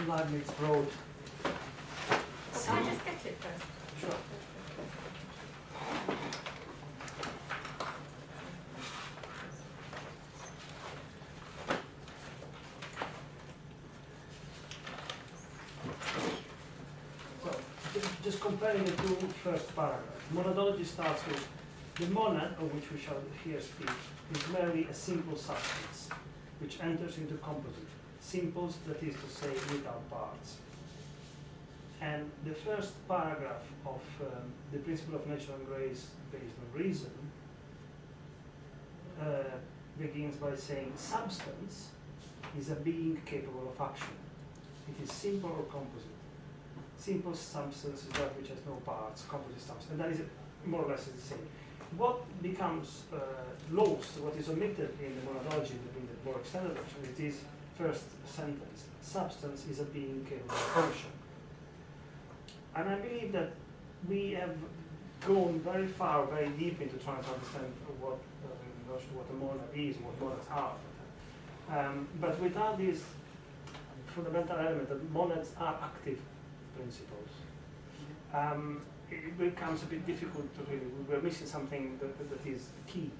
Leibniz wrote. Can I just sketch it first? Sure. So, just comparing the two first paragraphs. Monadology starts with the monad, of which we shall here speak, is merely a simple substance which enters into composite. Simples, that is to say, without parts. And the first paragraph of the principle of natural grace based on reason begins by saying substance is a being capable of action. It is simple or composite. Simple substance is that which has no parts, composite substance, and that is more or less the same. What becomes lost, what is omitted in the monadology, in the more extended version, it is first sentence. Substance is a being capable of function. And I believe that we have gone very far, very deep into trying to understand what a monad is, what monads are. But without this fundamental element that monads are active principles, it becomes a bit difficult to really, we're missing something that is key.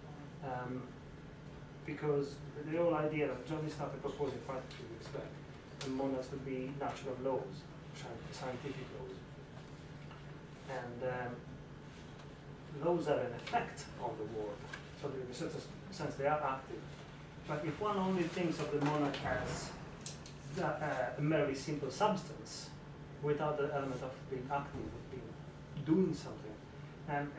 Because the whole idea that John started proposing 5 years back, the monads would be natural laws, scientific laws. And those have an effect on the world. So in a certain sense they are active. But if one only thinks of the monad as a merely simple substance, without the element of being active, of being doing something, and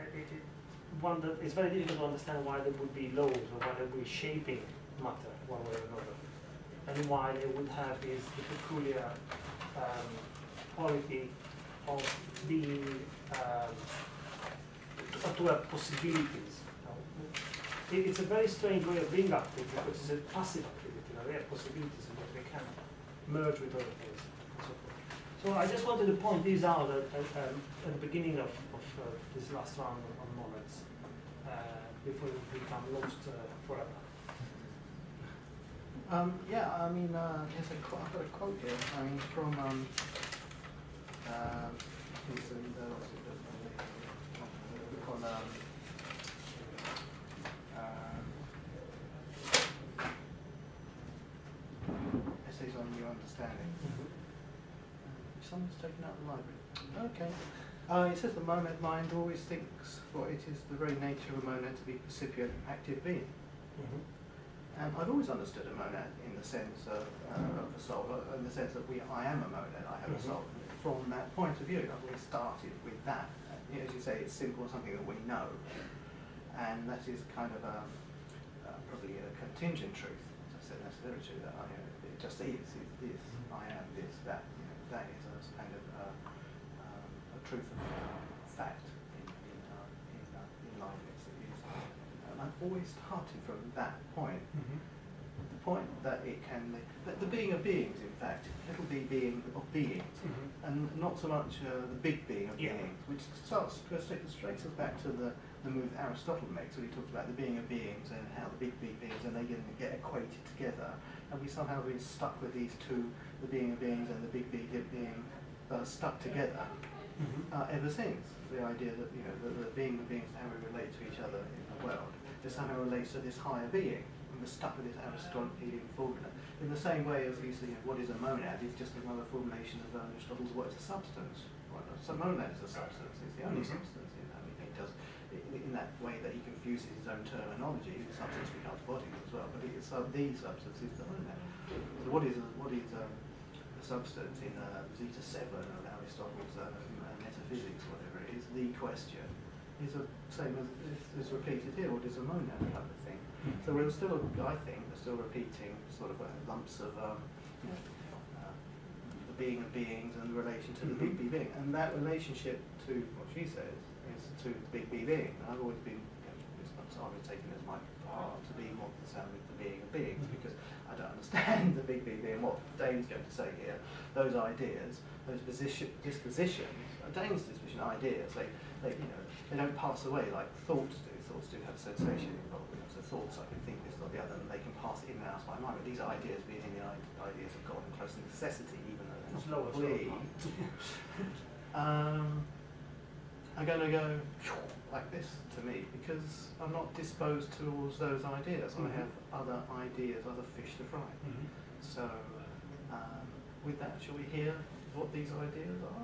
one that it's very difficult to understand why there would be laws or why they would be shaping matter one way or another, and why they would have the peculiar quality of being to have possibilities. It's a very strange way of being active because it's a passive activity. They have possibilities and they can merge with other things and so forth. So I just wanted to point these out at the beginning of this last round on monads before we become lost forever. Yeah, I mean, there's I've got a quote here. I mean, from Essays on New Understanding. Someone's taken out the library. Okay. It says the monad mind always thinks, for it is the very nature of a monad to be percipient, active being. And I've always understood a monad in the sense of a soul, in the sense that I am a monad, I have a soul. From that point of view, I've always started with that. As you say, it's simple, something that we know. And that is kind of probably a contingent truth. As I said, that's very true, that it just is, it's this, I am this, that. That is a kind of a truth of fact in Leibniz. And I've always started from that point. The point that it can, that the being of beings, in fact, little b being of beings, and not so much the big being of beings, which goes straight us back to the move Aristotle makes, when he talks about the being of beings and how the big beings and they get equated together, and we somehow been stuck with these two, the being of beings and the big being stuck together ever since. The idea that the being of beings, how we relate to each other in the world, this somehow relates to this higher being. We're stuck with this Aristotelian formula. In the same way as you see, what is a monad is just another formulation of Aristotle's what is a substance. Well, so monad is a substance. It's the only substance in that. It does in that way that he confuses his own terminology. The substance becomes body as well, but the substance is the monad. So what is a substance in Zeta 7 of Aristotle's metaphysics, whatever it is? The question is the same as repeated here. What is a monad type of thing? So we're still, I think, we're still repeating sort of lumps of the being of beings and the relation to the big B being, and that relationship to what she says is to the big B being. And I've always been, I've taken as my part to be more concerned with the being of beings because I don't understand the big B being. What Dane's going to say here, those ideas, those dispositions, Dane's disposition ideas, they don't pass away like thoughts do. So thoughts do have sensation involved. So thoughts, I can think this or the other, and they can pass in and out of my mind. But these ideas, being in the ideas of God and close necessity, even though they're not complete, are going to go like this to me because I'm not disposed towards those ideas. I have other ideas, other fish to fry. So, with that, shall we hear what these ideas are?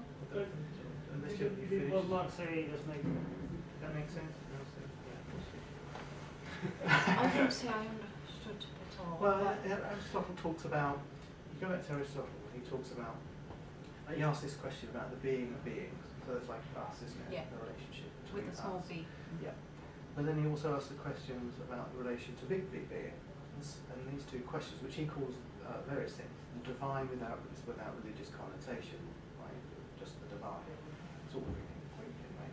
Unless you finish. Well, not say just make. That makes sense? I don't say I understood at all. Well, Aristotle talks about, you go back to Aristotle, he talks about, he asks this question about the being of beings. So it's like us, isn't it? Yeah. The relationship With between a small us. b. Yeah. But then he also asks the questions about the relation to big beings. And these two questions, which he calls various things, the divine without religious connotation, right? Just the divine. It's all Greek anyway.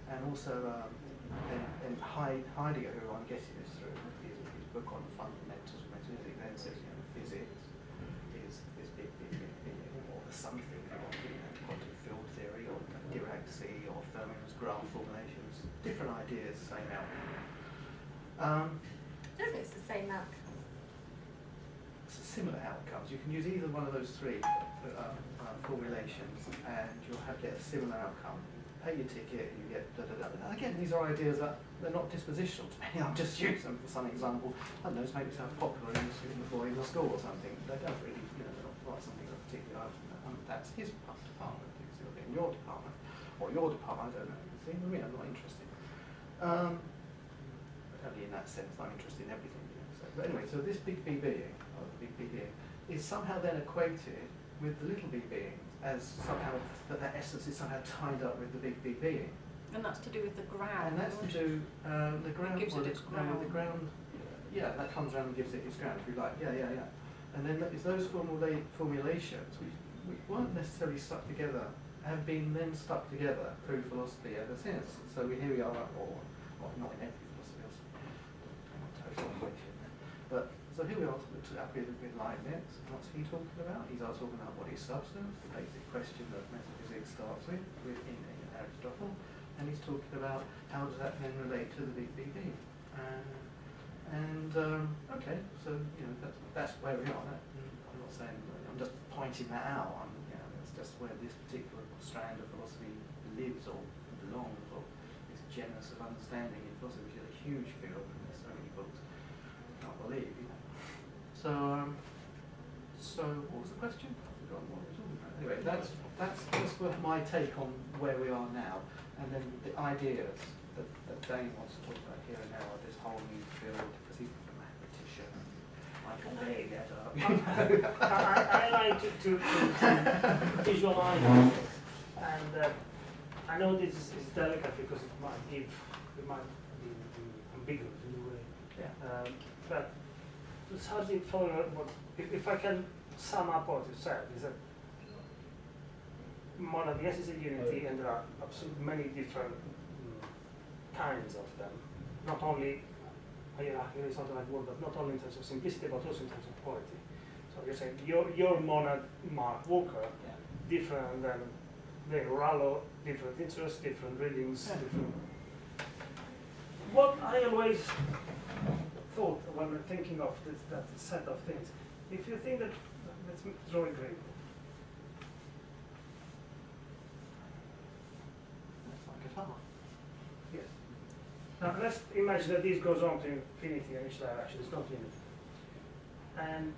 And also and Heidegger, who I'm getting this through, his book on the fundamentals of metaphysics, then says, physics is big being, or the something, quantum field theory, or Dirac sea, or Fermi's graph formations, different ideas, same outcome. No, it's the same outcome. Similar outcomes. You can use either one of those three formulations, and you'll get a similar outcome. Pay your ticket, you get da-da-da. And again, these are ideas that they're not dispositional to me. I'm just using them for some example. I don't know, to make yourself popular in the boy in the school or something. They don't really, they're not like something that particularly, that's his department, it's in your department, or your department, I don't know. See what I mean? I'm not interested. Only in that sense, I'm interested in everything. So, but anyway, so this big B being, or the big B being, is somehow then equated with the little b being, as somehow that essence is somehow tied up with the big B being. And that's to do with the ground. And that's to do the ground. Gives it its ground. The ground. Yeah, that comes around and gives it its ground, if you like. Yeah. And then it's those formulations which weren't necessarily stuck together, have been then stuck together through philosophy ever since. So here we are, or not in every philosophy, but so here we are with Leibniz. What's he talking about? He's talking about what is substance, the basic question that metaphysics starts with in Aristotle, and he's talking about how does that then relate to the big B. Okay, so that's where we are. I'm not saying, I'm just pointing that out. That's just where this particular strand of philosophy lives or belongs, or this genus of understanding in philosophy, which is a huge field, and there's so many books. I can't believe, So what was the question? I've forgotten what we were talking about. Anyway, that's just my take on where we are now, and then the ideas that Dane wants to talk about here and now are this whole new field, because he's a mathematician. I can barely get up. I like to visualize things, and I know this is delicate because it might be ambiguous in a way. Yeah. But it's hardly follow what if I can sum up what you said is that monad, yes, is a unity, and there are absolutely many different kinds of them. Not only hierarchy, something like word, but not only in terms of simplicity, but also in terms of quality. So you're saying your monad, Mark Walker, different than Rallo, different interests, different readings, different. What I always thought when we're thinking of that set of things, if you think that, let's draw a grid. That's like a guitar. Yes. Now let's imagine that this goes on to infinity in each direction, it's not limit. And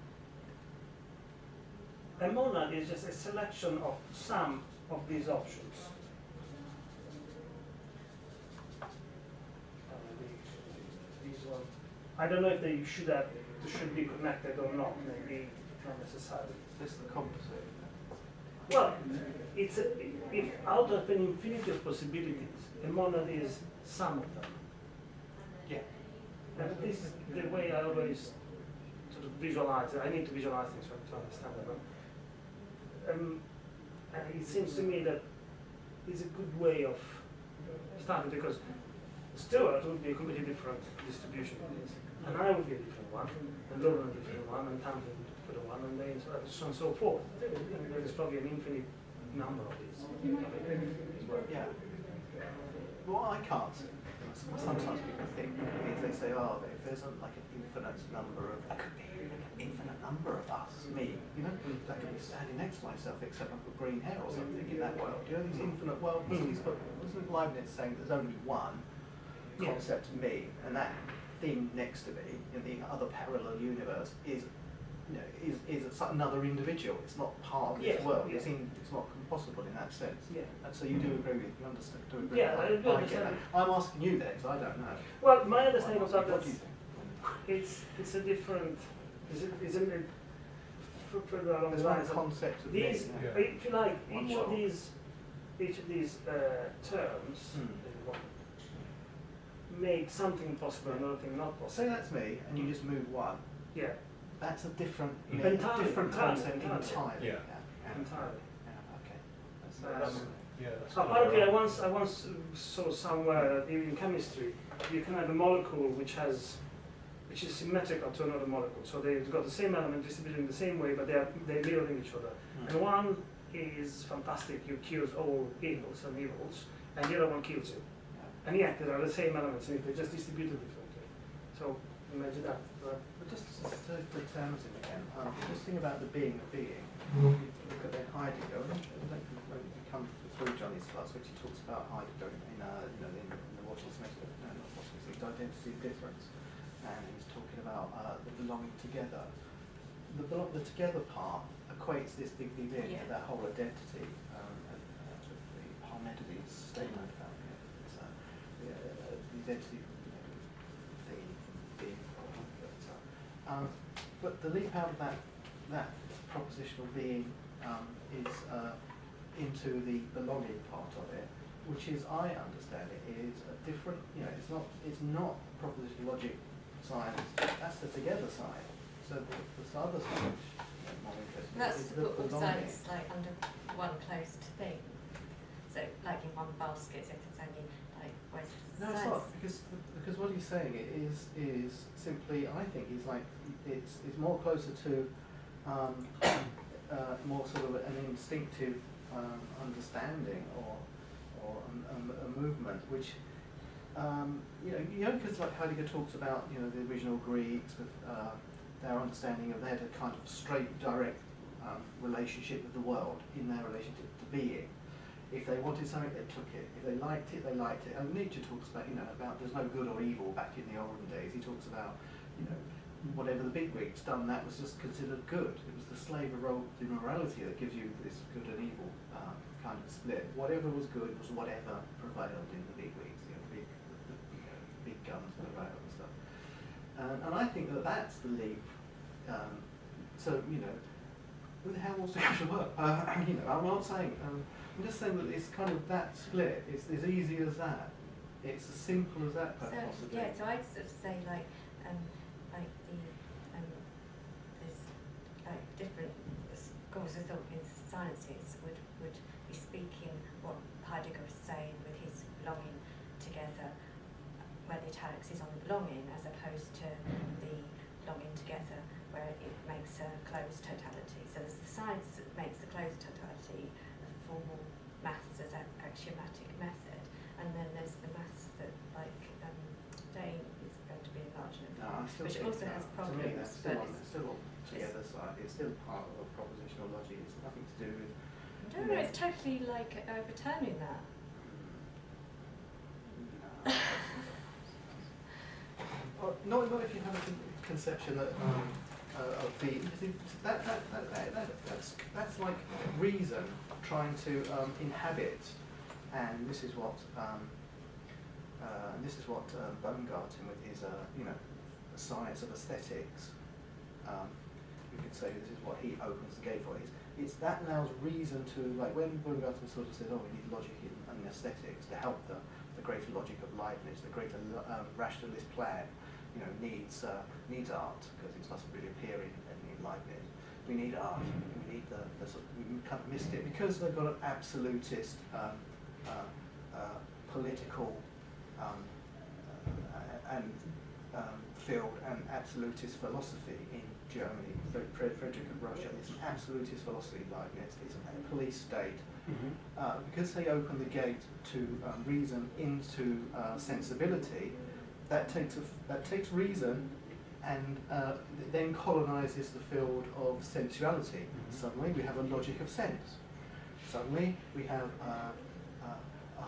a monad is just a selection of some of these options. I don't know if they should be connected or not, maybe not necessarily. This is the composite. Well, if out of an infinity of possibilities, a monad is some of them. Yeah. And this is the way I always sort of visualize it. I need to visualize things to understand them. And it seems to me that it's a good way of starting, because Stewart would be a completely different distribution of this, and I would be a different one, and Lauren a different one, and Tamsin a different one, and then so on and so forth. And there's probably an infinite number of these. Yeah. what I can't see, sometimes people think, is they say, oh, if there's like an infinite number of, there could be like an infinite number of us, me, you know, that could be standing next to myself except I've got green hair or something in that world. You know, these infinite worlds, but wasn't Leibniz saying there's only one concept of me, and that thing next to me in the other parallel universe is, you know, is another individual. It's not part of this world. It's not possible in that sense. Yeah. And so you do agree with, you understand? Do agree Yeah, with I I get that. I'm asking you then, because I don't know. Well, my understanding of that What do is you think? it's a different, isn't it? Further along There's the one lines of concept of these, me, if you like, One each of world. these terms make something possible, another thing not possible. Say that's me, and you just move one. Yeah, That's a different, Entirely, different concept entirely. entirely. Yeah. entirely. Yeah, okay. That's- That's Apparently, I once saw somewhere that in chemistry you can have a molecule which is symmetrical to another molecule. So they've got the same element distributed in the same way, but they're mirroring each other. And one is fantastic, you cures all evils, and the other one kills you. And yet there are the same elements in it, they're just distributed differently. So imagine that. Right? But just to the terms in again, just think about the being of being. Look at then Heidegger. When you come through Johnny's class, which he talks about Heidegger in the what is measured, not what is it, identity of difference, and he's talking about the belonging together. The together part equates this big being to that whole identity, the Parmenides statement about it. It's, the identity being. But the leap out of that propositional being is into the belonging part of it, which is, I understand it, is a different. You know, it's not propositional logic science. That's the together side. So the other side, which is more interesting, That's is to the put all belonging. sides like under one closed thing. So like in one basket, so if there's only like where's No, it's not, because what he's saying is simply, I think, he's like, it's more closer to more sort of an instinctive understanding or a movement, which because like Heidegger talks about the original Greeks with their understanding of they had a kind of straight, direct relationship with the world in their relationship to being. If they wanted something, they took it. If they liked it, they liked it. And Nietzsche talks about, about there's no good or evil back in the olden days. He talks about, whatever the bigwigs done, that was just considered good. It was the slave immorality that gives you this good and evil kind of split. Whatever was good was whatever prevailed in the bigwigs, big guns prevailed and stuff. And I think that's the leap. So, who the hell wants to go to work? I'm not saying. I'm just saying that it's kind of that split. It's as easy as that. It's as simple as that, possibly. Yeah, so I'd sort of say like there's like different schools of thought in sciences would be speaking what Heidegger was saying with his belonging together, where the italics is on the belonging as opposed to the belonging together where it makes a closed totality. So there's the science that makes the closed totality a formal maths as an axiomatic method, and then there's the maths that Dane is going to be enlarged in, which also has problems. To me, that's but still together side. It's still part of propositional logic. It's nothing to do with. No, it's totally like overturning that. No. Not if you have a conception that of the that's like reason trying to inhabit, and this is what Baumgarten with his science of aesthetics. You could say this is what he opens the gate for. It's that allows reason to, like when Baumgarten sort of said, oh, we need logic and aesthetics to help the greater logic of Leibniz, the greater rationalist plan. Needs art, because it doesn't really appear in Leibniz. We need art. We need the sort of, we kind of missed it because they've got an absolutist political and field and absolutist philosophy in Germany, Frederick of Russia. It's an absolutist philosophy, Leibniz. It's a police state. Because they open the gate to reason into sensibility, that takes reason and then colonizes the field of sensuality. Suddenly we have a logic of sense. Suddenly we have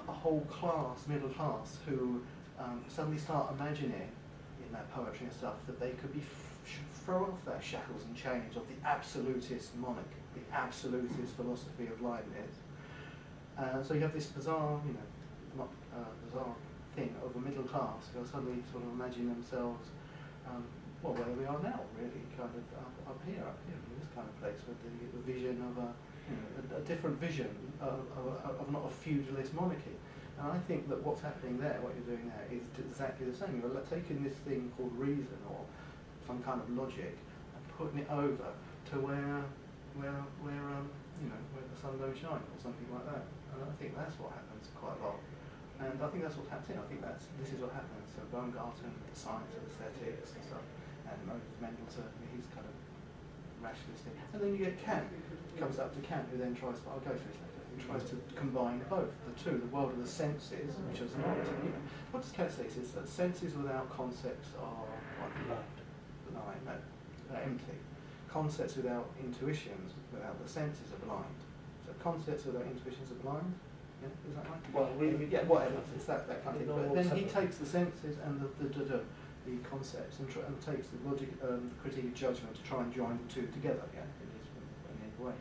a whole class, middle class, who suddenly start imagining in their poetry and stuff that they could be throw off their shackles and chains of the absolutist monarch, the absolutist philosophy of Leibniz. So you have this bizarre, bizarre thing of a middle class who are suddenly sort of imagining themselves, well, where we are now, really, kind of up here, in this kind of place, with the vision of a different vision of not a feudalist monarchy. And I think that what's happening there, what you're doing there, is exactly the same. You're taking this thing called reason or some kind of logic and putting it over to where the sun don't shine or something like that. And I think that's what happens quite a lot. And I think that's what's happening. I think this is what happens. So Baumgarten, the science of aesthetics and stuff, and Mendelssohn, he's kind of rationalistic. And then you get Kant. It comes up to Kant, who then tries, I'll go through this later, who tries to combine both, the two, the world of the senses, which is not, what does Kant say? He says that senses without concepts are blind, empty. Concepts without intuitions, without the senses, are blind. So concepts without intuitions are blind. Yeah, is that right? Well, yeah, whatever. It's that kind of thing. But then he takes the senses and the concepts and takes the logic, critique of judgment to try and join the two together. Yeah, in his way.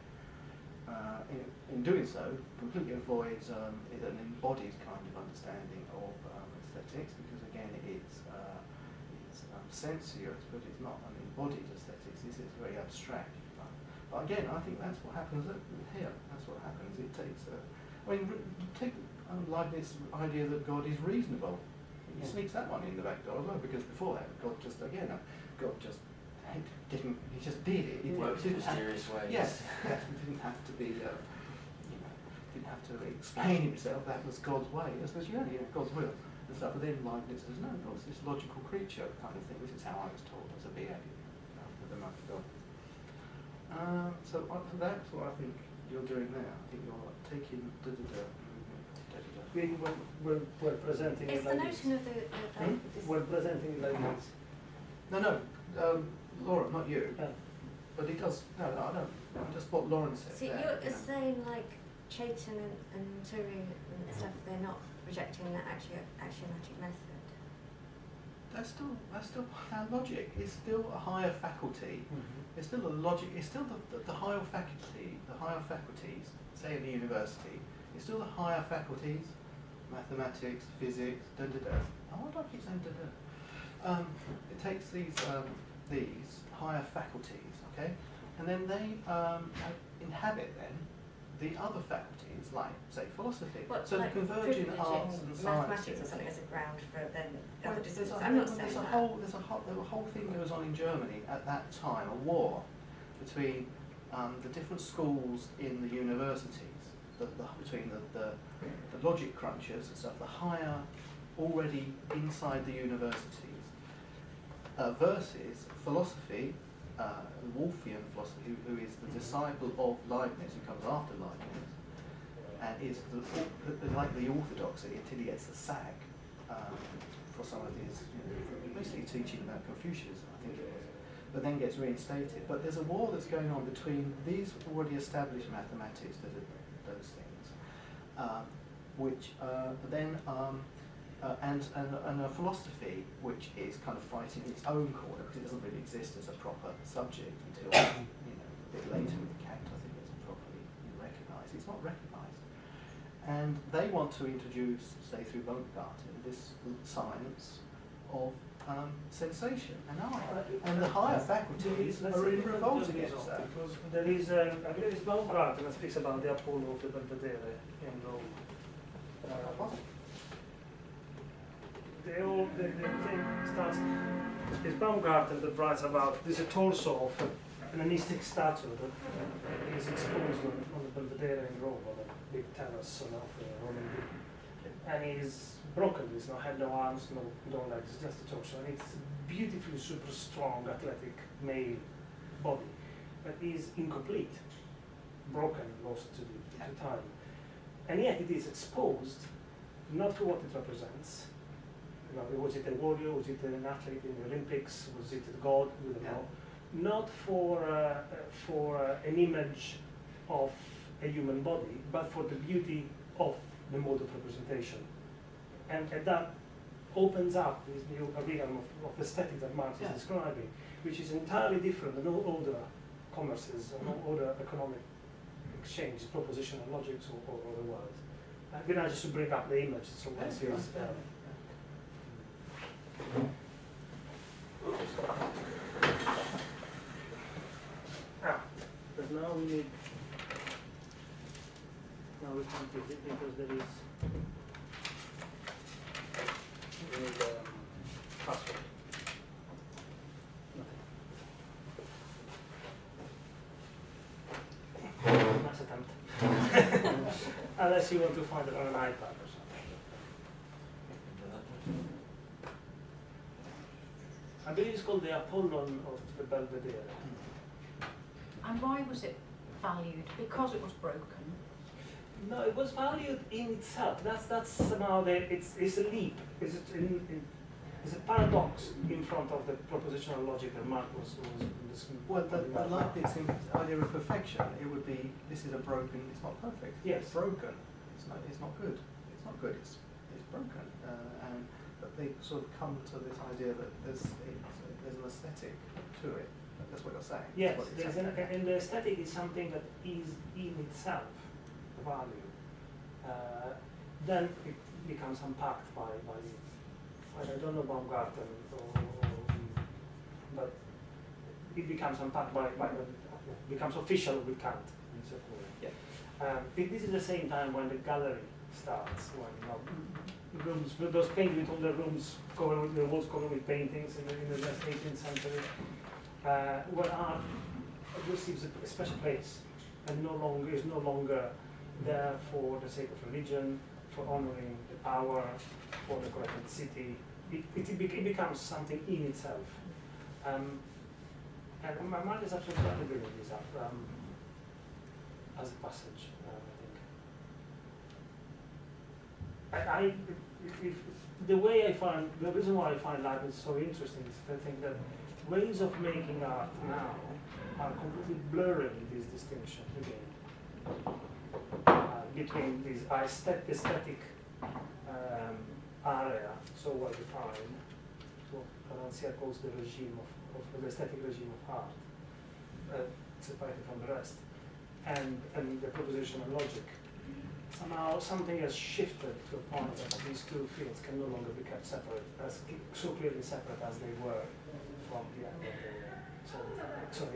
In doing so, completely avoids an embodied kind of understanding of aesthetics, because again, it's sensuous, but it's not an embodied aesthetics. It's very abstract. But again, I think that's what happens here. That's what happens. It takes take Leibniz's idea that God is reasonable. He sneaks that one in the back door as well, because before that, God just didn't. He just did it. It works in mysterious ways. Yes, he didn't have to be. Didn't have to explain himself. That was God's way. It was God's will and stuff. But then Leibniz says, no, God's this logical creature kind of thing. This is how I was taught as a being with the mind of God. So that's what I think you're doing there. I think you're taking we're presenting It's it the like this. notion of the We're presenting it like this. No, Laura, not you. Yeah. But it does. No, I don't. Just what Lauren said. See, there, you're saying like Chaitin and Turing and stuff, they're not rejecting that axiomatic method. That's still our logic. It's still a higher faculty. It's still a logic. It's still the higher faculty. The higher faculties, say in the university, it's still the higher faculties, mathematics, physics, Why do I keep saying it takes these higher faculties, okay, and then they inhabit then the other faculties, like say philosophy. What, so like the converging arts and mathematics sciences or something as a ground for then Well, other there's disciplines. a- I'm not there's saying a that. There a whole thing goes on in Germany at that time, a war between the different schools in the universities, between the logic crunchers and stuff, the higher, already inside the universities, versus philosophy, Wolffian philosophy, who is the disciple of Leibniz, who comes after Leibniz, and is like the orthodoxy until he gets the sack for some of his, basically teaching about Confucius, I think it was, but then gets reinstated. But there's a war that's going on between these already established mathematics, those things, which then and a philosophy which is kind of fighting its own corner, because it doesn't really exist as a proper subject until a bit later with Kant. I think it's properly recognised. It's not recognised, and they want to introduce, say through Baumgarten, this science of sensation and art, and the higher faculties are in revolt against that. Because there is, I believe it's Baumgarten that speaks about the Apollo of the Belvedere in Rome. The thing starts, it's Baumgarten that writes about, there's a torso of an anistic statue that is exposed on the Belvedere in Rome, on a big terrace of the Roman building. And he's broken, there's no head, no arms, no legs, it's just a torso. And it's beautifully super strong, athletic male body, but is incomplete, broken, lost to time. And yet it is exposed, not for what it represents. You know, was it a warrior? Was it an athlete in the Olympics? Was it a god? We don't know. Not for an image of a human body, but for the beauty of the mode of representation. And that opens up this new realm of aesthetic that Marx is describing, which is entirely different than all other commerces and all other economic exchanges, propositional logics or the world. We're not just to bring up the image, so one sees. But now we need. Now we can't use it because there is. We need password. Nothing. Nice attempt. Unless you want to find it on an iPad or something. I believe it's called the Apollon of the Belvedere. And why was it valued? Because it was broken? No, it was valued in itself. That's somehow it's a leap. It's a paradox in front of the propositional logic that Marx was well, but Leibniz's idea of perfection, it would be this is a broken. It's not perfect. Yes. It's broken. It's not good. It's not good. It's broken. And that they sort of come to this idea that there's an aesthetic to it. That's what you're saying. Yes, and the aesthetic is something that is in itself value. Then it becomes unpacked by I don't know Baumgarten, but it becomes unpacked becomes official with Kant in a certain way. Yeah. This is the same time when the gallery starts, when rooms, those paintings, all the rooms covered with the walls covered with paintings in the 18th century. Where art receives a special place and is no longer there for the sake of religion, for honoring the power, for the corrected city. It becomes something in itself. And Marx is absolutely bringing this up as a passage, I think. The reason why I find Leibniz so interesting is I think that ways of making art now are completely blurring this distinction again between this aesthetic area, so well defined, so Rancière calls the regime of the aesthetic regime of art, separated from the rest, and the propositional logic. Somehow something has shifted to a point that these two fields can no longer be kept separate, so clearly separate as they were from the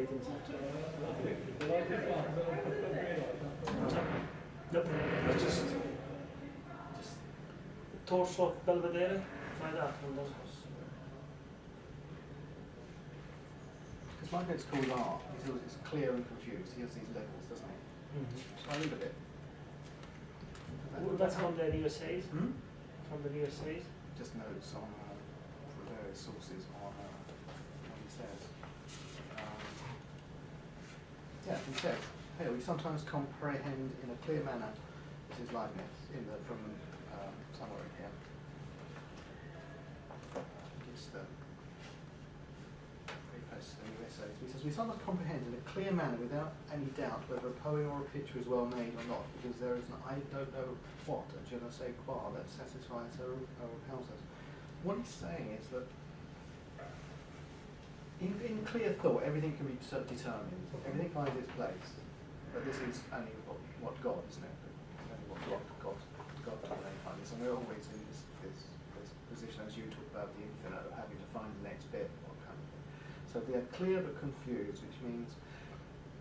18th century. Nope, it's just torso of Belvedere, try that from those house. Because my gets called art, it's clear and confused. He has these levels, doesn't he? So I read a bit. That's from the new essays? From the new essays? Just notes on various sources on what he says. He says, hey, we sometimes comprehend in a clear manner, this is Leibniz, from somewhere in here. It's the preface to the new essays. He says, we sometimes comprehend in a clear manner without any doubt whether a poem or a picture is well made or not, because there is I don't know what, a je ne sais quoi, that satisfies or repels us. What he's saying is that in clear thought, everything can be determined. Everything finds its place. But this is only what God, isn't it? It's only what God can really find this. And we're always in this position, as you talk about the infinite, of having to find the next bit, what kind of thing. So they're clear but confused, which means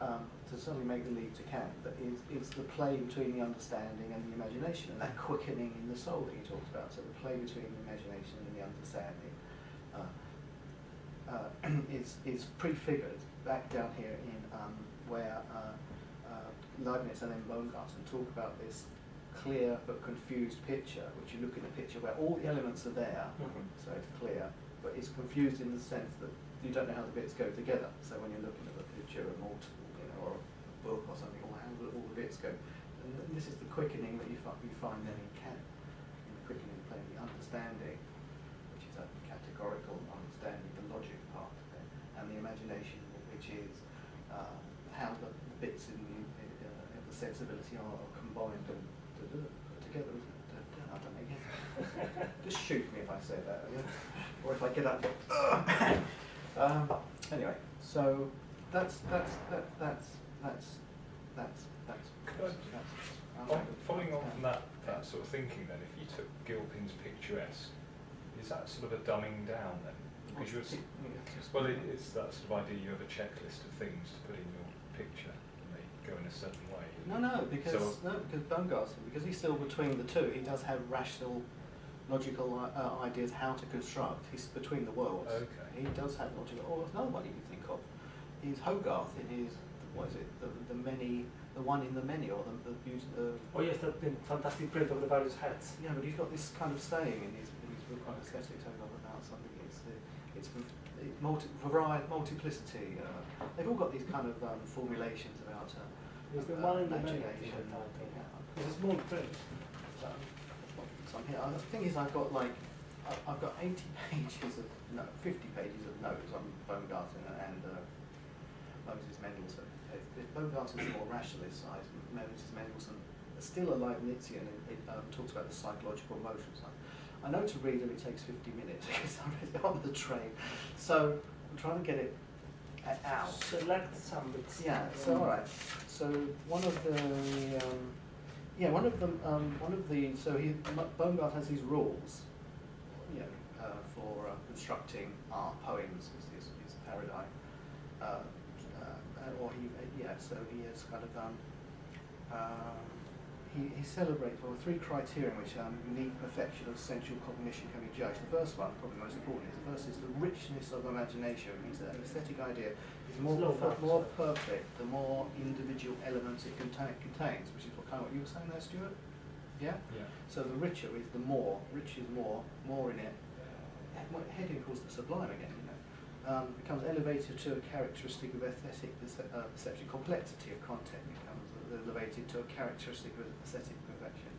to certainly make the leap to Kant, that it's the play between the understanding and the imagination, and that quickening in the soul that he talks about. So the play between the imagination and the understanding is prefigured back down here in where Leibniz and then Baumgarten talk about this clear but confused picture, which you look at a picture where all the elements are there, so it's clear, but it's confused in the sense that you don't know how the bits go together. So when you're looking at it, multiple, or a book or something, or how all the bits go. And this is the quickening that you find then in Kant, in the quickening plane, the understanding, which is a categorical understanding, the logic part of it, and the imagination, which is how the bits in the sensibility are combined and put together, isn't it? I don't know, again. Just shoot me if I say that, or if I get up. Anyway, so that's. Following on from that sort of thinking, then, if you took Gilpin's picturesque, is that sort of a dumbing down then? Because you're, well, it's that sort of idea. You have a checklist of things to put in your picture, and they go in a certain way. Because Baumgarten, because he's still between the two, he does have rational, logical ideas how to construct. He's between the worlds. Okay. He does have logical. Or another one you can think of is Hogarth in his, what is it, the many, the one in the many, or the beauty. Oh yes, that fantastic print of the various hats. Yeah, but he's got this kind of saying in his book on aesthetics about something. It's multiplicity. They've all got these kind of formulations about. There's the one in the many. imagination. There's a small print. So here, the thing is, I've got 80 pages of 50 pages of notes on Baumgarten and Moses Mendelssohn. If Baumgarten is the more rationalist side, Moses Mendelssohn is still a Leibnizian. It talks about the psychological motion side. I know to read it takes 50 minutes because I read it on the train. So I'm trying to get it out. Select some bits. Yeah. So all right. So one of the Baumgart has these rules, for constructing art, poems is his paradigm, so he has kind of he celebrates three criteria in which unique perfection of sensual cognition can be judged. The first one, probably most important, is the richness of imagination. Means that an aesthetic idea is more perfect the more individual elements it contains, which is kind of what you were saying there, Stuart. Yeah. Yeah. So the richer is the more. Rich is more in it. Heading equals the sublime again. Becomes elevated to a characteristic of aesthetic perception. Complexity of content becomes elevated to a characteristic of aesthetic perfection.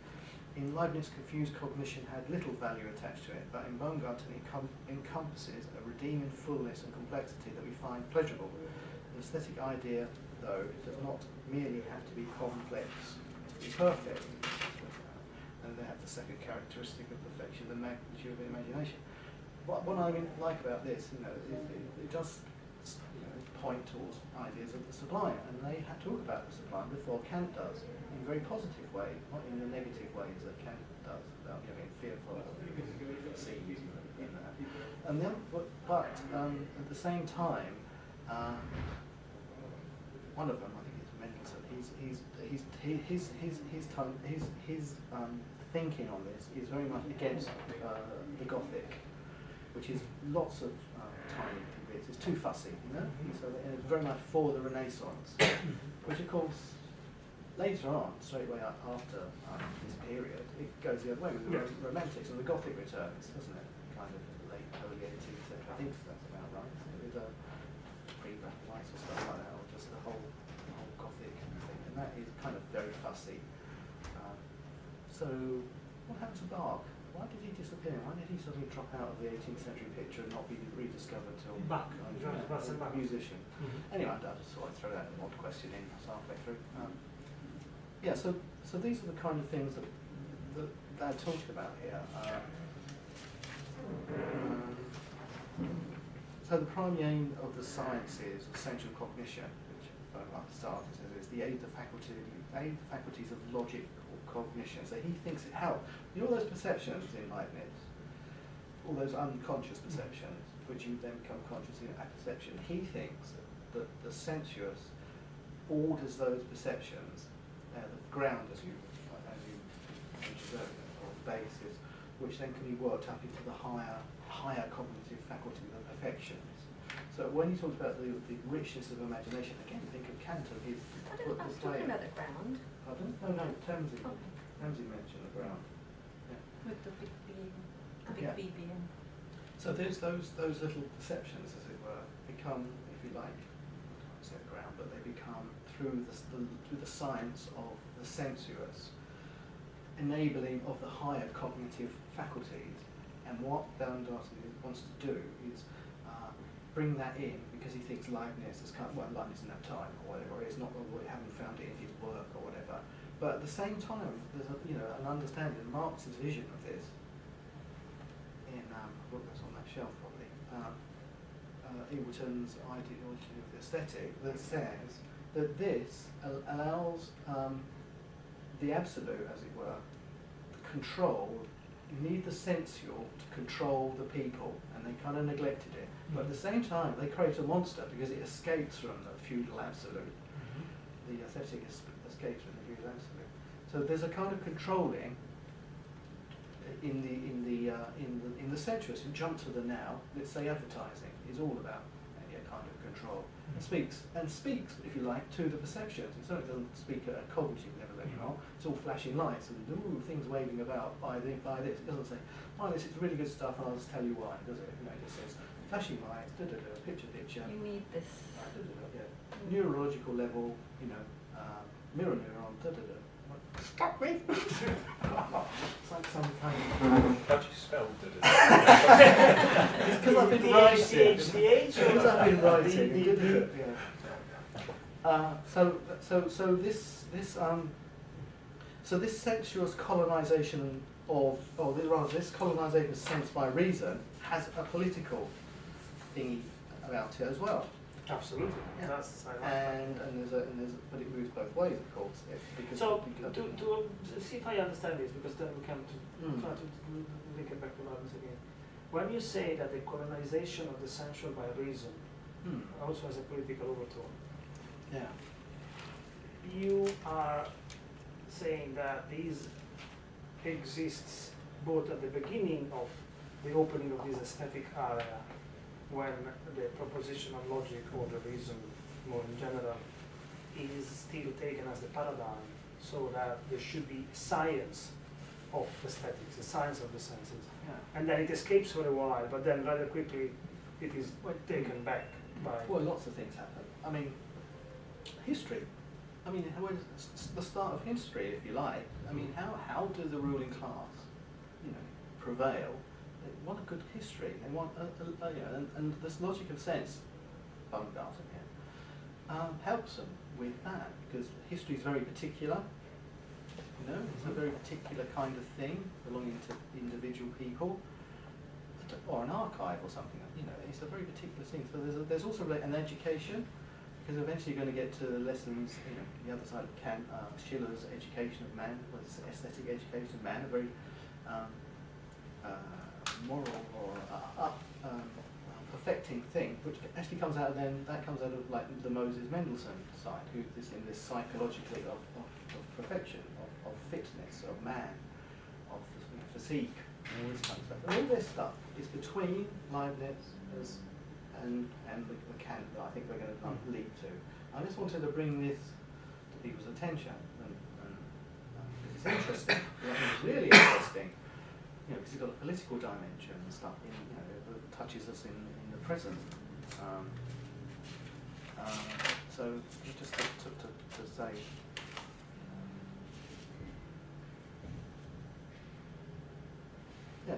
In Leibniz, confused cognition had little value attached to it, but in Baumgarten it encompasses a redeeming fullness and complexity that we find pleasurable. The aesthetic idea, though, does not merely have to be complex to be perfect. And they have the second characteristic of perfection, the magnitude of the imagination. What I like about this, it does point towards ideas of the sublime, and they talk about the sublime before Kant does, in a very positive way, not in the negative ways that Kant does, about being fearful of scenes in that. And then, but at the same time, one of them, I think it's Mendelssohn, his thinking on this is very much against the Gothic, which is lots of tiny bits. It's too fussy, So it's very much for the Renaissance, which of course later on, straight away after this period, it goes the other way with the Romantics and the Gothic returns, doesn't it? Kind of late early 18th century. I think that's about right. With pre-Raphaelites or stuff like that, or just the whole Gothic thing, and that is kind of very fussy. So what happened to Bach? Why did he disappear? Why did he suddenly drop out of the 18th century picture and not be rediscovered till Bach, musician? Anyway, I just thought I'd throw that odd question in halfway through. So these are the kind of things that they're talking about here. So the primary aim of the sciences, essential cognition, which Baumgarten started as, is the aid the faculties of logic or cognition. So he thinks it helps. You know all those perceptions in Leibniz, all those unconscious perceptions, which you then become conscious in a perception. He thinks that the sensuous orders those perceptions, the ground, as you mentioned earlier, or the basis, which then can be worked up into the higher cognitive faculty, the perfections. So when he talks about the richness of imagination, again, think of Kant and his. I was talking about the ground. Pardon? No, Tamsin. Okay. Tamsin mentioned the ground. Yeah. With the big being, the big Yeah. B being. So there's those little perceptions, as it were, become, if you like, set ground, but they become through the science of the sensuous, enabling of the higher cognitive faculties. And what Leibniz wants to do is bring that in, because he thinks Leibniz is Leibniz in that time or whatever, it's not, or we haven't found it in his work or whatever. But at the same time, there's an understanding of Marx's vision of this in a book that's on that shelf probably, Eagleton's Ideology of the Aesthetic, that says that this allows the absolute, as it were, control. You need the sensual to control the people, and they kind of neglected it. But at the same time, they create a monster because it escapes from the feudal absolute. The aesthetic escapes from the feudal absolute. So there's a kind of controlling in the sensuous. You jump to the now. Let's say advertising is all about a kind of control. And speaks, if you like, to the perceptions. It certainly doesn't speak at a cognitive level anymore. It's all flashing lights and things waving about. Buy this. It doesn't say buy this. It's really good stuff, and I'll just tell you why. Does it? It just says flashing lights. Picture. You need this. Yeah. Neurological level. Mirror neuron. Stop me! It's like some kind of. How do you spell It's because I've been writing. Because I've been writing. So this sensuous colonisation this colonisation of sense by reason has a political thing about it as well. Absolutely. Yeah. That's But it moves both ways, of course. So to see if I understand this, because then we come to try to link it back to Leibniz again. When you say that the colonization of the sensual by reason also has a political overtone, yeah, you are saying that this exists both at the beginning of the opening of this aesthetic area, when the propositional logic or the reason more in general is still taken as the paradigm, so that there should be science of aesthetics, the science of the senses. yeah. And then it escapes for a while, but then rather quickly it is taken back by... Well, lots of things happen. I mean, history. I mean, the start of history, if you like. I mean, how do the ruling class, prevail? They want a good history. They want, and this logic of sense, Baumgarten here, helps them with that, because history is very particular. It's a very particular kind of thing belonging to individual people, or an archive or something. It's a very particular thing. So there's also an education, because eventually you're going to get to the lessons. The other side of Schiller's education of man, was aesthetic education of man, a very moral or perfecting thing, which actually comes out of like the Moses Mendelssohn side, who is in this psychologically of perfection, of fitness, of man, of physique, and all this kind of stuff. And all this stuff is between Leibniz and the Kant that I think we're going to lead to. I just wanted to bring this to people's attention, because it's interesting. It's really interesting. Because it's got a political dimension and stuff that touches us in the present. So just to say,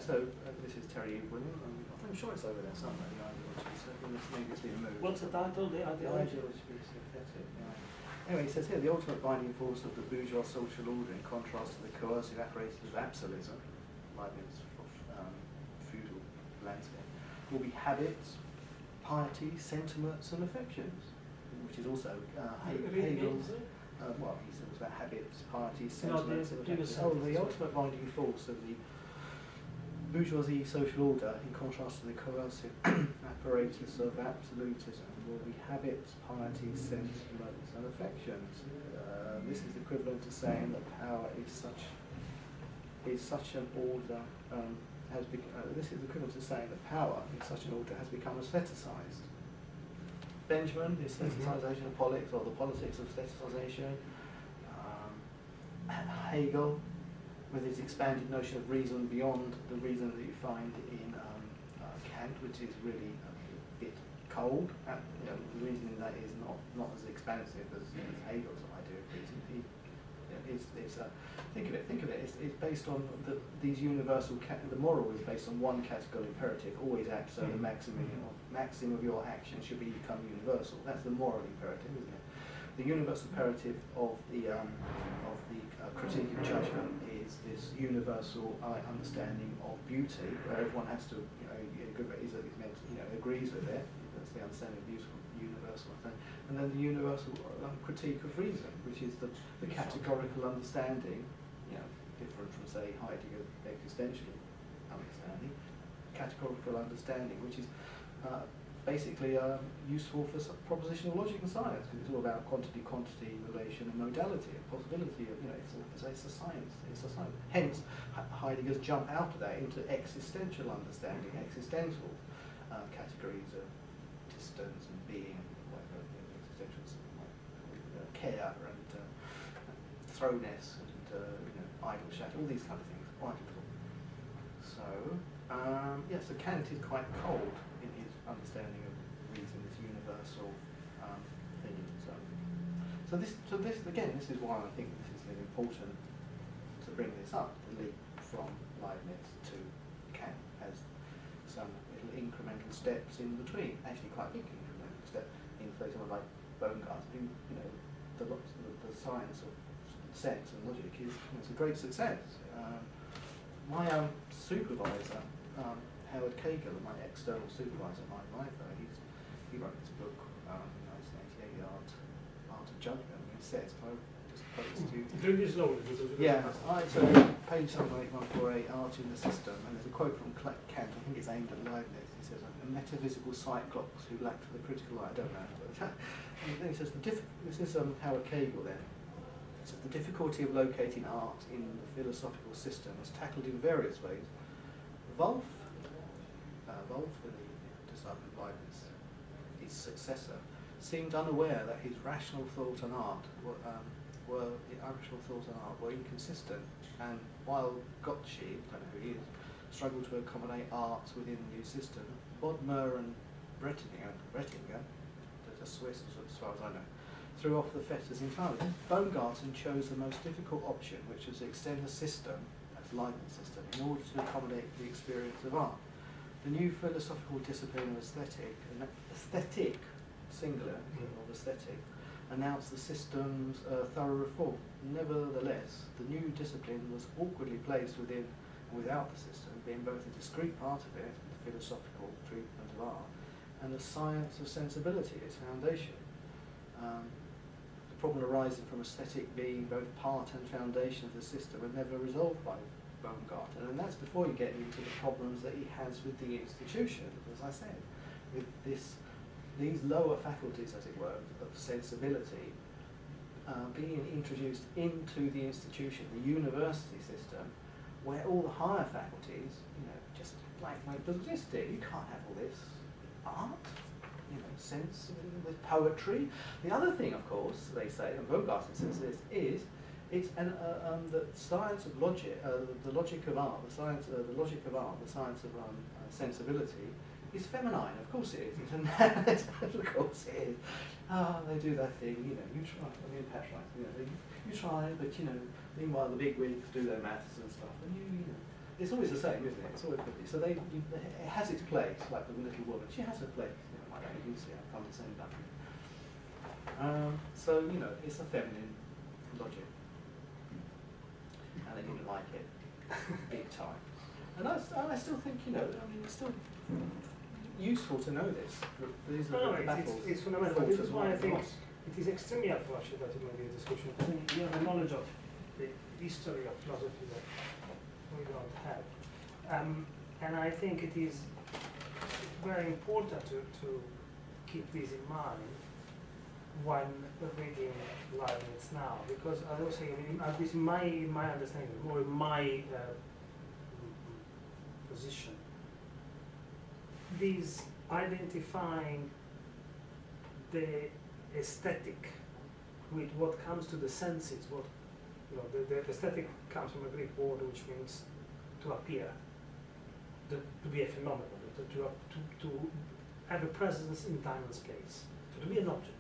so this is Terry William. I'm sure it's over there somewhere. Maybe it's been moved. What's the title? The ideology. Anyway, he says here, the ultimate binding force of the bourgeois social order, in contrast to the coercive apparatus of absolutism, Leibniz feudal landscape, will be habits, piety, sentiments, and affections, which is also Hegel's. He talks about habits, piety, sentiments, and affections. The ultimate binding force of the bourgeoisie social order, in contrast to the coercive apparatus of absolutism, will be habits, piety, sentiments, and affections. This is equivalent to saying that power is such an order. This is equivalent to saying that power in such an order has become aestheticized. Benjamin, the aestheticization of politics, or the politics of aestheticization. Hegel, with his expanded notion of reason beyond the reason that you find in Kant, which is really a bit cold. The reason that is not as expansive as Hegel's idea of reason. Think of it. It's based on these universal. The moral is based on one categorical imperative. Always act so the maximum of your action should become universal. That's the moral imperative, isn't it? The universal imperative of the critique of judgment is this universal understanding of beauty, where everyone has to agrees with it. That's the understanding of universal thing. And then the universal critique of reason, which is the categorical understanding, different from, say, Heidegger's existential understanding, categorical understanding, which is basically useful for propositional logic and science, because it's all about quantity, relation, and modality, and possibility. It's a science. It's a science. Hence, Heidegger's jump out of that into existential understanding, existential categories of distance and being, whatever, existential care and throwness and idle shadow, all these kind of things. Wonderful. So, so Kant is quite cold in his understanding of reason, this universal thing. So this is why I think this is important to bring this up, the leap from Leibniz to Kant as some little incremental steps in between, actually quite big incremental step in, for someone like Baumgarten, who, the science of sense and logic is a great success. My supervisor, Howard Kegel, my external supervisor at my library, he wrote this book in 1988, The Art of Judgment, and he says, just quote to Read it slowly. so page 78148, Art in the System, and there's a quote from Kant, I think it's aimed at Leibniz. He says, a metaphysical cyclops who lacked the critical eye, I don't know. But then he says, this is Howard Kegel then. So the difficulty of locating art in the philosophical system is tackled in various ways. Wolff, the disciple of Leibniz, his successor, seemed unaware that his rational thought and art were inconsistent, and while Gottsched, I don't know who he is, struggled to accommodate arts within the new system, Bodmer and Brettinger, the Swiss, as far as I know, threw off the fetters entirely. Baumgarten chose the most difficult option, which was to extend the system, that's Leibniz system, in order to accommodate the experience of art. The new philosophical discipline of aesthetic, singular, of aesthetic, announced the system's thorough reform. Nevertheless, the new discipline was awkwardly placed within and without the system, being both a discrete part of it, the philosophical treatment of art, and the science of sensibility, its foundation. The problem arising from aesthetic being both part and foundation of the system were never resolved by Baumgarten, and that's before you get into the problems that he has with the institution, as I said, with these lower faculties, as it were, of sensibility being introduced into the institution, the university system, where all the higher faculties, just like logistic, you can't have all this art, sense with poetry. The other thing, of course, they say, and Baumgarten says this, is it's the science of logic, the logic of art, the logic of art, the science of sensibility is feminine. Of course it is, and of course it is. They do their thing, you try. I mean, patronize, you try, but meanwhile the big wigs do their maths and stuff, and it's always the same, isn't it? It's always good. So it has its place, like the little woman. She has her place. You see, I've come to say that. So it's a feminine logic, and they didn't like it big time. And I still think it's still useful to know this. These are the battles. It's fundamental. This is why I think it is extremely helpful actually that it may be a discussion. I think we have a knowledge of the history of philosophy that we don't have, and I think it is very important to keep this in mind when reading Leibniz now, because as I was saying, at least my understanding, or my position, this identifying the aesthetic with what comes to the senses, what the aesthetic comes from a Greek word which means to appear, to be a phenomenon, to have a presence in time and space, so to be an object.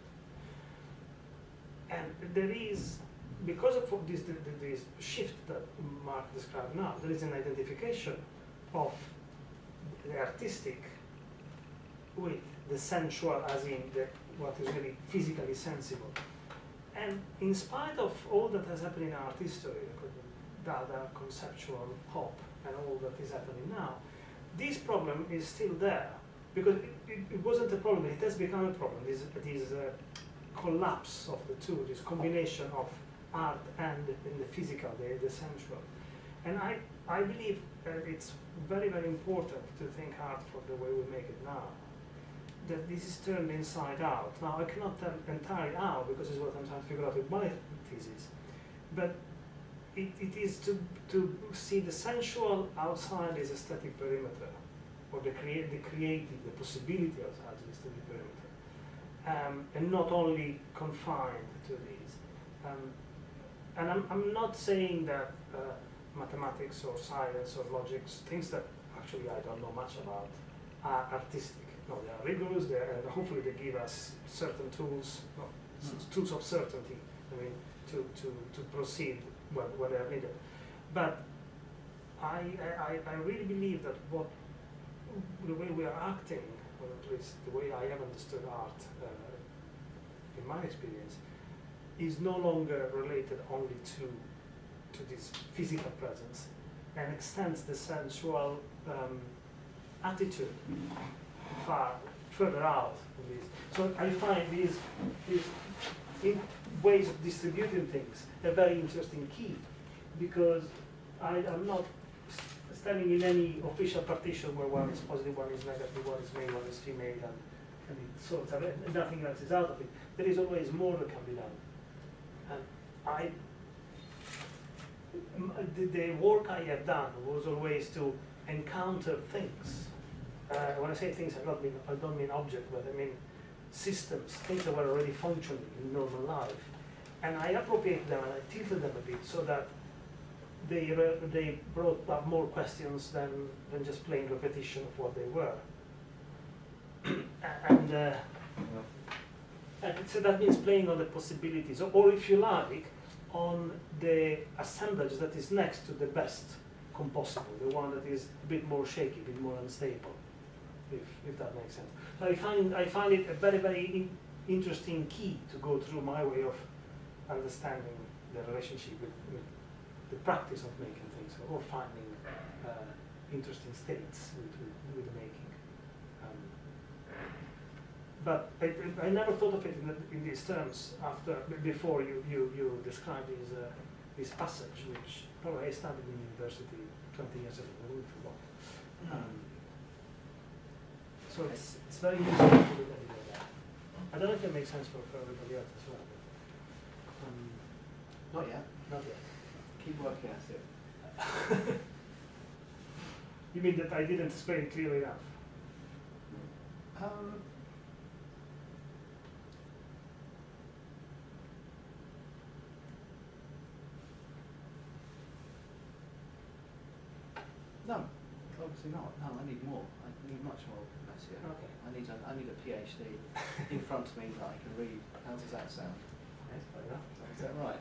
And there is, because of this shift that Mark described now, there is an identification of the artistic with the sensual, as in what is really physically sensible. And in spite of all that has happened in art history, Dada, conceptual, pop, and all that is happening now, this problem is still there. Because it wasn't a problem, it has become a problem. This collapse of the two, this combination of art and the physical, the sensual. And I believe it's very, very important to think art for the way we make it now. That this is turned inside out. Now I cannot tell entirely how, because it's what I'm trying to figure out with my thesis. But it is to see the sensual outside this aesthetic perimeter, or the creative, the possibility outside this aesthetic perimeter, and not only confined to these. And I'm not saying that mathematics or science or logic, things that actually I don't know much about, are artistic. No, they are rigorous, and hopefully they give us certain tools, tools of certainty, I mean, to proceed where they are needed. But I really believe that the way we are acting, or at least the way I have understood art in my experience, is no longer related only to this physical presence, and extends the sensual attitude far further out from this. So I find these ways of distributing things a very interesting key, because I'm not standing in any official partition where one is positive, one is negative, one is male, one is female, and it sorts of it, and nothing else is out of it. There is always more that can be done. And the work I have done was always to encounter things. When I say things, I don't mean objects, but I mean systems, things that were already functioning in normal life. And I appropriated them and I tilted them a bit so that they brought up more questions than just plain repetition of what they were. And so that means playing on the possibilities, or if you like, on the assemblage that is next to the best composable, the one that is a bit more shaky, a bit more unstable, if that makes sense. So I find it a very, very interesting key to go through my way of understanding the relationship with the practice of making things, or finding interesting states with the making. But I never thought of it in these terms before you described this passage, which probably I studied in university 20 years ago. I wouldn't forgot. So it's very useful to look at it like that. I don't know if it makes sense for everybody else as well. Not yet. Not yet. Keep working at it. You mean that I didn't explain it clearly enough? No, obviously not. No, I need more. I need much more messier. Okay. I need a PhD in front of me that I can read. How does that sound? That's fair enough. Is that right?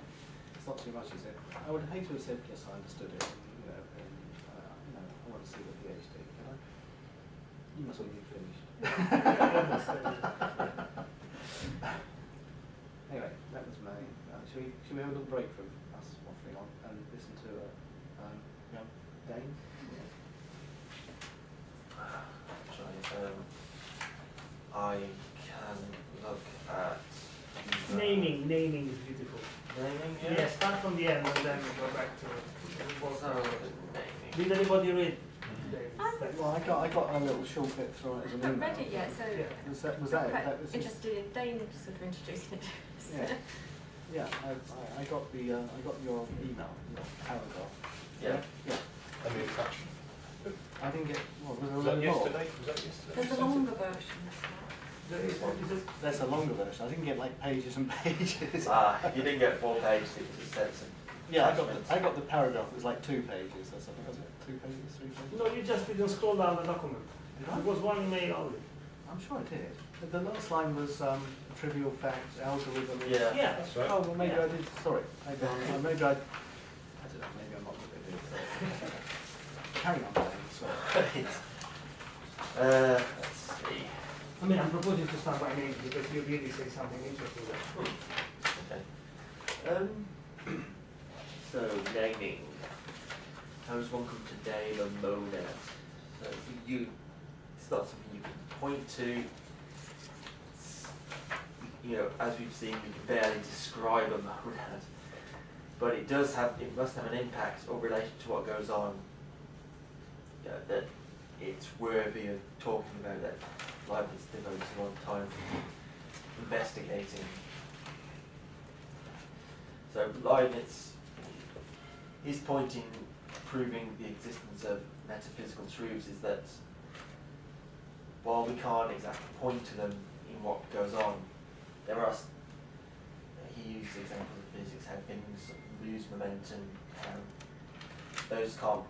It's not too much, is it? I would hate to have said yes, I understood it. I want to see the PhD. Can I? You must be finished. Anyway, that was my. Should we have a little break from us waffling on and listen to young Dane? I can look at Naming is beautiful. naming. Yeah, start from the end and then go back to So naming. Did anybody read? Well, I got a little short bit through it as I an haven't email. read it yet, so Was I'm that it? quite That was just, interested in Dane sort of introducing it to us. yeah. I got your email, your paragraph. Yeah. Yeah. And the attachment. I didn't get. What was there a Was that load more? yesterday? Was that yesterday? There's a longer version. That's a longer version. I didn't get like pages and pages. You didn't get 4 pages, it was a sense of Yeah, I got the paragraph. It was like 2 pages or something. Was it 2 pages, 3 pages? No, you just didn't scroll down the document. Did I? It was one email only. I'm sure I did. But the last line was trivial fact, algorithm. Yeah. Yeah. That's right. Oh, well, maybe Yeah. I did. Sorry. Maybe maybe I don't know. Maybe I'm not looking at it. Carry on, Dave. Sorry. Let's see. I mean, I'm proposing to start by name because you really say something interesting there. Okay. So naming. How does one come to name a monad? So for you, it's not something you can point to. It's, you know, as we've seen, we can barely describe a monad, but it does have. It must have an impact or relation to what goes on. You know, that it's worthy of talking about. That Leibniz devotes a lot of time investigating. So Leibniz, his point in proving the existence of metaphysical truths is that while we can't exactly point to them in what goes on, there are, he used examples of physics, how things lose momentum, those can't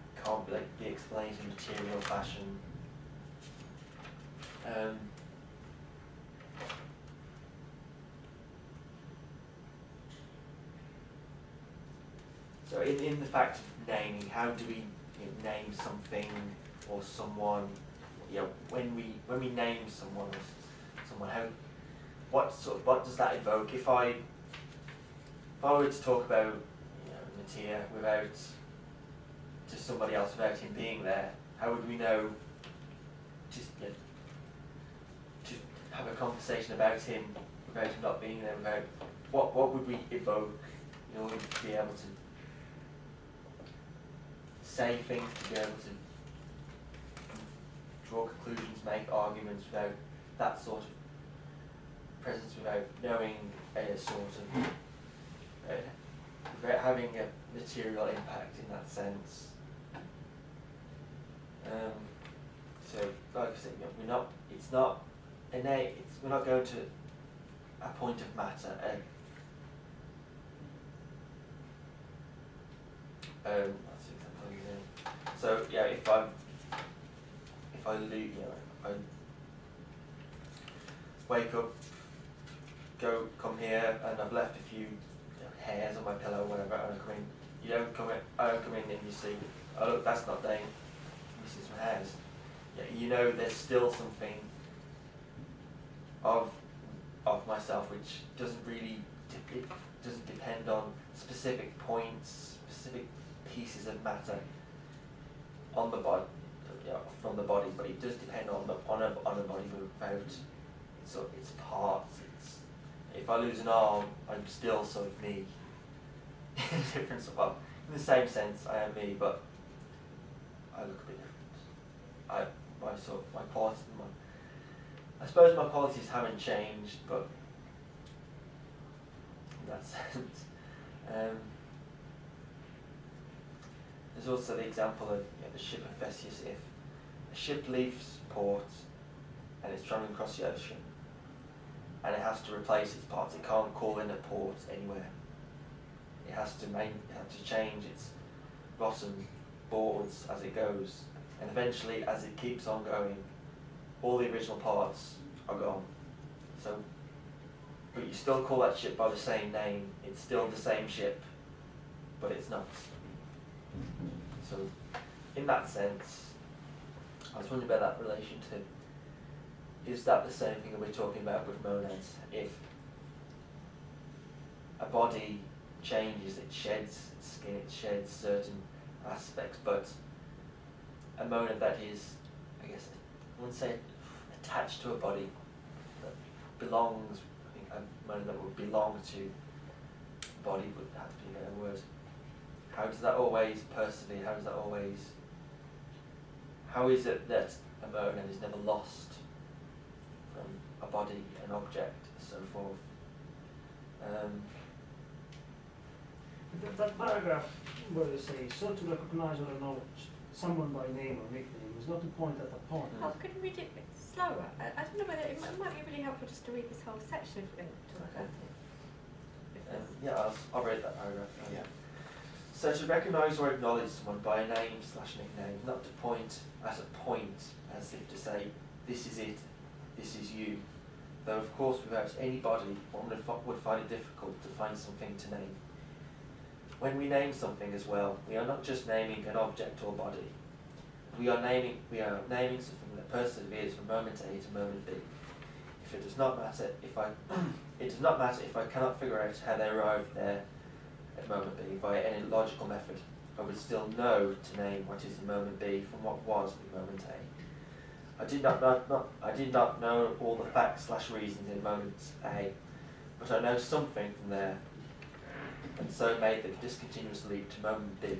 be explained in material fashion. So in the fact of naming, how do we name something or someone? When we name someone or someone, what does that evoke? If I were to talk about Mattia without to somebody else without him being there, how would we know? Just to have a conversation about him without him not being there. Without what would we evoke in order to be able to say things, to be able to draw conclusions, make arguments without that sort of presence, without knowing a sort of, without having a material impact in that sense. So, like I said, we're not. It's not innate. We're not going to a point of matter. So yeah, if I wake up, come here, and I've left a few hairs on my pillow or whatever, and I come in, I don't come in and you see, oh look, that's not Dane, this is my hairs. Yeah, there's still something of myself which doesn't really, it doesn't depend on specific points, specific pieces of matter on the body, from the body, but it does depend on a body without its parts. If I lose an arm, I'm still sort of me. In the same sense, I am me, but I look a bit different. My qualities, I suppose my qualities haven't changed, but in that sense. There's also the example of the ship of Theseus. If a ship leaves port and it's travelling across the ocean and it has to replace its parts, it can't call in a port anywhere. It has to change its rotten boards as it goes, and eventually, as it keeps on going, all the original parts are gone. So, but you still call that ship by the same name. It's still the same ship, but it's not. So, in that sense, I was wondering about that relation to, is that the same thing that we're talking about with monads? If a body changes, it sheds its skin, it sheds certain aspects, but a monad that is, I guess, I wouldn't say attached to a body, that belongs, I think a monad that would belong to a body would have to be a better word. How does that always persevere? How is it that a monad is never lost from a body, an object, and so forth? That paragraph where you say, so to recognize or acknowledge someone by name or nickname is not to point at a point. Oh, could you read it a bit slower? I don't know whether it might be really helpful just to read this whole section if we're going to talk about it. I'll read that paragraph. Yeah. So to recognise or acknowledge someone by a name/nickname, not to point at a point as if to say, this is it, this is you. Though of course without any body, one would find it difficult to find something to name. When we name something as well, we are not just naming an object or body. We are naming something that perseveres from moment A to moment B. It does not matter if I cannot figure out how they arrived there at moment B via any logical method. I would still know to name what is in moment B from what was in moment A. I did not know all the facts/reasons in moment A, but I know something from there, and so made the discontinuous leap to moment B.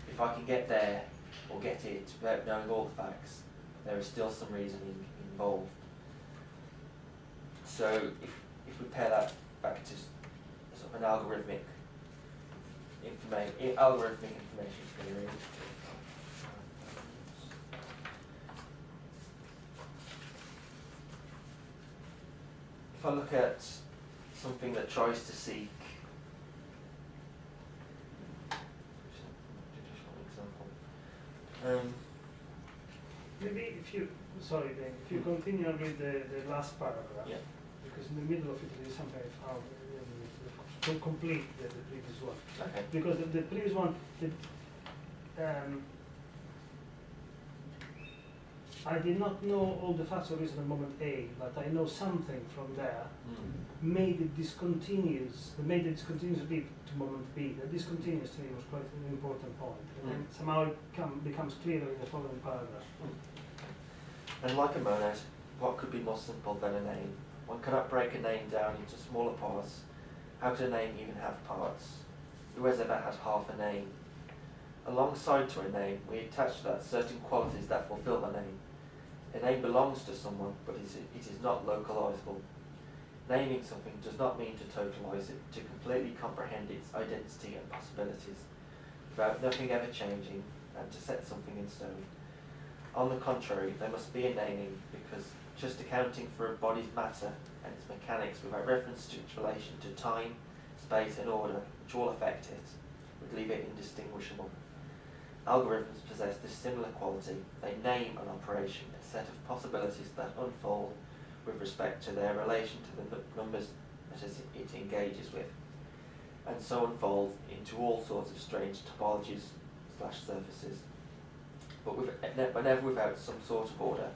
If I can get there or get it without knowing all the facts, there is still some reasoning involved. So if we pair that back to sort of an algorithmic information theory. If I look at something that tries to seek maybe if you continue and read the last paragraph, yeah. because in the middle of it there is something I found to complete the previous one. Okay. Because the previous one, I did not know all the facts or reasons at moment A, but I know something from there made it discontinuous. Made the discontinuous leap to moment B. The discontinuous to me was quite an important point, and then somehow it becomes clearer in the following paragraph. And like a monad, what could be more simple than a name? One cannot break a name down into smaller parts. How could a name even have parts? Who has ever had half a name? Alongside to a name, we attach to that certain qualities that fulfill the name. A name belongs to someone, but it is not localizable. Naming something does not mean to totalize it, to completely comprehend its identity and possibilities, without nothing ever changing, and to set something in stone. On the contrary, there must be a naming, because just accounting for a body's matter and its mechanics without reference to its relation to time, space and order, which all affect it, would leave it indistinguishable. Algorithms possess this similar quality. They name an operation, a set of possibilities that unfold with respect to their relation to the numbers that it engages with, and so unfold into all sorts of strange topologies/surfaces, but never without some sort of order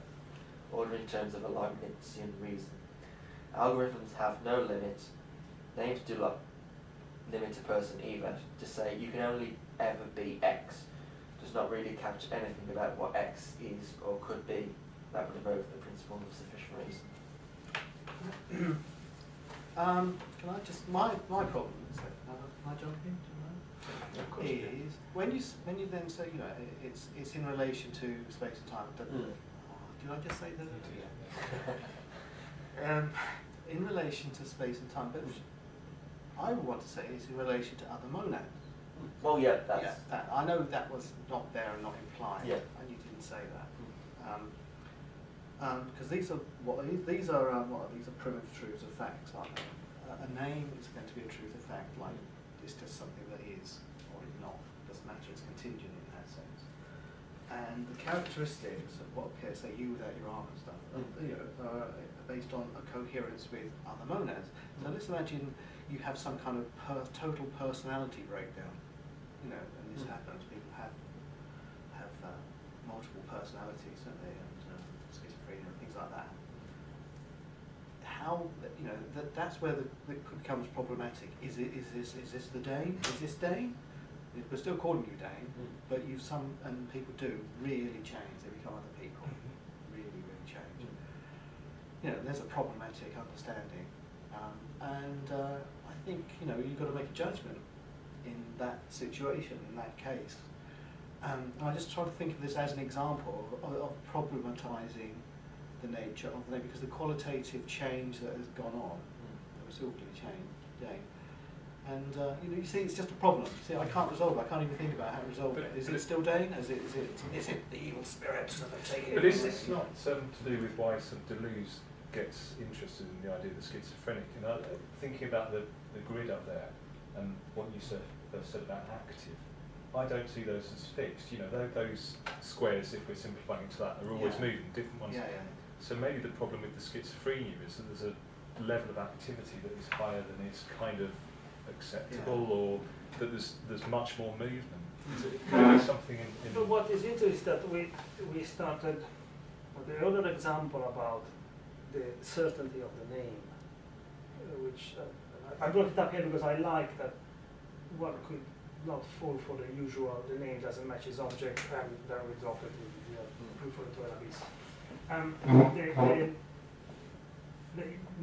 in terms of a Leibnizian reason. Algorithms have no limit. Names do not limit a person either. To say you can only ever be X does not really capture anything about what X is or could be. That would evoke the principle of sufficient reason. Can I just my problem is that can I jump in? Yeah, of course you can. Is when you then say it's in relation to space and time. Did I just say that? Yeah. In relation to space and time, but I would want to say it's in relation to other monads. Well, yeah, that's... I know that was not there and not implied, Yeah. and you didn't say that. Because these are these are primitive truths of facts, aren't they? A name is going to be a truth of fact, like it's just something that is or is not. Doesn't matter, it's contingent in that sense. And the characteristics of what appears, say, you without your arm and stuff, are based on a coherence with other monads. So let's imagine you have some kind of total personality breakdown, and this happens. People have multiple personalities, don't they, and schizophrenia and things like that. How that's where it becomes problematic. Is this the Dane? Is this Dane? We're still calling you Dane, but and people do really change. They become other people, really change. There's a problematic understanding, and I think you've got to make a judgment in that situation, in that case. And I just try to think of this as an example of problematizing the nature of the name, because the qualitative change that has gone on, there was simply change, Dane. And you see, it's just a problem. See, I can't resolve it. I can't even think about how to resolve it. Is it still Dane? Is it the evil spirits that take it? But is this not to do with why Deleuze gets interested in the idea of the schizophrenic? Thinking about the grid up there and what you said about active, I don't see those as fixed. Those squares, if we're simplifying to that, are always moving. Different ones. So maybe the problem with the schizophrenia is that there's a level of activity that is higher than is kind of acceptable, or that there's much more movement. Is it something in But what is interesting is that we started with the other example about the certainty of the name, which I brought it up here because I like that one could not fall for the usual, the name doesn't match his object, and then we drop it, we refer to an abyss.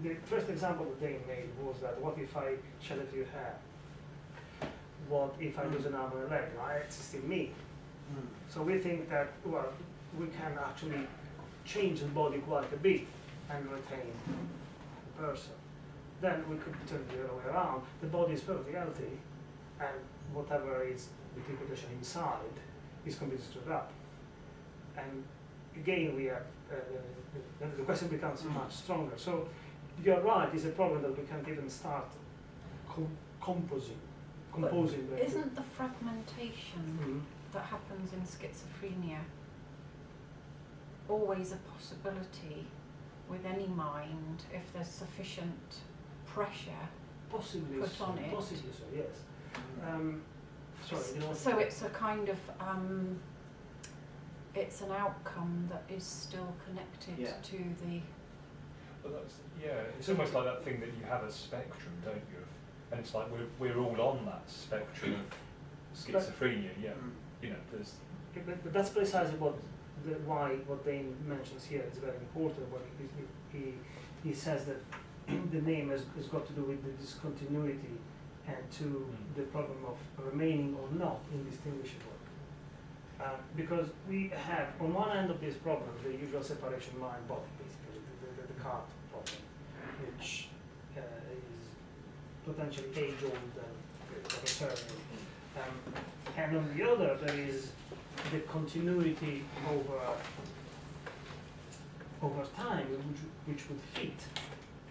The first example that they made was that what if I shed a few hair? What if I lose an arm and a leg? Now, it's still me. So we think that, well, we can actually change the body quite a bit and retain the person. Then we could turn the other way around. The body is perfectly healthy, and whatever is the interpretation inside is completely screwed up. And again, we have the question becomes much stronger. So you're right, it's a problem that we can't even start composing. Isn't the fragmentation that happens in schizophrenia always a possibility with any mind if there's sufficient pressure possibly put on it? Possibly so, yes. Sorry, you know, so it's a kind of it's an outcome that is still connected to the. Well, it's almost like that thing that you have a spectrum, don't you? And it's like we're all on that spectrum of schizophrenia. You know, there's. But that's precisely what Dane mentions here is very important. What he says that the name has got to do with the discontinuity and to the problem of remaining or not indistinguishable. Because we have, on one end of this problem, the usual separation mind-body, basically, the Descartes problem, which is potentially age-old and returning. And on the other, there is the continuity over time, which would fit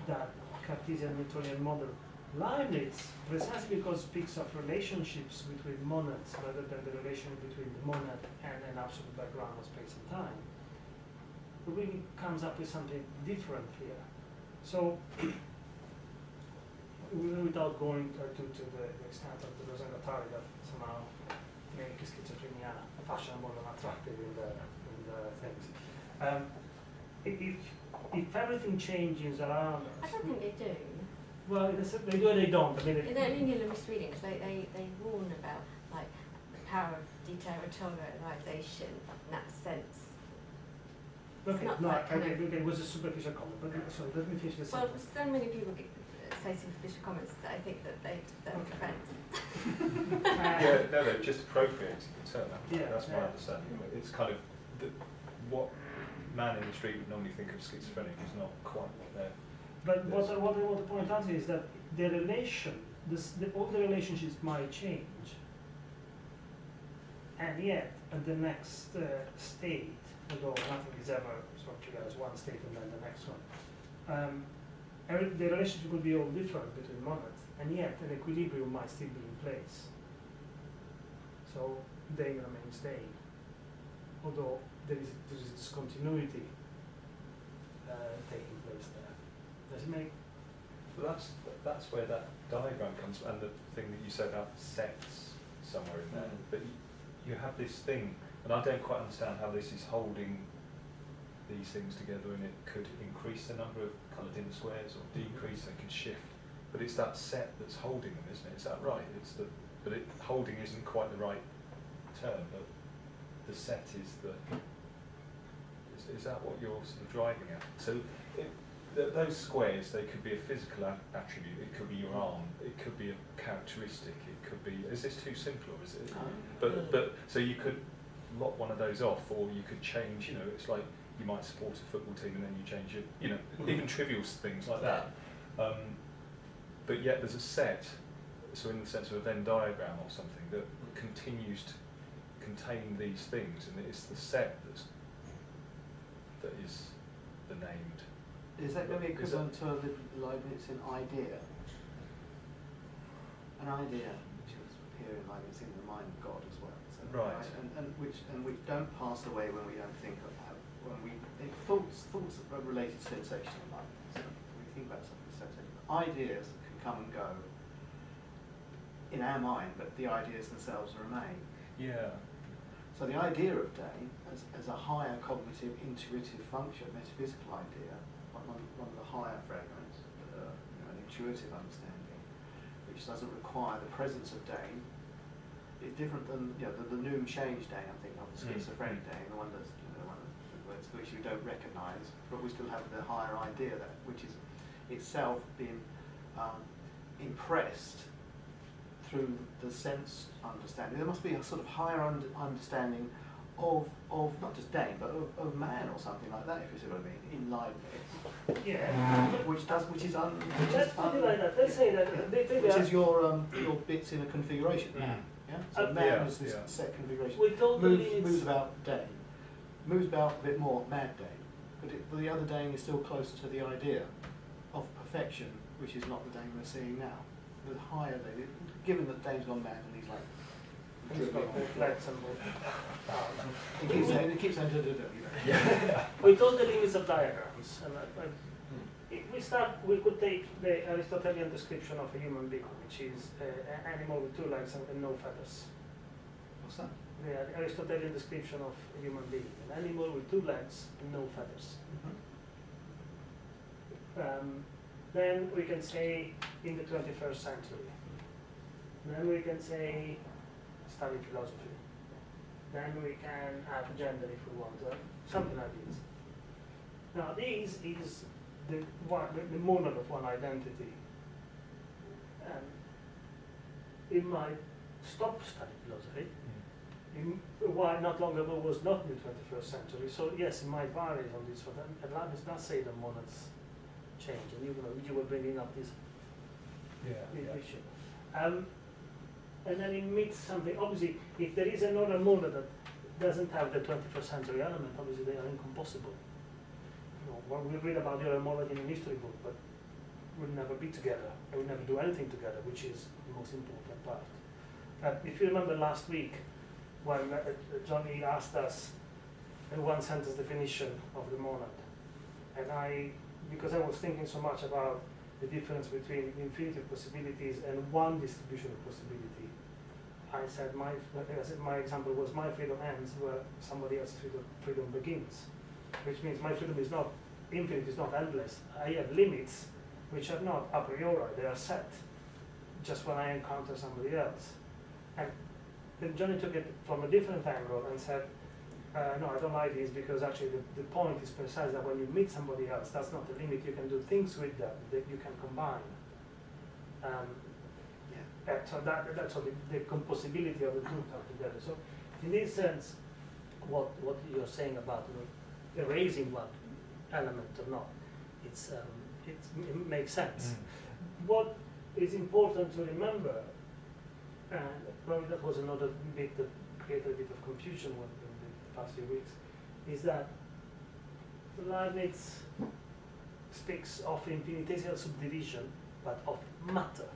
that Cartesian Newtonian model. Leibniz, precisely because speaks of relationships between monads rather than the relation between the monad and an absolute background of space and time, really comes up with something different here. So, without going to the extent of the Rosengatari that somehow make schizophrenia fashionable and attractive in the things. If everything changes around us, I don't think they do. well, they do and they don't. I mean, They don't mean you're misreading, because they warn about like the power of deterritorialization in that sense. okay, not no, like kind of- it was a superficial comment, but sorry, let me finish this. Well, so many people say superficial comments that I think that they deserve Okay. defence. Yeah, no, they're just appropriating the term. Yeah, That's my yeah. understanding. It's kind of what man in the street would normally think of schizophrenic is not quite what they're. But what I want to point out is that the relation, all the relationships might change, and yet at the next state, although nothing is ever sort of together as one state and then the next one, the relationship will be all different between monads, and yet an equilibrium might still be in place. So they remains they, although there is discontinuity taking place there. Does it make? Well, that's where that diagram comes from, and the thing that you said about sets somewhere in there. But you have this thing, and I don't quite understand how this is holding these things together, and it could increase the number of coloured inner squares or decrease, they could shift. But it's that set that's holding them, isn't it? Is that right? Holding isn't quite the right term, but the set is the. Is that what you're sort of driving at? So those squares, they could be a physical attribute. It could be your arm. It could be a characteristic. It could be. Is this too simple, or is it? But so you could lock one of those off, or you could change. You know, it's like you might support a football team and then you change it. You know, even trivial things like that. But yet there's a set. So in the sense of a Venn diagram or something that continues to contain these things, and it's the set that is the named. Is that going to be equivalent to a Leibnizian idea? An idea which was appear in Leibniz in the mind of God as well. So, Right. And which don't pass away when we don't think of thoughts are related to sensation in life. So when we think about something, sensation, ideas can come and go in our mind, but the ideas themselves remain. Yeah. So the idea of day as a higher cognitive, intuitive function, metaphysical idea, one of the higher fragments, an intuitive understanding, which doesn't require the presence of day, is different than the noon change day. I'm thinking of the schizophrenic day, the one that's which we don't recognise, but we still have the higher idea that which is itself being impressed through the sense understanding. There must be a sort of higher understanding of not just day, but of man or something like that, if you see what I mean, in Leibniz. Yeah. Which is Let's put it like that. Let's say that which is your bits in a configuration. Mm. Yeah. So man yeah, is this yeah. set configuration. We told moves about day, moves about a bit more mad day, but the other day is still closer to the idea of perfection, which is not the day we're seeing now. The higher day, given that Dane's gone mad and he's like. It keeps saying, Yeah. We told the limits of diagrams, and we could take the Aristotelian description of a human being, which is an animal with 2 legs and no feathers. What's that? The Aristotelian description of a human being, an animal with 2 legs and no feathers. Then we can say in the 21st century. Then we can say study philosophy. Then we can add gender if we want, something like this. Now this is the monad of one identity. It might stop studying philosophy. Why not long ago was not in the 21st century. So yes, it might vary on this. But Leibniz does say the monads change, and you were bringing up this issue. And then it meets something. Obviously, if there is another monad that doesn't have the 21st century element, obviously they are incompossible. Well, we read about the other monad in an history book, but we'll never be together. And we'll never do anything together, which is the most important part. If you remember last week, when Johnny asked us a one-sentence definition of the monad, and because I was thinking so much about the difference between infinity of possibilities and one distribution of possibility, I said my example was my freedom ends where somebody else's freedom begins, which means my freedom is not infinite, it's not endless. I have limits which are not a priori, they are set just when I encounter somebody else. And then Johnny took it from a different angle and said, no, I don't like this because actually the point is precise that when you meet somebody else, that's not the limit, you can do things with them that you can combine. So that's the composability of the two come together. So in this sense, what you're saying about erasing one element or not, it makes sense. What is important to remember, and probably that was another bit that created a bit of confusion in the past few weeks, is that Leibniz speaks of infinitesimal subdivision, but of matter.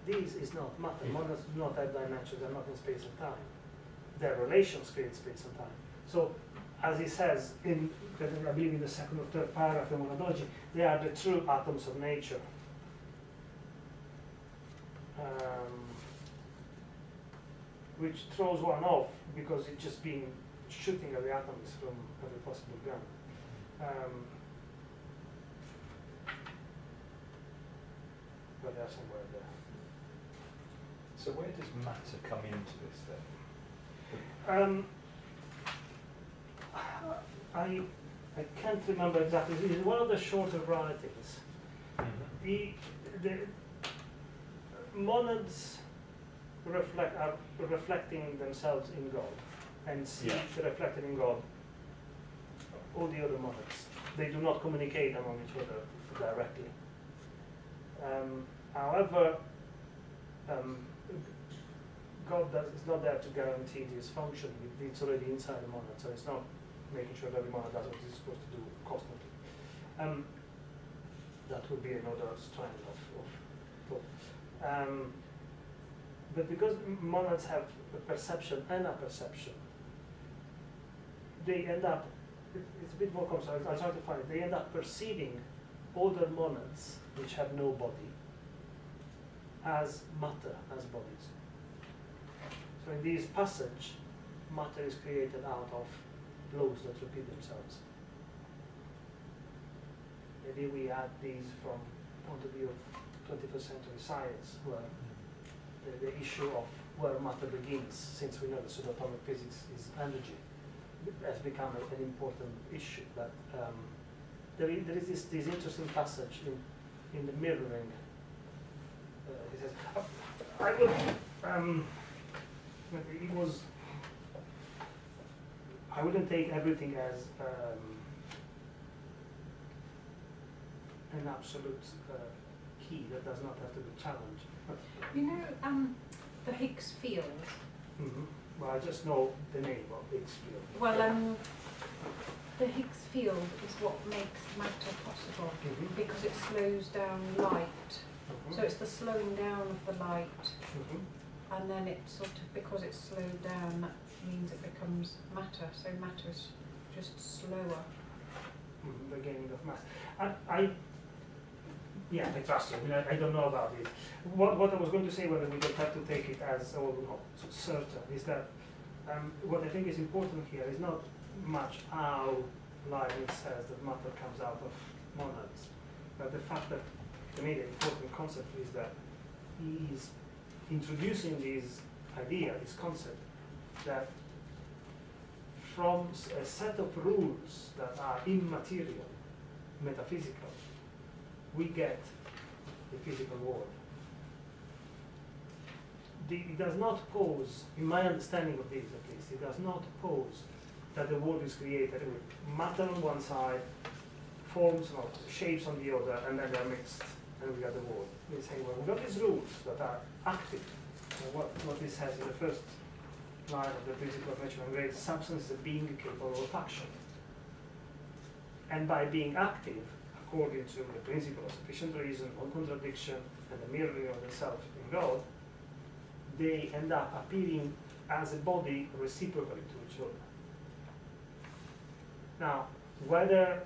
This is not matter. Monads do not have dimensions, they're not in space and time. Their relations create space and time. So, as he says, I believe in the second or third paragraph of monadology, they are the true atoms of nature. Which throws one off because it's just been shooting at the atoms from every possible gun. But they are somewhere there. So where does matter come into this then? I can't remember exactly. This is one of the shorter writings. The monads are reflecting themselves in God, and see reflected in God all the other monads. They do not communicate among each other directly. However, God is not there to guarantee this function. It's already inside the monad, so it's not making sure that every monad does what it's supposed to do constantly. That would be another strand of thought. But because monads have a perception and a perception, they end up it's a bit more complex. I'll try to find it. They end up perceiving other monads which have no body as matter, as bodies. So in this passage, matter is created out of laws that repeat themselves. Maybe we add these from point of view of 21st century science, where the issue of where matter begins, since we know that subatomic physics is energy, has become an important issue. But there is this interesting passage in the mirroring. He says, I will, it was, I wouldn't take everything as an absolute key that does not have to be challenged. You know, the Higgs field. Mm-hmm. Well, I just know the name of Higgs field. Well, the Higgs field is what makes matter possible, because it slows down light. So it's the slowing down of the light, and then it sort of, because it's slowed down, that means it becomes matter. So matter is just slower. The gaining of mass. Yeah, I trust you. I mean, I don't know about it. What I was going to say, whether we don't have to take it as certain, is that what I think is important here is not much how Leibniz says that matter comes out of monads, but the fact that, to me, the important concept is that he is introducing this idea, this concept, that from a set of rules that are immaterial, metaphysical, we get the physical world. It does not pose, in my understanding of this at least, it does not pose that the world is created with matter on one side, forms or shapes on the other, and then they're mixed, and we got the world. They say, well, we've got these rules that are active. And what this says in the first line of the principle of nature and grace, substance is a being capable of action. And by being active, according to the principle of sufficient reason, non-contradiction, and the mirroring of the self in God, they end up appearing as a body reciprocally to each other. Now, whether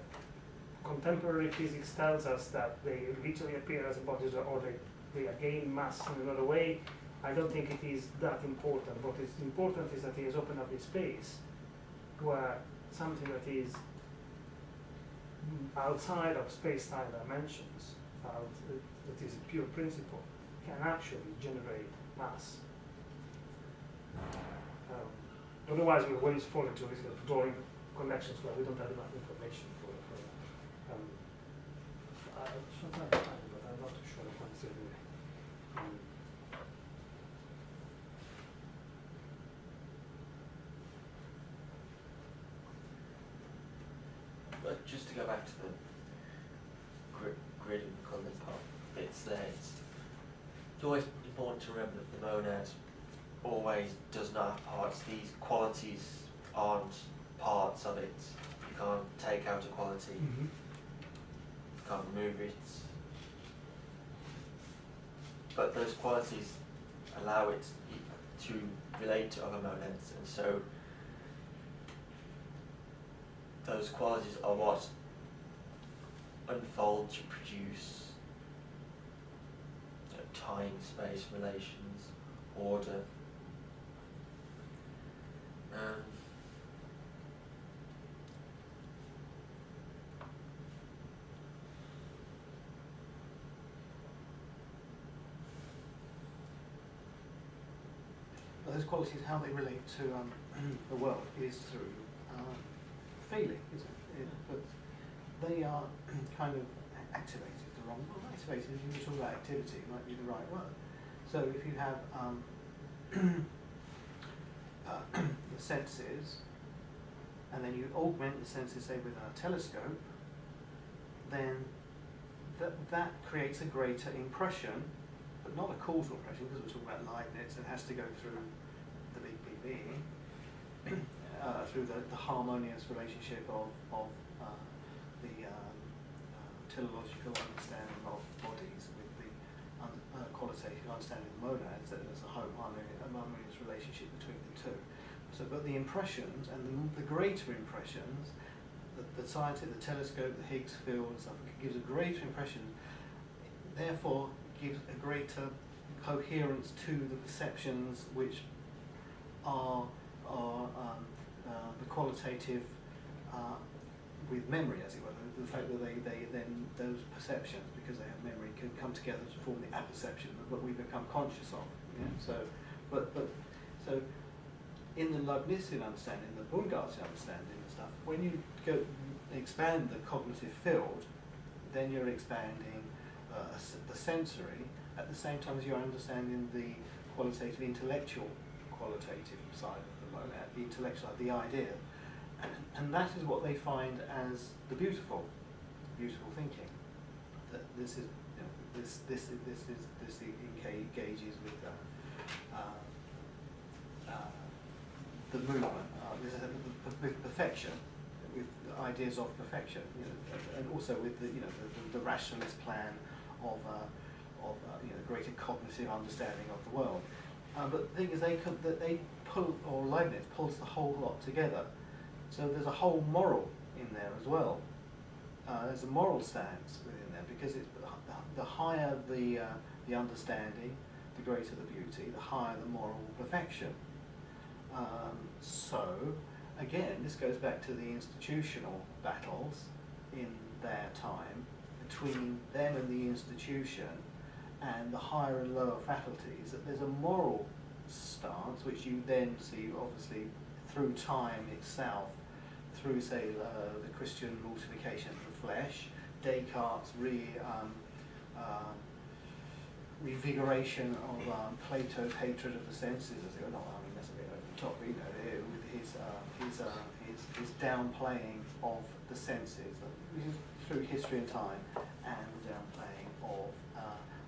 contemporary physics tells us that they literally appear as bodies or they gain mass in another way, I don't think it is that important. What is important is that he has opened up this space where something that is outside of space-time dimensions, that is a pure principle, can actually generate mass. Otherwise, we always fall into this drawing connections where we don't have enough information for sometimes I find, but I'm not too sure if I'm still doing it. But just to go back to the grid and coloured part bits there, it's always important to remember that the monad always does not have parts. These qualities aren't parts of it. You can't take out a quality. You can't remove it. But those qualities allow it to relate to other monads, and so those qualities are what unfold to produce time, space, relations, order. But those qualities, how they relate to the world, is through feeling, isn't it? But they are kind of activated, the wrong word. Activated, if you talk about activity, might be the right word. So if you have the senses, and then you augment the senses, say, with a telescope, then that creates a greater impression, but not a causal impression, because we're talking about Leibniz, and has to go through the big being, through the harmonious relationship of the teleological understanding of bodies with the qualitative understanding of monads, that there's a harmonious relationship between the two. So, but the impressions and the greater impressions the science, the telescope, the Higgs field and stuff, gives a greater impression, therefore gives a greater coherence to the perceptions which are the qualitative with memory, as it were. The fact that they then, those perceptions, because they have memory, can come together to form the apperception of what we become conscious of. Yeah? So in the Leibnizian understanding, the Baumgartian understanding and stuff, when you go expand the cognitive field, then you're expanding the sensory at the same time as you're understanding the qualitative, intellectual qualitative side of the monad, the intellectual side, the idea. And that is what they find as the beautiful thinking. That this is, you know, this engages with the movement, with perfection, with the ideas of perfection, you know, and also with the rationalist plan of greater cognitive understanding of the world. But the thing is, they pull, or Leibniz pulls the whole lot together. So there's a whole moral in there as well. There's a moral stance within there, because it's the higher the understanding, the greater the beauty, the higher the moral perfection. So again, this goes back to the institutional battles in their time between them and the institution and the higher and lower faculties. That there's a moral stance which you then see obviously through time itself, through say the Christian mortification of the flesh, Descartes' revigoration of Plato's hatred of the senses, as it were. Not, I mean, that's a bit over the top, you know, with his downplaying of the senses, through history and time, and downplaying of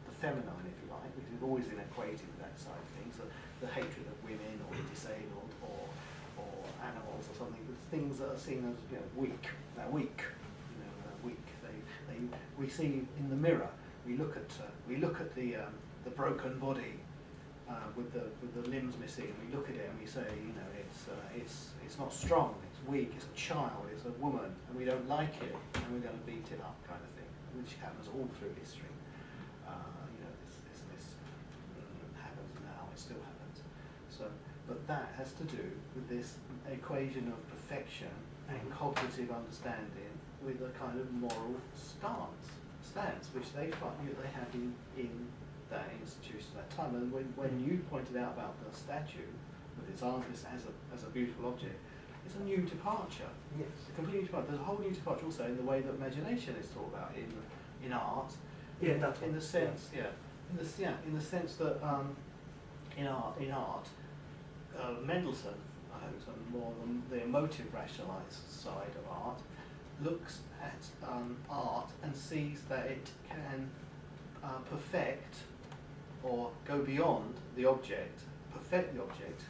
the feminine, if you like, because we've always been equated with that side of things, the hatred of women or the disabled or animals or something, with things that are seen as, you know, weak. They're weak, you know, weak. We see in the mirror. We look at the broken body with the limbs missing, and we look at it and we say, you know, it's not strong, it's weak, it's a child, it's a woman, and we don't like it, and we're going to beat it up, kind of thing, which happens all through history. You know, this happens now, it still happens. So, but that has to do with this equation of perfection and cognitive understanding with a kind of moral stance, which they find they have in that institution at that time. And when you pointed out about the statue with its artist as a beautiful object, it's a new departure. Yes. A complete new departure. There's a whole new departure also in the way that imagination is thought about in art. Yeah, that in one. the sense, in the sense that in art, Mendelssohn, more than the emotive rationalized side of art, looks at art and sees that it can perfect or go beyond the object, perfect the object,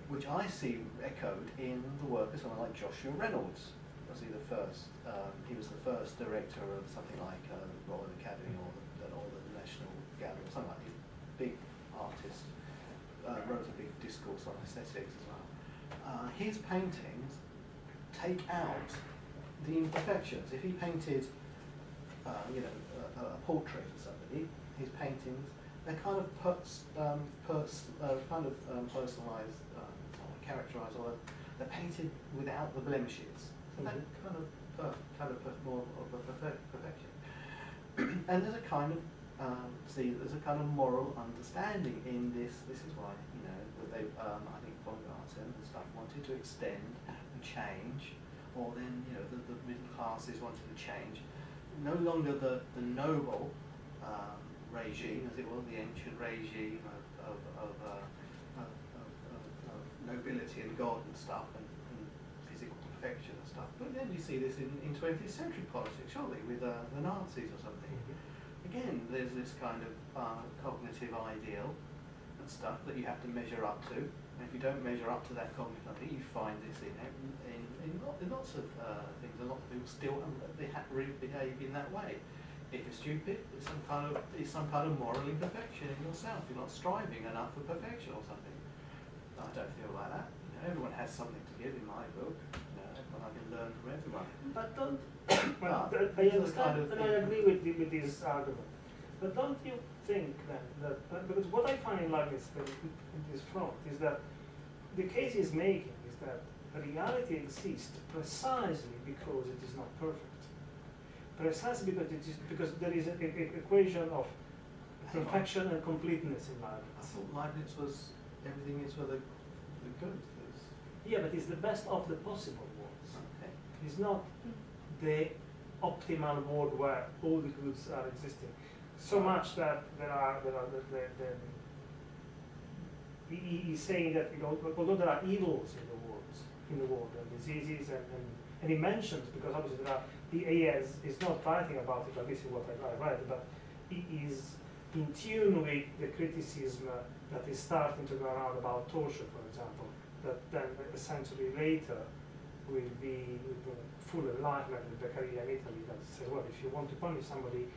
which I see echoed in the work of someone like Joshua Reynolds. Was he the first? He was the first director of something like the Royal Academy or the National Gallery or something like that. Big artist, wrote a big discourse on aesthetics as well. His paintings take out the imperfections. If he painted, a portrait of somebody, his paintings, they're kind of personalised, characterised, or they're painted without the blemishes. So that kind of more of a perfection. And there's a kind of there's a kind of moral understanding in this. This is why, you know, that they I think Baumgarten and stuff wanted to extend and change, or then, you know, the middle classes wanted to change. No longer the noble regime, as it was, the ancient regime of nobility and God and stuff, and physical perfection and stuff. But then you see this in 20th century politics, surely, with the Nazis or something. Again, there's this kind of cognitive ideal and stuff that you have to measure up to. And if you don't measure up to that cognitive ideal, you find this in lots of things. A lot of people still behave in that way. If you're stupid, it's some kind of moral imperfection in yourself. You're not striving enough for perfection or something. I don't feel like that. You know, everyone has something to give in my book. You know, and I can learn from everyone. But don't, Well, I these are the understand kind of and I things- agree with this argument. But don't you think then that, because what I find in Leibniz in this front is that the case he's making is that reality exists precisely because it is not perfect. Precisely because there is an equation of Hang on. perfection and completeness in I Leibniz. thought Leibniz was everything is for the good. Yeah, but it's the best of the possible worlds. Okay. It's not the optimal world where all the goods are existing. So much that he's saying that, you know, although there are evils in the world and diseases and he mentions, because obviously there are, he is not writing about it, but this is what I write, but he is in tune with the criticism that is starting to go around about torture, for example, that then a century later will be with the full enlightenment with Beccaria in Italy that says, well, if you want to punish somebody,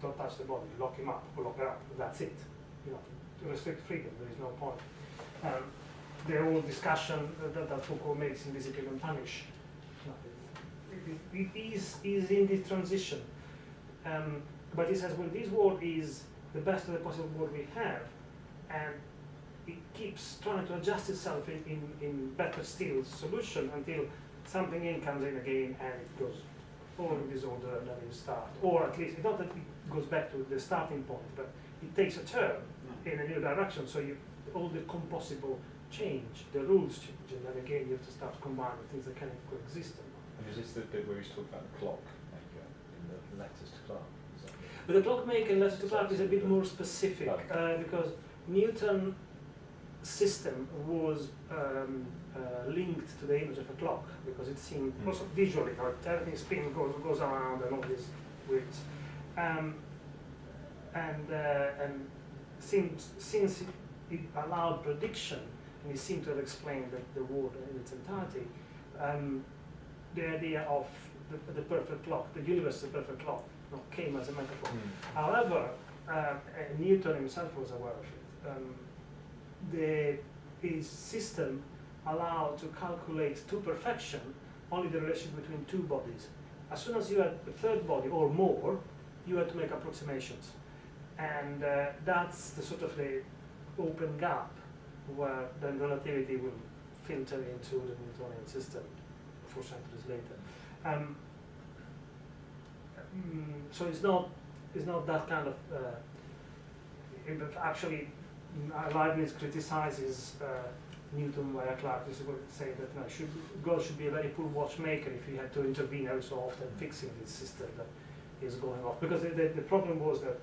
don't touch the body, lock him up or lock her up, that's it. You know, to restrict freedom, there is no point. The whole discussion that Foucault makes in Discipline and Punish, it is in this transition. But he says, well, this world is the best of the possible world we have, and it keeps trying to adjust itself in better still solution until something in comes in again and it goes all in disorder and then you start. Or at least, it's not that it goes back to the starting point, but it takes a turn in a new direction, so all the compossible change, the rules change, and then again you have to start combining things that can coexist. And is this the bit where he's talking about the clock maker in the letters to Clark? Is that But the clockmaker in Letters to Clark is a bit more specific, because Newton's system was linked to the image of a clock, because it seemed also visually, like everything spins, goes around, and all these wheels. And since it allowed prediction, and it seemed to have explained the world in its entirety, the idea of the perfect clock, the universe is a perfect clock, came as a metaphor. However, Newton himself was aware of it. His system allowed to calculate to perfection only the relation between two bodies. As soon as you had a third body or more, you had to make approximations. And that's the sort of the open gap where then relativity will filter into the Newtonian system 4 centuries later. So it's not that kind of. Actually, Leibniz criticizes Newton via Clark. This is what it's saying that God should be a very poor watchmaker if he had to intervene every so often fixing this system that is going off. Because the problem was that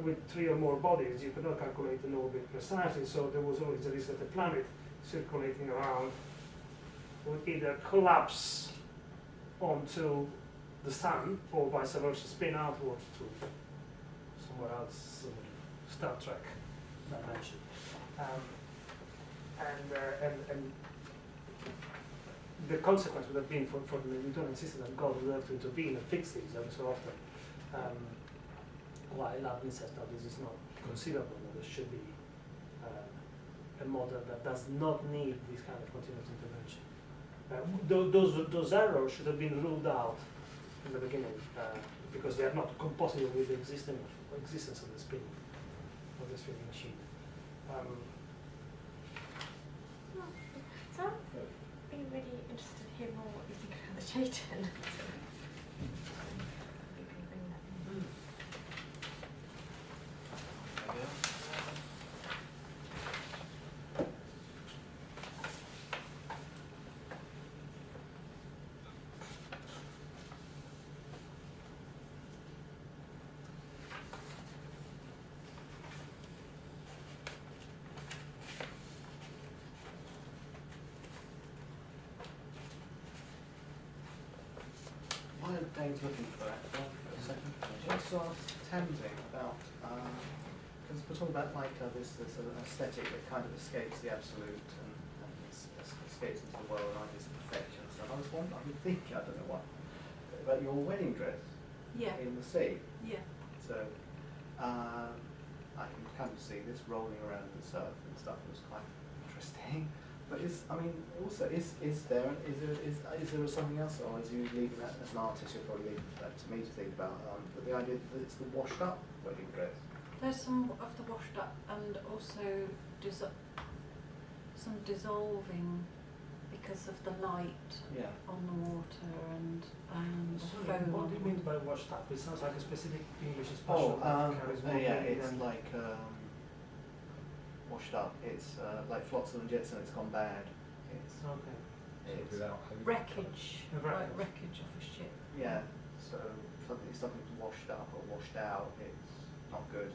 with 3 or more bodies, you could not calculate an orbit precisely. So there was always the risk that the planet circulating around would either collapse onto the sun or vice versa, spin outwards to somewhere else, Star Trek dimension. And the consequence would have been for the Newtonian system that God would have to intervene and fix these every so often. While Leibniz says that this is not conceivable, that there should be a model that does not need this kind of continuous intervention. Those errors should have been ruled out in the beginning because they are not compatible with the existence of the spinning machine. So I'd be really interested to hear more what you think about the Chaitin. You can bring that in. While Dane's looking for that, for a second, I just asked Tamsin about, because we're talking about like this aesthetic that kind of escapes the absolute and escapes into the world and ideas of perfection and stuff. I was wondering, I would think, I don't know what, about your wedding dress in the sea. Yeah. So I can kind of see this rolling around the surf and stuff. It was quite interesting. But is there something else, or is you leaving that as an artist? You're probably leaving that to me to think about. But the idea that it's the washed up wedding dress. There's some of the washed up, and also some dissolving because of the light on the water and Sorry, foam. what do you mean by washed up? It sounds like a specific English expression. It's like washed up. It's like flotsam and jetsam. It's gone bad. It's okay. It's without Wreckage, A wreckage. like wreckage of a ship. yeah. So something's washed up or washed out. It's not good.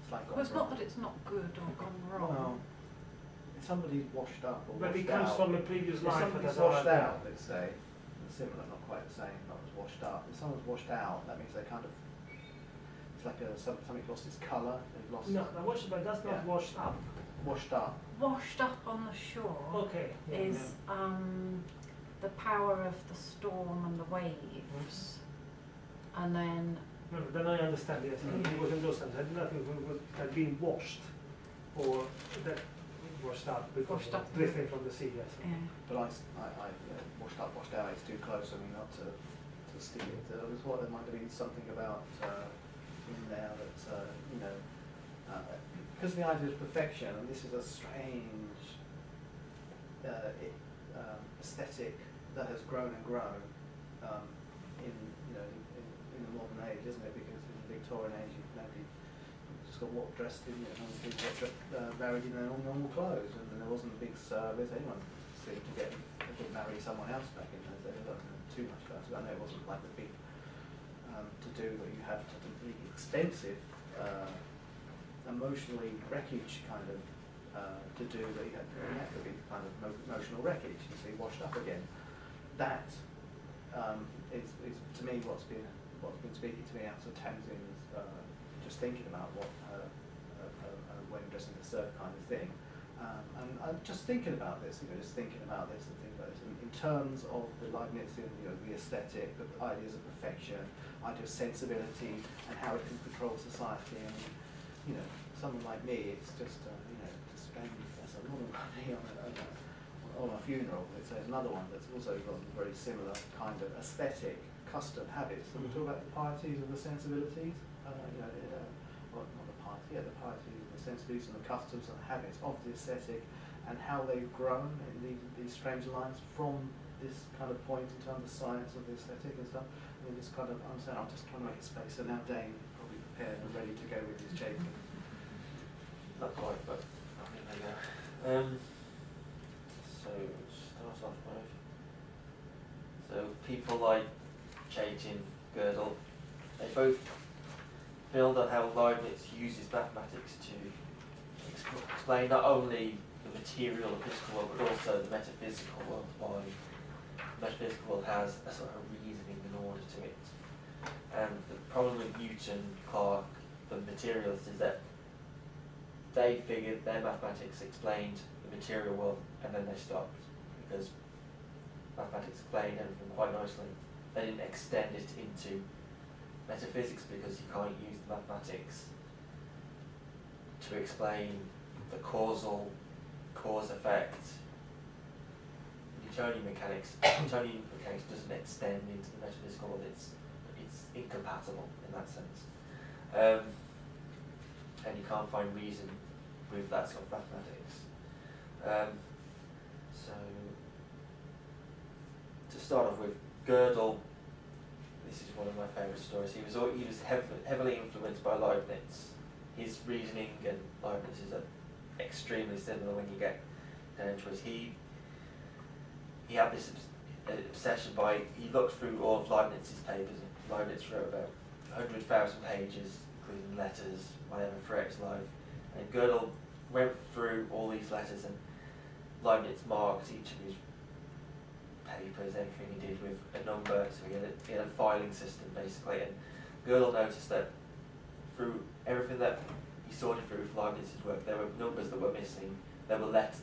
It's like gone Well, it's wrong. not that it's not good or gone wrong. Well, if somebody's washed up or But washed it comes out, from a previous if life. somebody's washed out, let's say, similar, not quite the same, not as washed up. If someone's washed out, that means they kind of, it's like something lost its colour. They've lost. No, the washed, but that's not Yeah. washed up. Washed up. Washed up on the shore Okay. is the power of the storm and the waves, and then No, then I understand. Yes, it was in those times. I did not think it had been washed, or that washed up because Washed of up. drifting from the sea. Yes. But washed up, washed out, it's too close, I mean, not to steal it. There might have been something about in there that, because the idea of perfection, and this is a strange aesthetic that has grown and grown in the modern age, isn't it? Because in the Victorian age, nobody just got dressed in, normal people got married in their normal clothes, and there wasn't a big service. Anyone seemed to get marry someone else back in those days. I don't know too much about it. I know it wasn't like the big to-do that you have to the expensive, emotionally wreckage kind of to-do that you had. And that could be kind of emotional wreckage. You see, washed up again. That is to me what's been speaking to me out of Tamsin is just thinking about what wedding dressing the surf kind of thing. And I'm just thinking about this, and thinking about this in terms of the Leibnizian, the aesthetic, the ideas of perfection, idea of sensibility, and how it can control society. And someone like me, it's just to spend that's a lot of money on a funeral. It's another one that's also got a very similar kind of aesthetic, custom, habits. So we talk about the pieties and the sensibilities. Well, not the piety, the pieties and the sensibilities and the customs and habits of the aesthetic, and how they've grown in these strange lines from this kind of point in terms of science of the aesthetic and stuff. And just kind of understand. I'm just trying to make a space. So now Dane is probably prepared and ready to go with his Chaitin. Not quite, but I think there you go. So start off with. So people like Chaitin, Gödel, they both build on how Leibniz uses mathematics to explain not only the material and physical world, but also the metaphysical world. Why the metaphysical world has a sort of reasoning in order to it. And the problem with Newton, Clarke, the materialists is that they figured their mathematics explained the material world, and then they stopped because mathematics explained everything quite nicely. They didn't extend it into metaphysics because you can't use the mathematics to explain the cause-effect. Newtonian mechanics doesn't extend into the metaphysical world. It's incompatible in that sense, and you can't find reason with that sort of mathematics. So to start off with, Gödel. This is one of my favourite stories. He was heavily influenced by Leibniz. His reasoning and Leibniz's are extremely similar when you get down to it. He had this obsession by, he looked through all of Leibniz's papers, and Leibniz wrote about 100,000 pages, including letters, whatever, throughout his life. And Gödel went through all these letters, and Leibniz marked each of his papers, everything he did with a number, so he had a filing system basically. And Gödel noticed that through everything that he sorted through with Leibniz's work, there were numbers that were missing, there were letters,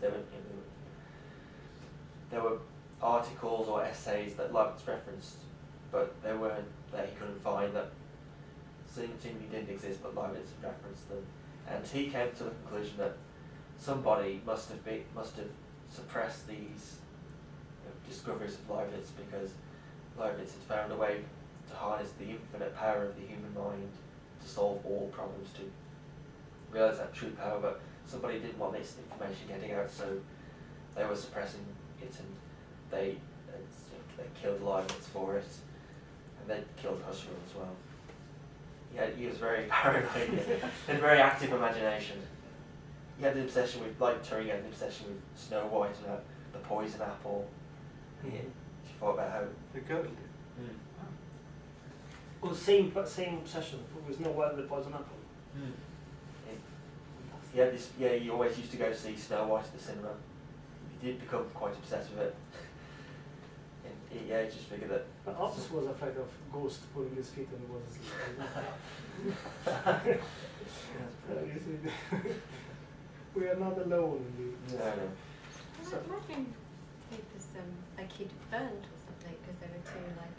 there were articles or essays that Leibniz referenced, but they weren't, that he couldn't find, that seemingly didn't exist, but Leibniz had referenced them. And he came to the conclusion that somebody must have suppress these discoveries of Leibniz, because Leibniz had found a way to harness the infinite power of the human mind to solve all problems, to realise that true power, but somebody didn't want this information getting out, so they were suppressing it, and they killed Leibniz for it, and they killed Husserl as well. He was very paranoid, had a very active imagination. He had an obsession with, like Turing, had an obsession with Snow White and the poison apple. He thought about how... The goat. Well, same obsession with Snow White and the poison apple. He had this, he always used to go see Snow White at the cinema. He did become quite obsessed with it. And he just figured that... But Otis was afraid of ghosts pulling his feet when he was asleep. We are not alone in the... No. So, imagine papers like he'd burnt or something because they were too like...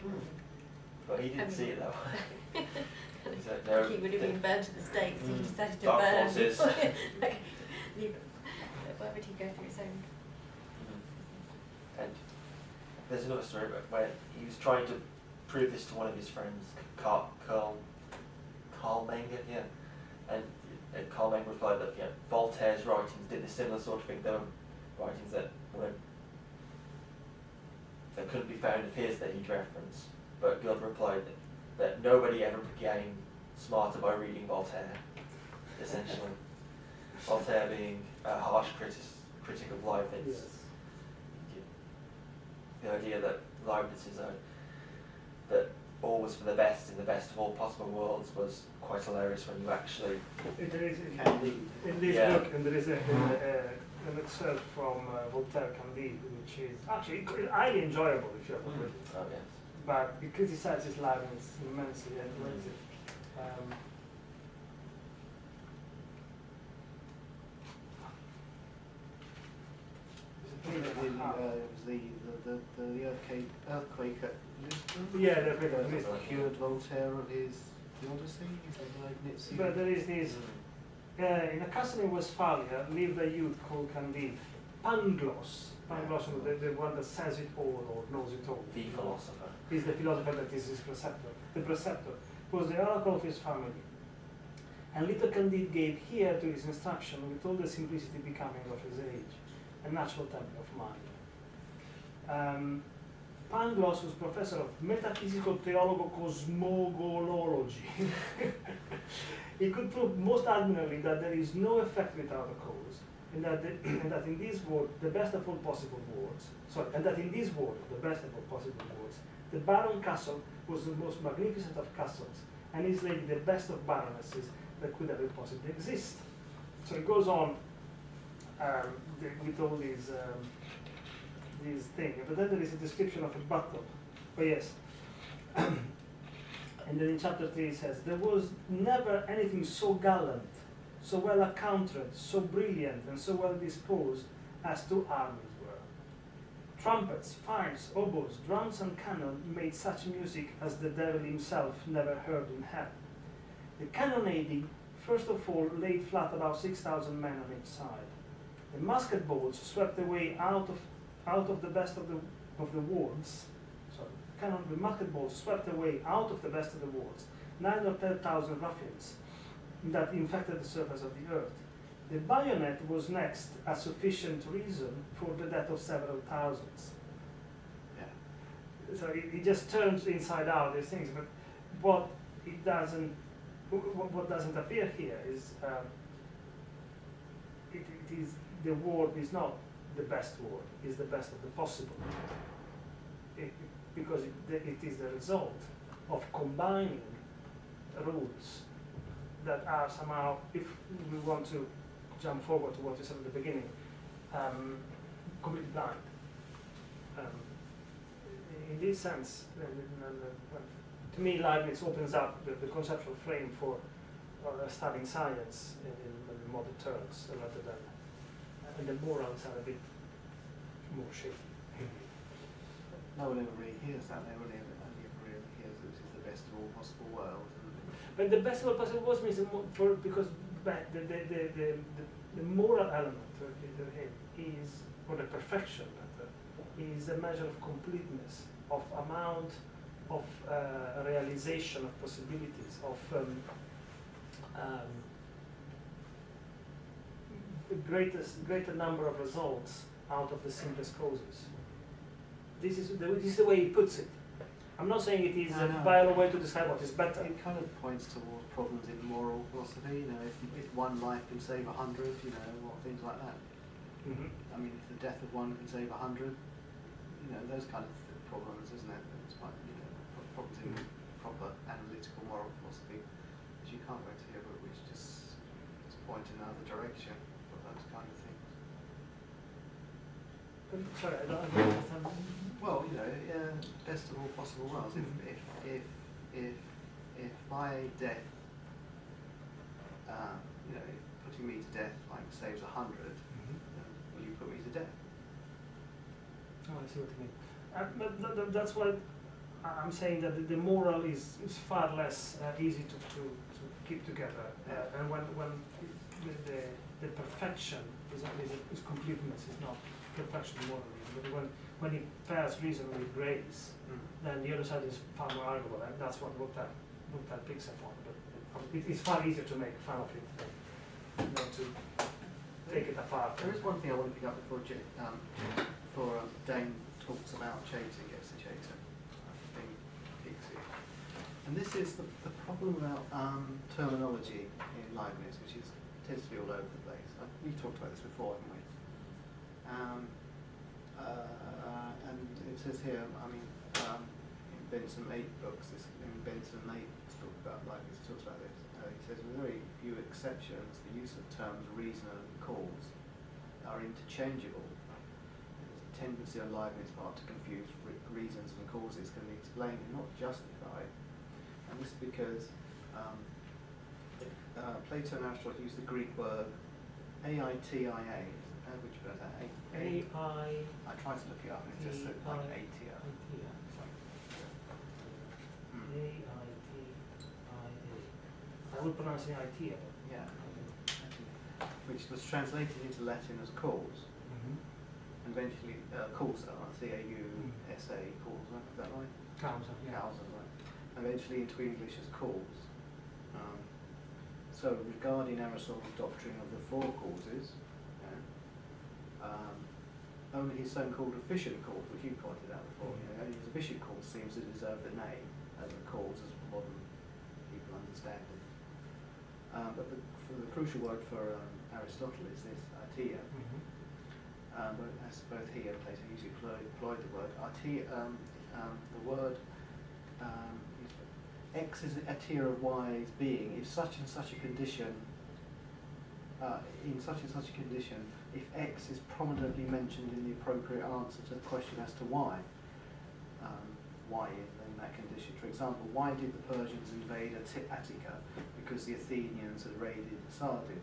But he didn't see it that way. He said, no, he would have been burnt at the stakes, so he decided to dark burn. forces. Like, why would he go through his own? And there's another story about where he was trying to prove this to one of his friends, Carl Menger, and Carl Menger replied that Voltaire's writings did a similar sort of thing. They were writings that couldn't be found of his that he'd reference. But God replied that nobody ever became smarter by reading Voltaire, essentially. Voltaire being a harsh critic of Leibniz. Yes. The idea that Leibniz is that all was for the best in the best of all possible worlds was quite hilarious when you actually... There is in this Yeah. book, and there is an excerpt from Voltaire Candide, which is actually highly enjoyable if you haven't read it. Oh, yes. But he criticizes Leibniz immensely and raised it. It was the earthquake at Lisbon. Yeah, the earthquake at Lisbon. Cured Voltaire of his Odyssey. Leibniz. But there is this, in a castle in Westphalia lived a youth called Candide. Pangloss, the one that says it all or knows it all. The philosopher. He's the philosopher that is his preceptor. The preceptor was the oracle of his family. And little Candide gave ear to his instruction with all the simplicity becoming of his age, a natural temper of mind. Pangloss was professor of metaphysical theologo-cosmogolology. He could prove most admirably that there is no effect without a cause, and that in this world, the best of all possible worlds, the Baron Castle was the most magnificent of castles, and his lady the best of baronesses that could ever possibly exist. So it goes on with all these things, but then there is a description of a battle. But yes, and then in chapter 3 it says, there was never anything so gallant, so well accounted, so brilliant, and so well disposed as two armies were. Trumpets, fifes, oboes, drums, and cannon made such music as the devil himself never heard in heaven. The cannonading, first of all, laid flat about 6,000 men on each side. The musket balls swept away out of the best of the wards. The musket balls swept away out of the best of the wards 9,000 or 10,000 ruffians that infected the surface of the earth. The bayonet was next a sufficient reason for the death of several thousands. Yeah. So it just turns inside out these things, but what doesn't appear here is it is the word is not the best word, it's the best of the possible. Because it is the result of combining rules that are somehow, if we want to jump forward to what you said at the beginning, completely blind. In this sense, to me, Leibniz opens up the conceptual frame for studying science in modern terms, rather than, and the morals are a bit more shaky. No one ever really hears that. They only ever really hears that this is the best of all possible worlds. But the best of all possible worlds means because the moral element of him is, or the perfection rather, is a measure of completeness, of amount of realization of possibilities, of the greater number of results out of the simplest causes. This is the way he puts it. I'm not saying it is a viable way to describe what is better. It kind of points towards problems in moral philosophy, you know, if one life can save 100, you know, or things like that. Mm-hmm. I mean, if the death of one can save 100, you know, those kind of problems, isn't it? It's quite, you know, problems in proper analytical moral philosophy, which you can't go into here, but which just point in another direction for those kind of things. Sorry, I don't understand. Well, you know, best of all possible worlds. If by death, you know, if putting me to death like saves 100, will you put me to death? Oh, I see what you mean. But that's why I'm saying that the moral is far less easy to keep together, and when the perfection is completeness, is not perfection morally. But when he pairs reason with grace, then the other side is far more arguable, and that's what that picks up on. But it's far easier to make fun of it than to take it apart. There is one thing I want to pick up before Dane talks about Chaitin, gets to Chaitin. I think picks it. And this is the problem about terminology in Leibniz, which tends to be all over the place. We talked about this before, haven't we? And it says here, I mean, in Benson 8 books, in Benson 8 talks about Leibniz, talks about this. He says, with very few exceptions, the use of terms reason and cause are interchangeable. There's a tendency on Leibniz's part to confuse reasons and causes can be explained and not justified. And this is because Plato and Aristotle used the Greek word aitia. Which was that? I tried to look it up and it just said like aitia. I would pronounce it aitia. Yeah. Which was translated into Latin as cause, and eventually causa, C-A-U-S-A, causa, is that right? Causa, yeah. Causa, right. And eventually into English as cause. So regarding Aristotle's doctrine of the four causes, only his so-called efficient cause, which you pointed out before, you know, only his efficient cause seems to deserve the name as a cause as modern people understand it. But the crucial word for Aristotle is this aitia. But as both he and Plato usually employed the word aitia, the word X is the aitia of Y's being if such and such a condition, in such and such a condition, if X is prominently mentioned in the appropriate answer to the question as to why is in that condition. For example, why did the Persians invade Attica? Because the Athenians had raided Sardis.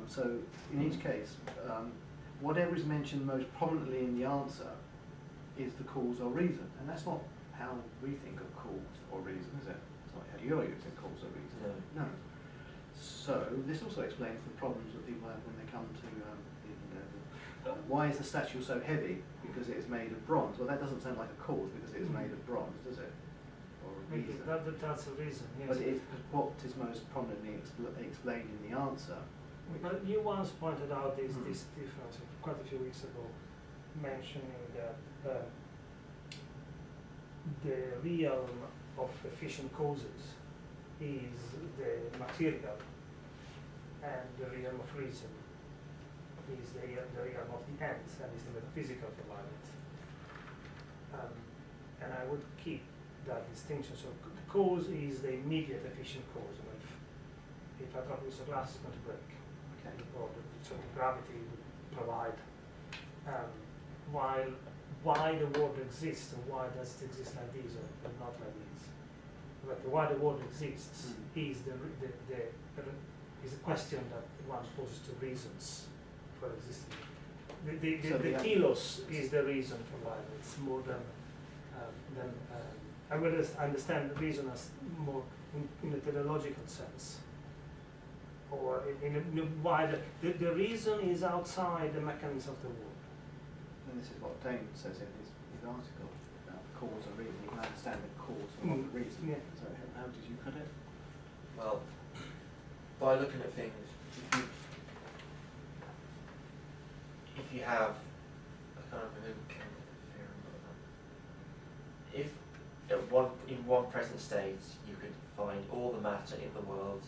So in each case, whatever is mentioned most prominently in the answer is the cause or reason, and that's not how we think of cause or reason, is it? It's not how you think cause or reason. No. So this also explains the problems that people have when they come to why is the statue so heavy? Because it is made of bronze. Well, that doesn't sound like a cause because it is made of bronze, does it? Or a reason. That's a reason, yes. But it is what is most prominently explained in the answer. But you once pointed out this difference quite a few weeks ago, mentioning that the realm of efficient causes is the material, and the realm of reason is the realm of the ends, and is the metaphysical element. And I would keep that distinction. So the cause is the immediate efficient cause. And if I drop this glass, it's going to break. Okay. Or so gravity would provide. While why the world exists, and why does it exist like this or not like this? But why the world exists is is a question that one poses to reasons for existing. The telos is the reason for life. It's more than I will understand the reason as more in a teleological sense, or in a wider, the reason is outside the mechanism of the world. And this is what Dane says in his article about cause and reason. You can understand the cause and not the reason. Yeah. So how did you put it? Well, by looking at things, if you have, I can't remember who came with the theorem, but if in one present state you could find all the matter in the world,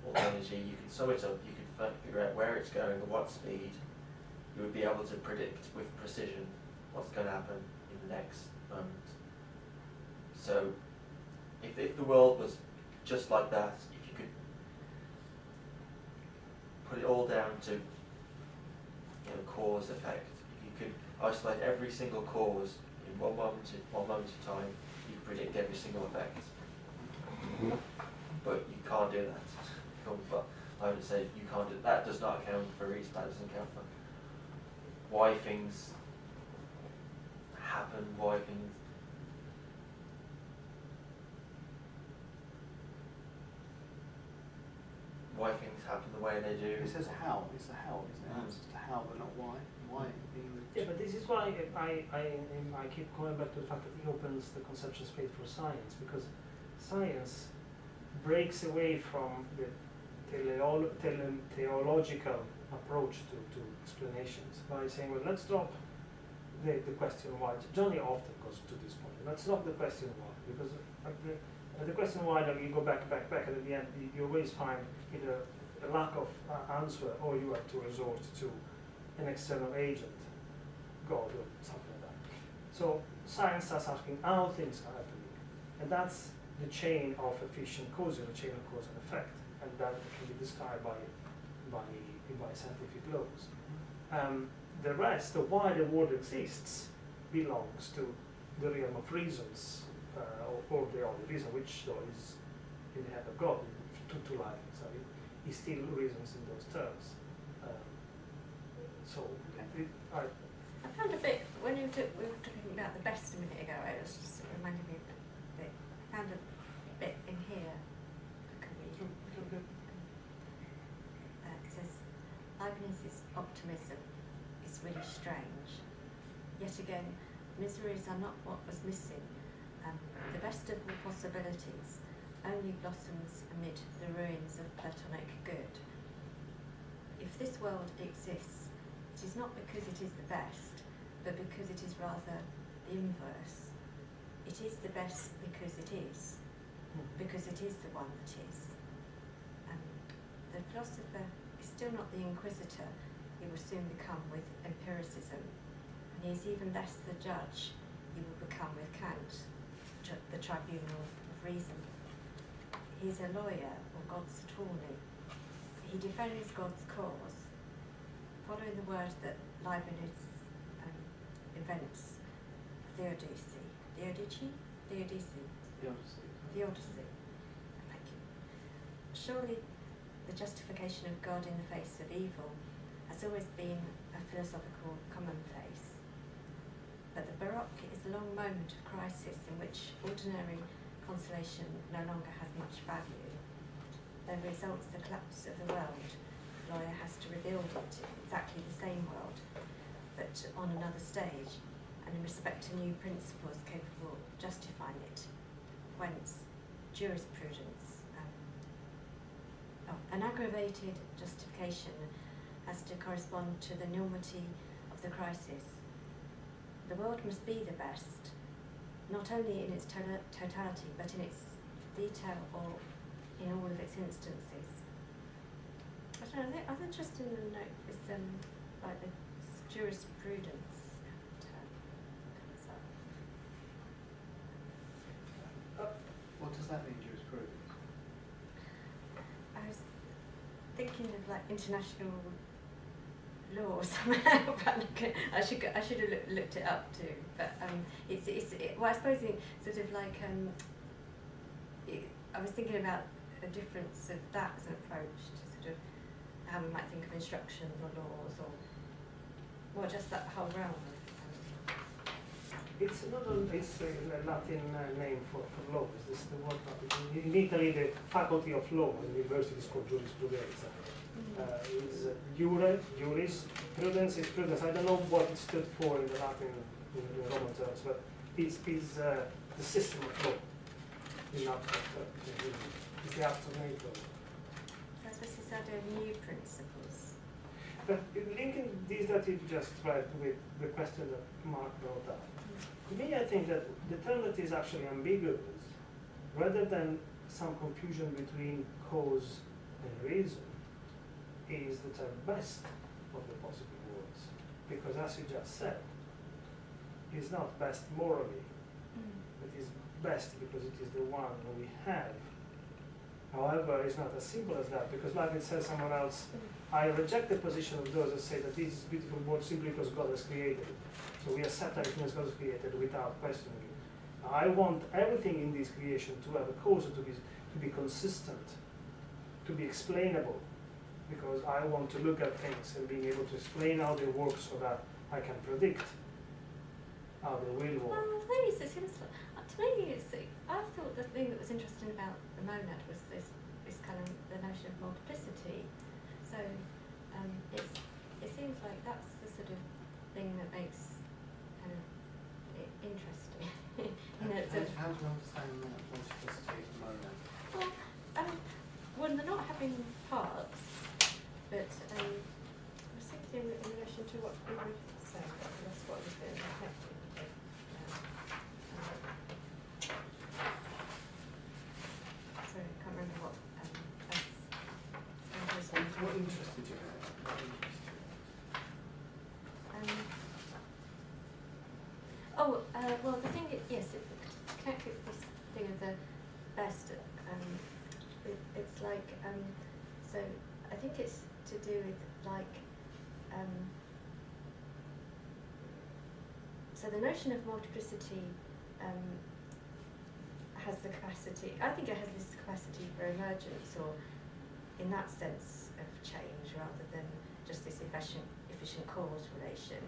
all the energy, you could sum it up, you could figure out where it's going at what speed, you would be able to predict with precision what's going to happen in the next moment. So, if the world was just like that, if you could put it all down to cause effect, if you could isolate every single cause in one moment of time, you could predict every single effect. But you can't do that. But I would say you can't do that. Does not account for reason. That doesn't account for why things happen, why things happen the way they do. It says how. It's the how, isn't it? It's the how, but not why. Why being the... Yeah, but this is why I keep going back to the fact that it opens the conception space for science, because science breaks away from the teleological approach to explanations by saying, well, let's drop the question why. Johnny often goes to this point. Let's drop the question why, because at the question why, then you go back, and at the end you always find either a lack of answer, or you have to resort to an external agent, God or something like that. So science starts asking how things are happening, and that's the chain of efficient cause, the chain of cause and effect, and that can be described by scientific laws. The rest of why the world exists belongs to the realm of reasons, or the only reason, which though is in the hand of God, to Leibniz. So he still reasons in those terms. I found a bit, when we were talking about the best a minute ago, it was just reminding me of a bit. I found a bit in here. I can read. It says, Leibniz's optimism is really strange. Yet again, miseries are not what was missing. The best of all possibilities only blossoms amid the ruins of Platonic good. If this world exists, it is not because it is the best, but because it is rather the inverse. It is the best because it is the one that is. The philosopher is still not the inquisitor he will soon become with empiricism, and he is even less the judge he will become with Kant, the tribunal of reason. He is a lawyer, or God's attorney. He defends God's cause, following the word that Leibniz invents, theodicy. Thank you. Surely the justification of God in the face of evil has always been a philosophical commonplace. But the Baroque is a long moment of crisis in which ordinary consolation no longer has much value. There results the collapse of the world. The lawyer has to rebuild it, exactly the same world, but on another stage, and in respect to new principles capable of justifying it. Whence jurisprudence. An aggravated justification has to correspond to the enormity of the crisis. The world must be the best, not only in its totality, but in its detail or in all of its instances. I don't know, I was interested in the note, this, like the jurisprudence term comes up. What does that mean, jurisprudence? I was thinking of like international law somehow, but I should have looked it up too. But well, I suppose it sort of like I was thinking about the difference of that as an approach to sort of how we might think of instructions or laws, or well, just that whole realm of It's not it's a Latin name for law. This is the word in Italy. The faculty of law in the university is called jurisprudenza. Is juris, prudence is prudence. I don't know what it stood for in the Latin, in the Roman terms, but it's the system of law in abstract terms. It's the abstract nature. So I suppose these are the new principles. But linking these that you just read with the question that Mark brought up, to me I think that the term that is actually ambiguous, rather than some confusion between cause and reason, is the term best of the possible words. Because as you just said, it's not best morally, it is best because it is the one we have. However, it's not as simple as that, because Leibniz says somewhere else, I reject the position of those that say that this is a beautiful word simply because God has created it. So we accept everything as God has created without questioning it. I want everything in this creation to have a cause, to be consistent, to be explainable, because I want to look at things and being able to explain how they work so that I can predict how they will work. Well, the thing is, it seems to me, I thought the thing that was interesting about the monad was this kind of the notion of multiplicity. So it seems like that's the sort of thing that makes kind of it interesting. How do you understand multiplicity of the monad? Well, they're not having parts, but I was thinking in relation to what we were saying, that's what was being reflected. Sorry, I can't remember what What interested you in it? Well, the thing, yes, connected with this thing of the best, it's like, so I think it's to do with like, so the notion of multiplicity has the capacity, I think it has this capacity for emergence, or in that sense of change, rather than just this efficient cause relation.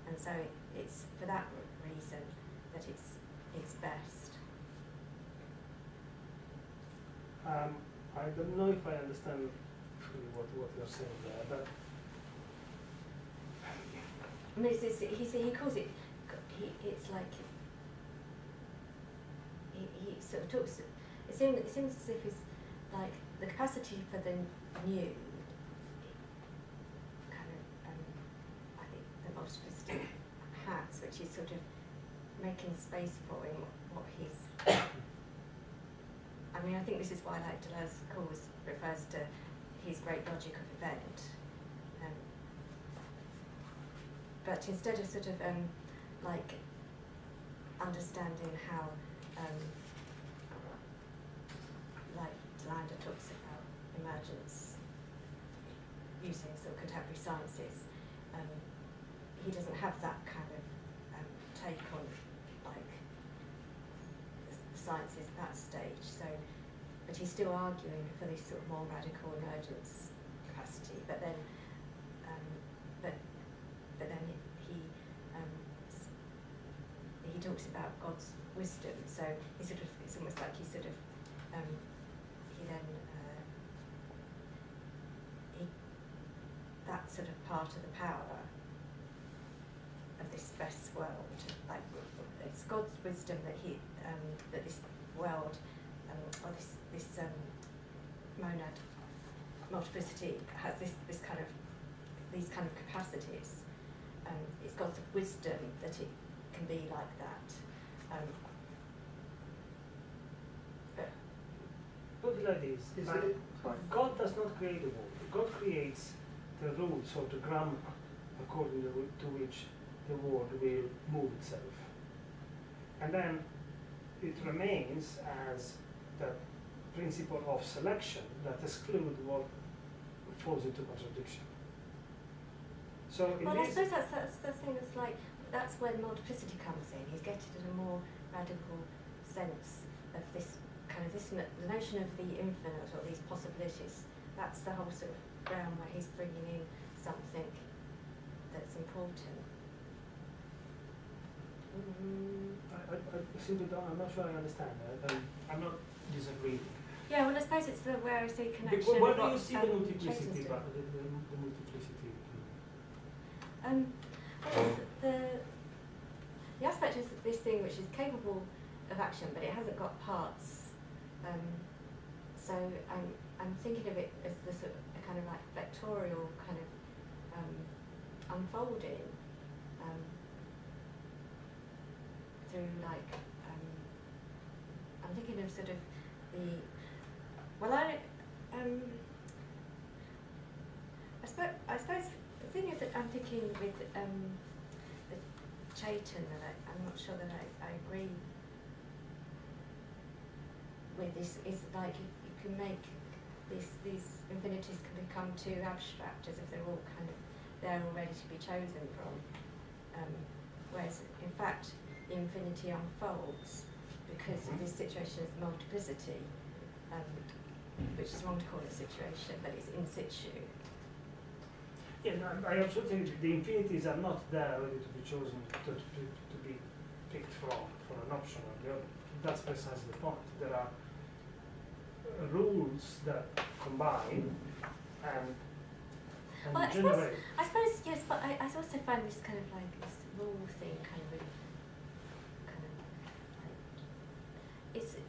And so it's for that reason that it's best. I don't know if I understand fully what you're saying there, but I mean, he calls it, it's like, he sort of talks, it seems as if it's like the capacity for the new, kind of, I think the multiplicity has, which is sort of making space for him, what he's, I mean, I think this is why, like, Deleuze's cause refers to his great logic of event. But instead of sort of, like, understanding how, like, Delander talks about emergence using sort of contemporary sciences, he doesn't have that kind of take on, like, the sciences at that stage. So, but he's still arguing for this sort of more radical emergence capacity. But then, but then he talks about God's wisdom. So he sort of, it's almost like he sort of he then that sort of part of the power of this best world, like it's God's wisdom that he that this world or this monad multiplicity has this kind of these kind of capacities. It's God's wisdom that it can be like that. But put it like this: God does not create the world. God creates the rules or the grammar according to which the world will move itself. And then it remains as the principle of selection that excludes what falls into contradiction. So in well, I this, suppose that's the thing. That's like that's when multiplicity comes in. He's getting at a more radical sense of this kind of the notion of the infinite or these possibilities. That's the whole sort of realm where he's bringing in something that's important. I simply don't, I'm not sure I understand. I'm not disagreeing. Yeah, well, I suppose it's where I see connection. Because where with do you what, see the multiplicity? Chaitin's doing. The multiplicity. Well, the aspect is this thing which is capable of action, but it hasn't got parts. So I'm thinking of it as the sort of a kind of like vectorial kind of unfolding through like I'm thinking of sort of the I suppose the thing is that I'm thinking with the Chaitin that I'm not sure that I agree with this is like you can make these infinities can become too abstract as if they're all kind of there already to be chosen from, whereas in fact the infinity unfolds because of this situation as multiplicity, which is wrong to call it a situation, but it's in situ. Yeah, no, I absolutely think the infinities are not there ready to be chosen, to be picked from for an option or the other. That's precisely the point. There are rules that combine and Well, generate. I suppose yes, but I also find this kind of like this rule thing kind of really,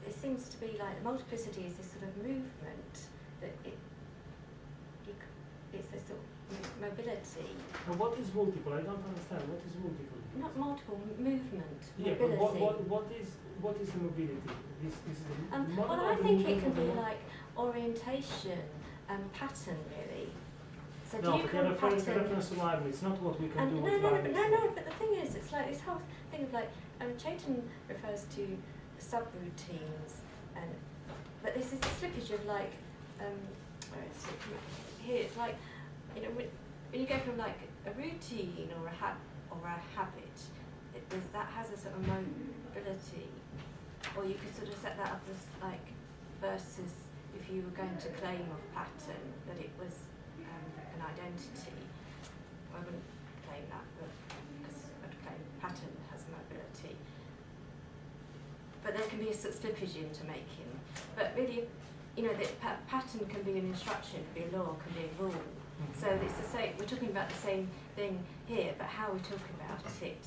it seems to be like multiplicity is this sort of movement that it's this sort of mobility. But what is multiple? I don't understand. What is multiple? Not multiple movement. Yeah, mobility. but what is the mobility? This is the well, I think it can be like orientation and pattern really. So no, do you but call the pattern? reference to Leibniz. It's not what we can do No, with no, Leibniz. no, but the thing is, it's like this whole thing of like, Chaitin refers to subroutines, but this is a slippage of like, where is it? Here it's like, you know, when you go from like a routine or a habit, that has a sort of mobility, or you could sort of set that up as like versus if you were going to claim of pattern that it was an identity. I wouldn't claim that, because I'd claim pattern has mobility. But there can be a sort of slippage into making. But really, you know, the pattern can be an instruction, can be a law, can be a rule. So it's the same. We're talking about the same thing here, but how we talk about it,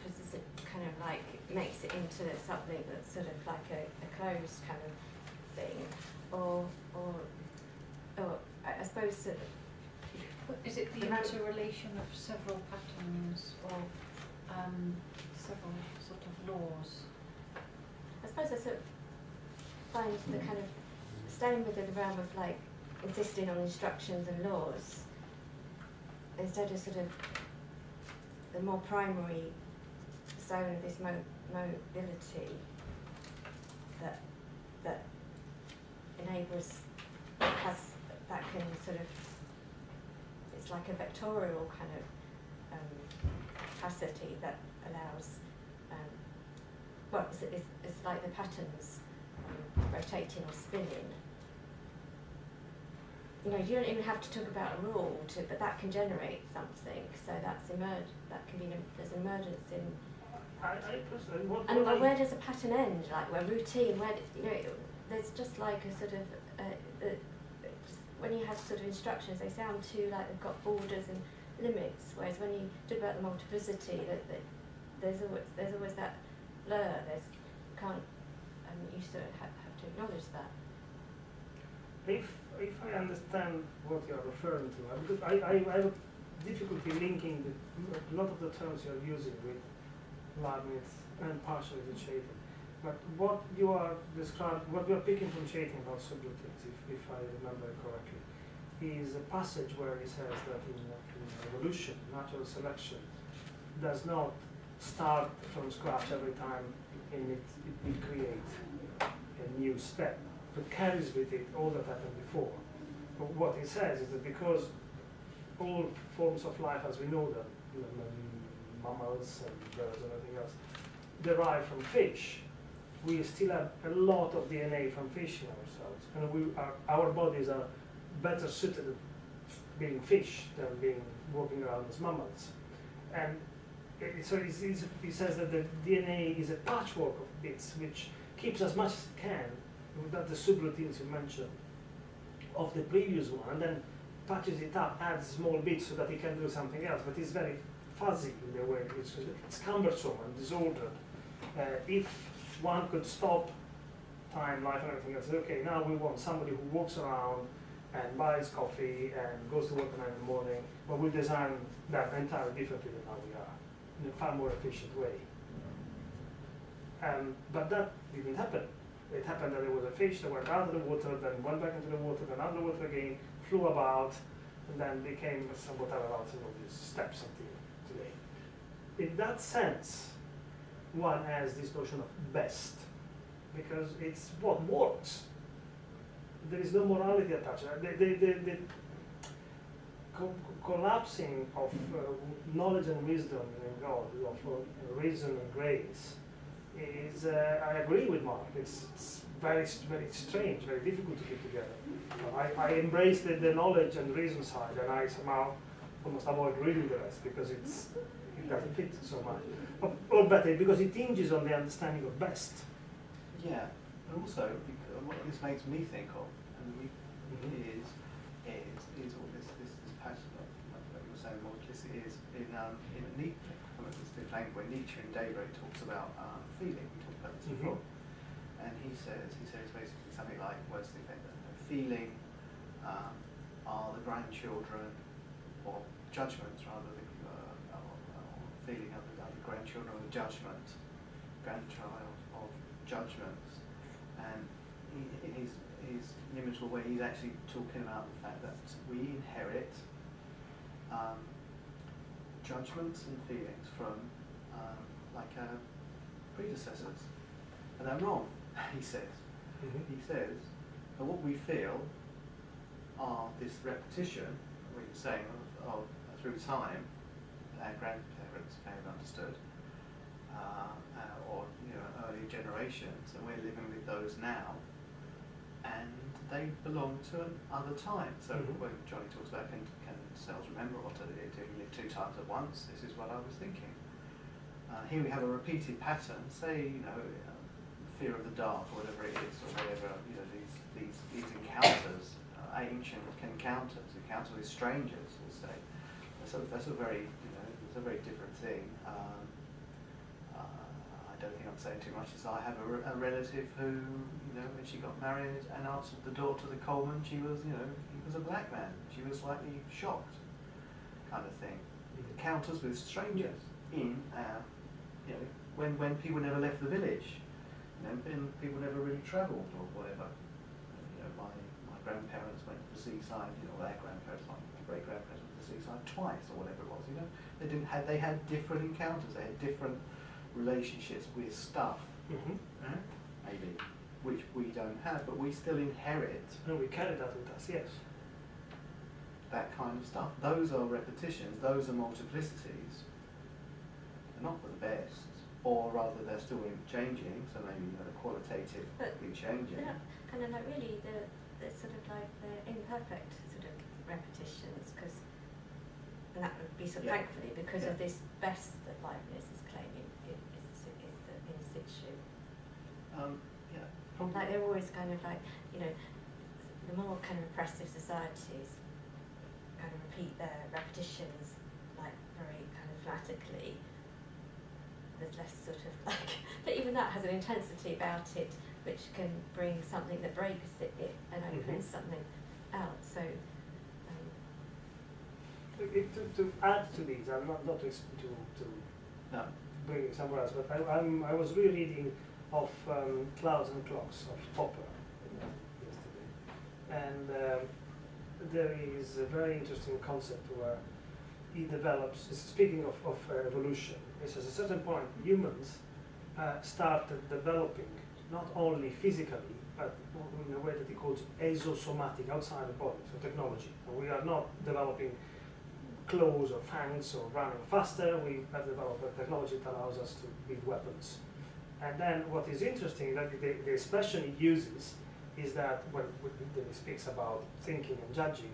because it kind of like makes it into something that's sort of like a closed kind of thing, or I suppose that. Is it the interrelation of several patterns or several sort of laws? I suppose I sort of find the kind of staying within the realm of like insisting on instructions and laws instead of sort of the more primary zone of this mobility that enables that can sort of, it's like a vectorial kind of capacity that allows well, it's like the patterns rotating or spinning. You know, you don't even have to talk about a rule, but that can generate something. So that's that can be there's emergence in. And where does a pattern end? Like where routine, where you know, there's just like a sort of when you have sort of instructions, they sound too like they've got borders and limits. Whereas when you talk about the multiplicity, that there's always that blur. You sort of have to acknowledge that. If I understand what you are referring to, because I have difficulty linking a lot of the terms you are using with Leibniz and partially with Chaitin. But what you are picking from Chaitin about subroutines, if I remember correctly, is a passage where he says that in evolution, natural selection does not start from scratch every time it will create a new step, but carries with it all that happened before. But what he says is that because all forms of life as we know them, mammals and birds and everything else, derive from fish, we still have a lot of DNA from fish in ourselves, and our bodies are better suited being fish than being walking around as mammals. And he says that the DNA is a patchwork of bits which keeps as much as it can without the subroutines you mentioned of the previous one, and then patches it up, adds small bits so that it can do something else, but it's very fuzzy in the way it's cumbersome and disordered. If one could stop time, life, and everything else, okay, now we want somebody who walks around and buys coffee and goes to work at 9 in the morning, but we design that entirely differently than how we are, in a far more efficient way. But that didn't happen. It happened that there was a fish that went out of the water, then went back into the water, then out of the water again, flew about, and then became whatever else in all these steps until today. In that sense, one has this notion of best, because it's what works. There is no morality attached. The collapsing of knowledge and wisdom in God, of reason and grace, is, I agree with Mark, it's very, very strange, very difficult to keep together. I embrace the knowledge and reason side, and I somehow almost avoid reading the rest because it doesn't fit so much. Or better, because it hinges on the understanding of best. Yeah, and also what this makes me think of, and is all this passion of what you were saying, multiplicity is in Nietzsche, where Nietzsche in Daybreak talks about feeling. We talked about this before, and he says basically something like, words to the effect that feeling are the grandchildren, or judgments rather than feeling of the grandchildren of judgment, grandchild of judgments, and in his inimitable way, he's actually talking about the fact that we inherit judgments and feelings from like our predecessors, and they're wrong. He says. He says that what we feel are this repetition, we were saying, of through time, our grandparents may have understood, or earlier generations, and we're living with those now, and they belong to another time. So when Johnny talks about can cells remember what I did, you live 2 times at once, this is what I was thinking. Here we have a repeated pattern, say, fear of the dark, or whatever it is, or whatever, these encounters, ancient encounters with strangers, we'll say. That's a very, it's a very different thing. I don't think I'm saying too much. Is I have a relative who, when she got married and answered the door to the Coleman, she was, he was a black man. She was slightly shocked, kind of thing. Encounters with strangers in, when people never left the village, and people never really travelled or whatever. My grandparents went to the seaside. Their grandparents, my great grandparents went to the seaside twice or whatever it was. They had different encounters. They had different relationships with stuff, maybe, which we don't have, but we still inherit. No, we carry that with us, yes. That kind of stuff. Those are repetitions, those are multiplicities. They're not for the best, or rather they're still changing, so maybe qualitatively changing. They're kind of like really the sort of like the imperfect sort of repetitions, and that would be thankfully because of this best that Leibniz is claiming is the in situ. Like they're always kind of like, the more kind of oppressive societies kind of repeat their repetitions like very kind of fanatically, there's less sort of like, but even that has an intensity about it which can bring something that breaks it and opens something out. So to add to these, I'm not to bring it somewhere else, but I was rereading of Clouds and Clocks of Popper yesterday, and there is a very interesting concept where he develops, speaking of evolution, he says at a certain point humans started developing not only physically, but in a way that he calls exosomatic, outside the body, so technology. And we are not developing claws or fangs or running faster, we have developed a technology that allows us to build weapons. And then what is interesting, that the expression he uses is that when he speaks about thinking and judging,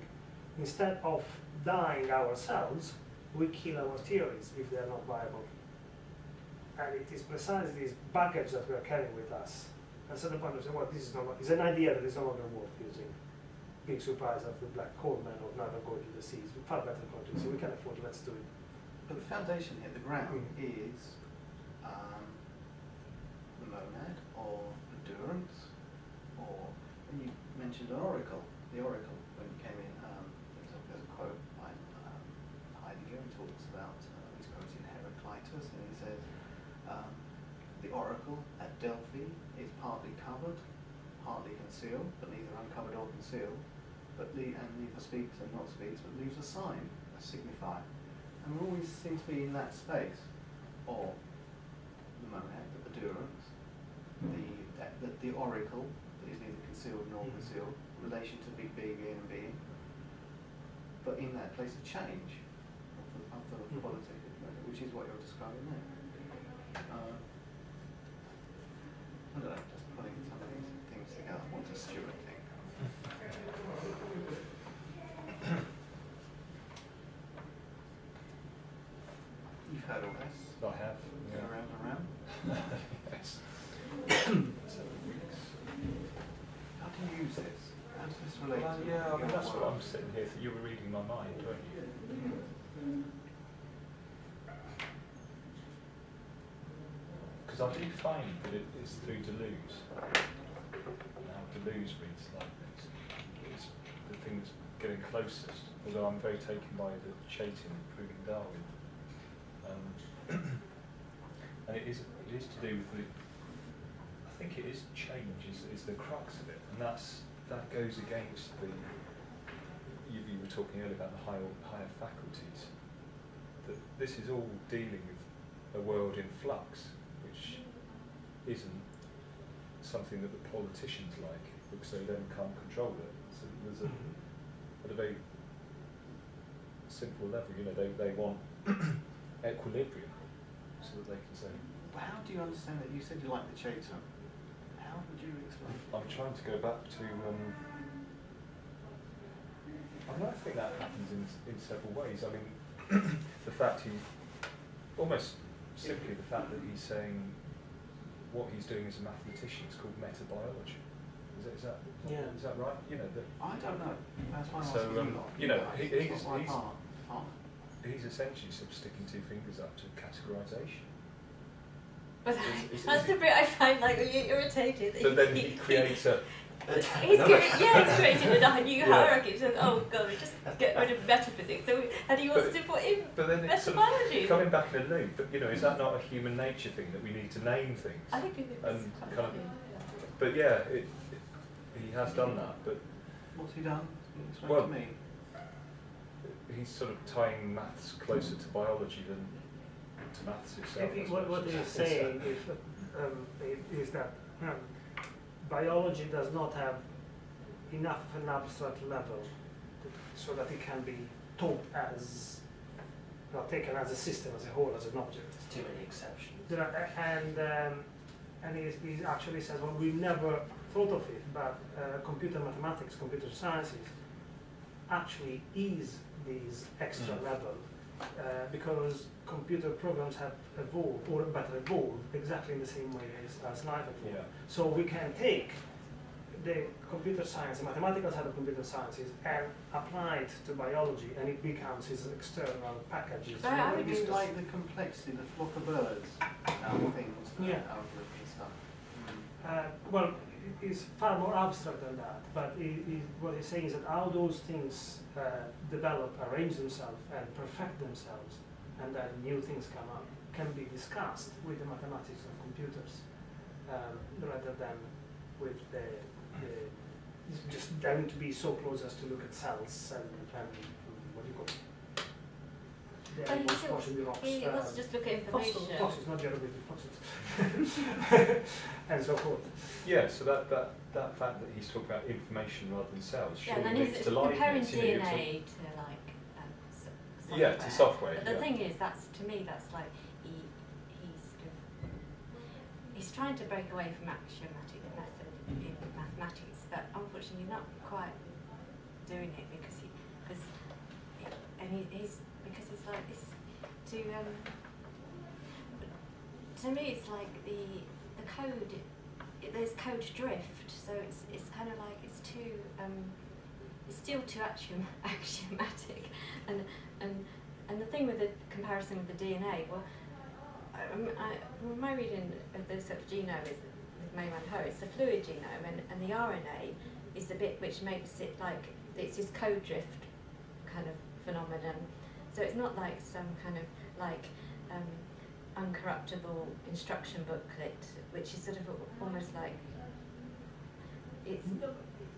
instead of dying ourselves, we kill our theories if they are not viable. and it is precisely this baggage that we are carrying with us. At a certain point, we say, well, this is no, it's an idea that is no longer worth using. Big surprise of the black hole man of never going to the seas. Far better going to the sea. We can afford it. Let's do it. But the foundation here, the ground, is the monad, or the durance, or when you mentioned an oracle. The oracle, when you came in, there's a quote by Heidegger. He talks about, he's quoting Heraclitus, and he says, the oracle at Delphi is partly covered, partly concealed, but neither uncovered or concealed, and neither speaks and not speaks, but leaves a sign, a signifier. And we always seem to be in that space, or the monad, the durance, the oracle that is neither concealed nor concealed, relation to being and being, but in that place of change of the quality, which is what you're describing there. I don't know, just putting some of these things together. What does Stuart think? You've heard all this? I have. Go around and around? Yes. How do you use this? How does this relate to Yeah, I mean, your that's what work? I'm sitting here. You were reading my mind, weren't you? Because I do find that it is through Deleuze. Now, Deleuze reads Leibniz. It's the thing that's getting closest, although I'm very taken by the Chaitin proving Darwin. And it is to do with the, I think it is change is the crux of it, and that goes against the, you were talking earlier about the higher faculties, that this is all dealing with a world in flux, which isn't something that the politicians like, because they then can't control it. So there's at a very simple level, they want equilibrium, so that they can say. But how do you understand that? You said you like the Chaitin. How would you explain? I'm trying to go back to. I think that happens in several ways. I mean, the fact almost simply the fact that he's saying what he's doing as a mathematician is called metabiology. Is that right? I don't know. That's why I'm So, asking he's essentially sort of sticking two fingers up to categorisation. But that's the bit I find like really irritated. But then he creates a. He's created a new hierarchy. So, oh god, just get rid of metaphysics. So, and he wants to put in but then it's metabiology. coming back in a loop. But is that not a human nature thing that we need to name things? I think it's And quite kind of- funny. But yeah, he has done that. But What's he done? Explain Well, to me. he's sort of tying maths closer to biology than to maths itself. I What suppose. he's saying is that biology does not have enough of an abstract level so that it can be taught as, taken as a system, as a whole, as an object. There's too many exceptions. And he actually says, well, we never thought of it, but computer mathematics, computer sciences, actually is this extra level because computer programs have evolved, or better evolved, exactly in the same way as life evolved. Yeah. So we can take the computer science, the mathematical side of computer sciences, and apply it to biology, and it becomes his external packages. But I would Maybe it's like the complexity, the flock of birds, things, algorithm and stuff. Well, it's far more abstract than that, but what he's saying is that how those things develop, arrange themselves, and perfect themselves, and then new things come up, can be discussed with the mathematics of computers, rather than with the just having to be so close as to look at cells and what do you call it? But he wants to just look at information. Fossils, not geographic fossils, and so forth. Yeah, so that fact that he's talking about information rather than cells, Yeah, and surely then leads he's to comparing Leibniz, DNA to like software. Yeah, to software. But the yeah. thing is, to me, that's like he's trying to break away from axiomatic method in mathematics, but unfortunately not quite doing it because he's like this to me it's like the code. There's code drift, so it's kind of like it's too it's still too axiomatic, and the thing with the comparison with the DNA, well, my reading of the sort of genome is with May Wan Ho, it's the fluid genome, and the RNA is the bit which makes it like it's this code drift kind of phenomenon. So it's not like some kind of like uncorruptible instruction booklet, which is sort of almost like it's.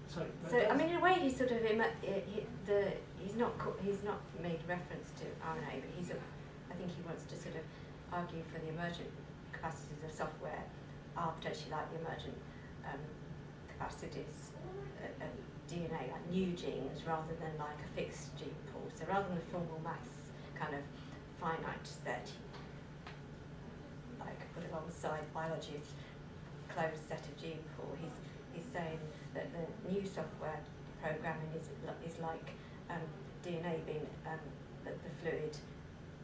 Sorry. So I mean, in a way, he's sort of he's not made reference to RNA, but I think he wants to sort of argue for the emergent capacities of software are potentially like the emergent capacities of DNA, like new genes rather than like a fixed gene pool. So rather than the formal maths kind of finite set, like put alongside biology's closed set of gene pool, he's saying that the new software programming is like DNA being the fluid,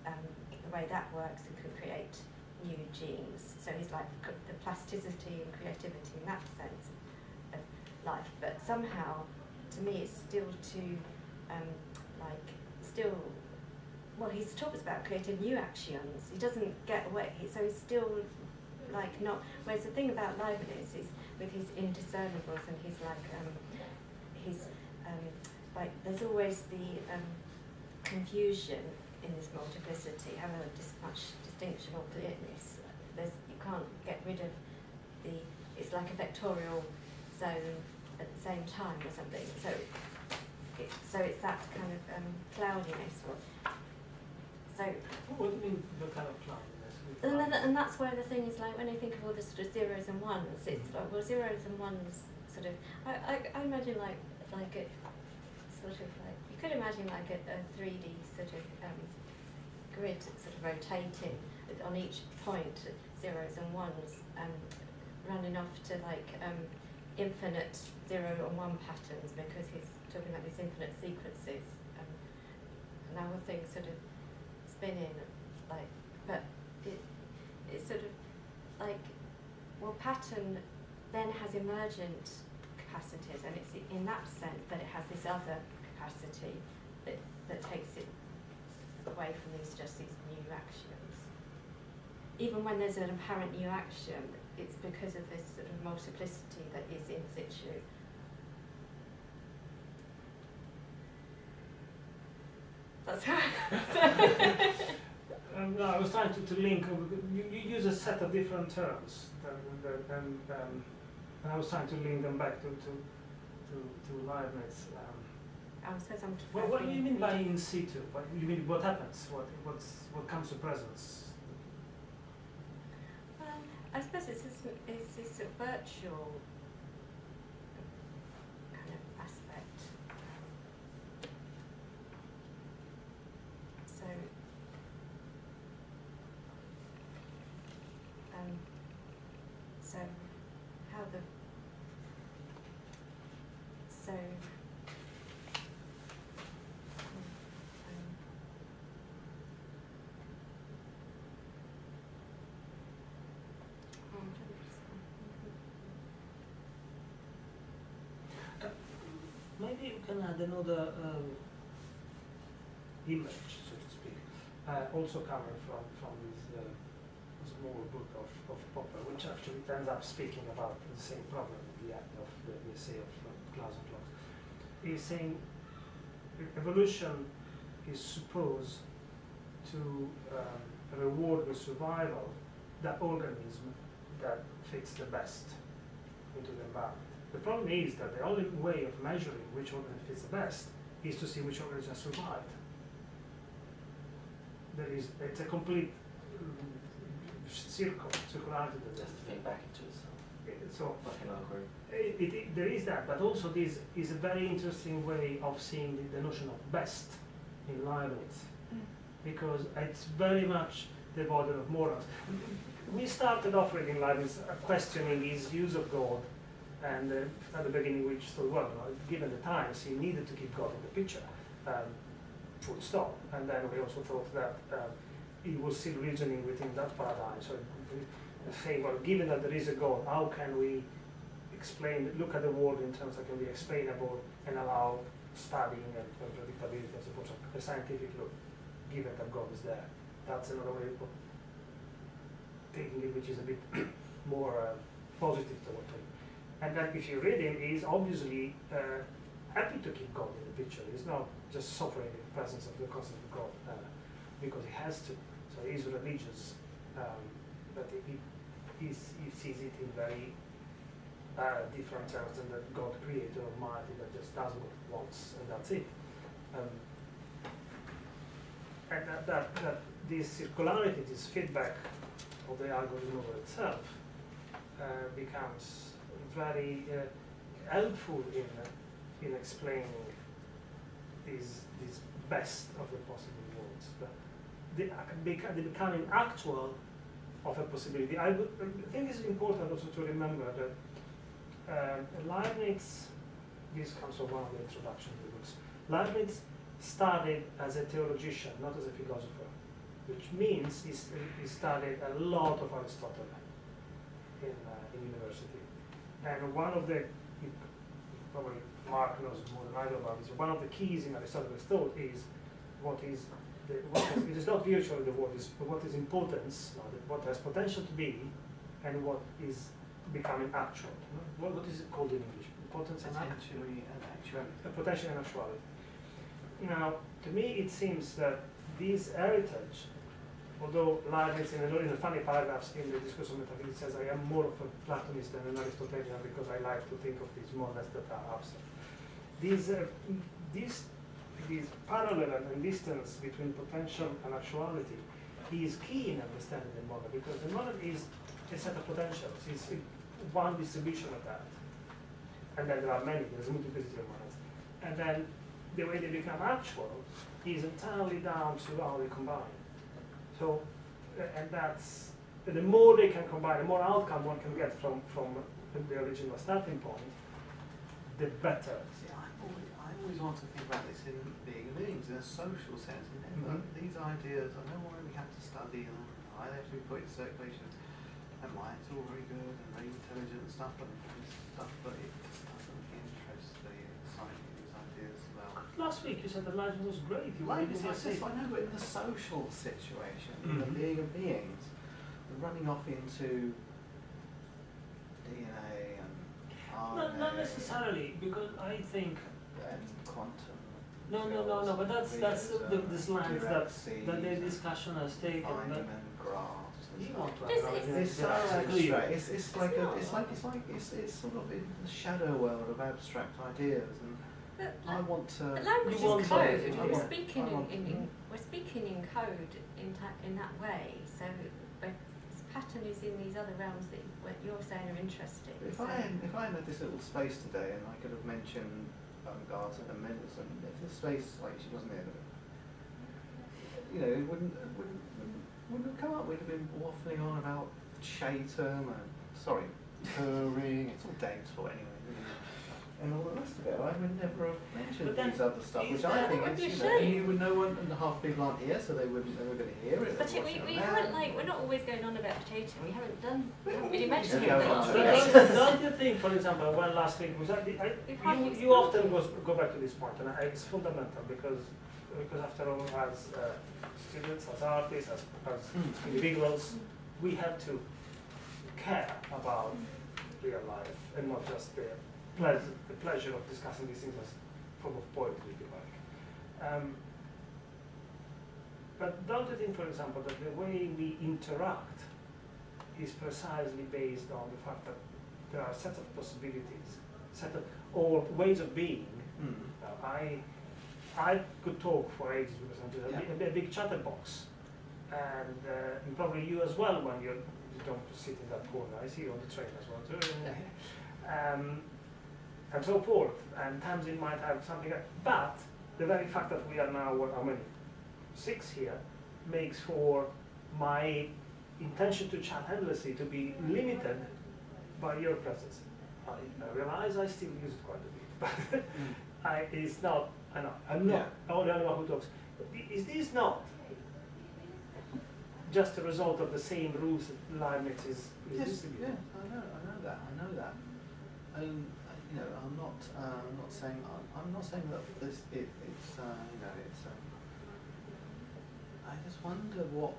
the way that works, it can create new genes. So he's like the plasticity and creativity in that sense of life. But somehow, to me, it's still too well, he talks about creating new axioms. He doesn't get away, so he's still like not. Whereas the thing about Leibniz is with his indiscernibles and his like there's always the confusion in this multiplicity, however much distinction or clearness. You can't get rid of it's like a vectorial zone at the same time or something. So it's that kind of cloudiness. So. What do you mean the kind of cloudiness? And that's where the thing is like when I think of all the sort of zeros and ones, it's like, well, zeros and ones sort of. I imagine like a sort of like you could imagine like a 3D sort of grid sort of rotating with on each point zeros and ones running off to like infinite 0 and 1 patterns, because he's talking about these infinite sequences, and our thing sort of spinning like, but it's sort of like, well, pattern then has emergent capacities, and it's in that sense that it has this other capacity that takes it away from these new axioms. Even when there's an apparent new axiom, it's because of this sort of multiplicity that is in situ. That's right. No, I was trying to link. You use a set of different terms, and I was trying to link them back to Leibniz. What do you mean by in situ? What you mean? What happens? What comes to presence? I suppose it's this virtual kind of aspect. So how the maybe you can add another image, so to speak, also coming from this small book of Popper, which actually ends up speaking about the same problem at the end of the essay of Claus and Claus. He's saying evolution is supposed to reward with survival that organism that fits the best into the environment. The problem is that the only way of measuring which organism fits the best is to see which organism has survived. It's a complete circularity that Just to feed back into itself. So like an algorithm. there is that, but also this is a very interesting way of seeing the notion of best in Leibniz, because it's very much devoid of morals. We started off reading Leibniz questioning his use of God, and at the beginning we just thought, well, given the times, he needed to keep God in the picture, full stop. And then we also thought that he was still reasoning within that paradigm. So saying, well, given that there is a God, how can we look at the world in terms that can be explainable and allow studying and predictability and so forth, a scientific look, given that God is there. That's another way of taking it, which is a bit more positive toward him. And then if you read him, he's obviously happy to keep God in the picture. He's not just suffering in the presence of the concept of God because he has to. So he's religious, but he sees it in very different terms than that God, creator, almighty, that just does what he wants, and that's it. And that this circularity, this feedback of the algorithm over itself becomes very helpful in explaining these best of the possible worlds. But the becoming actual of a possibility. I think it's important also to remember that Leibniz, this comes from one of the introduction to the books, Leibniz started as a theologian, not as a philosopher, which means he studied a lot of Aristotle in university. And one of the, probably Mark knows more than I know about this, one of the keys in Aristotle's thought is it is not virtually the word, but what is importance, what has potential to be, and what is becoming actual. What is it called in English? Importance and actuality. Potential and actuality. Now, to me, it seems that this heritage, although Leibniz in the funny paragraphs in the Discourse of Metaphysics says, I am more of a Platonist than an Aristotelian because I like to think of these models that are abstract. This parallel and distance between potential and actuality is key in understanding the model, because the model is a set of potentials, it's one distribution of that. And then there are many, there's a multiplicity of models. And then the way they become actual is entirely down to how they combine. So, and that's, the more they can combine, the more outcome one can get from the original starting point, the better. See, I always want to think about this in being beings in a social sense. These ideas, I know why we have to study them, why they have to be put in circulation, and why it's all very good and very intelligent and stuff, but it just doesn't interest the exciting these ideas about. Last week you said that Leibniz was great. I know, but in the social situation, in the being of beings, the running off into DNA and RNA. Not necessarily, because I think. And quantum. No, but that's the slides that the discussion has taken. Feynman graphs. You want to It's so abstract. It's sort of in the shadow world of abstract ideas, and I want to. But language You want is to- code. We're speaking in code in that way. So, but this pattern is in these other realms that you're saying are interesting. If I had this little space today, and I could have mentioned Garten and Mendelssohn, if the space, like, she wasn't there, it wouldn't have come up. We'd have been waffling on about Chaitin and Turing. It's all Dave's fault anyway. And all the rest of it, I would never have mentioned these other stuff, which I think is, and you would know one, and half the people aren't here, so they were going to hear it. But we haven't, we're not always going on about Chaitin. We haven't really mentioned Yeah, it. Don't you think, for example, one last thing was that you often go back to this point, and it's fundamental because after all, as students, as artists, as individuals, we have to care about real life and not just the pleasure of discussing these things as a form of poetry, if you like. But don't you think, for example, that the way we interact is precisely based on the fact that there are sets of possibilities, or ways of being. I could talk for ages because I'm just a big chatterbox, and probably you as well when you don't sit in that corner. I see you on the train as well too. And so forth, and times it might have something, but the very fact that we are now, how many? 6 here, makes for my intention to chat endlessly to be limited by your presence. I realize I still use it quite a bit, but it's not, I'm not the only one who talks. Is this not just a result of the same rules that Leibniz is Yes, distributing. yeah, I know that. You know, I'm not saying that it's you know, it's. I just wonder what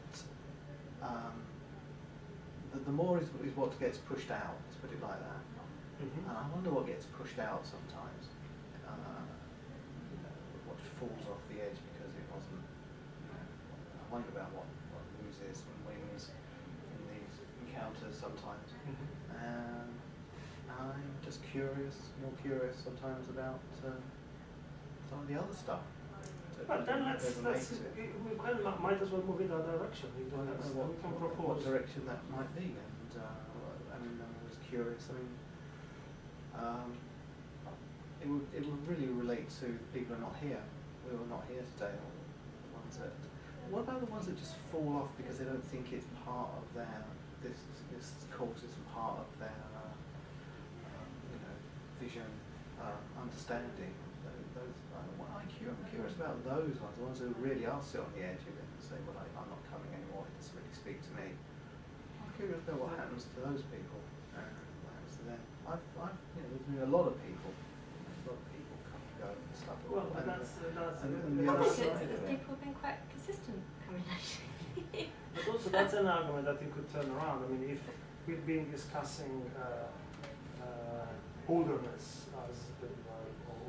the more is what gets pushed out. Let's put it like that. Mm-hmm. And I wonder what gets pushed out sometimes. You know, what falls off the edge because it wasn't. You know, I wonder about what loses and wins in these encounters sometimes. Mm-hmm. I'm just more curious sometimes about some of the other stuff. But then we might as well move in that direction. We I don't know can what propose. direction that might be, and I was curious. It would really relate to people who are not here. We were not here today, or the ones that. What about the ones that just fall off because they don't think it's part of their this course isn't part of their you know, vision, understanding. I'm curious about those ones, the ones who really are still on the edge of it and say, well, I'm not coming anymore, it doesn't really speak to me. I'm curious about what happens to those people, what happens to them. There's been a lot of people come and go and stuff. Well, and that's the I other think side of it. people have been quite consistent coming actually. But also that's an argument that you could turn around. I mean, if we've been discussing olderness as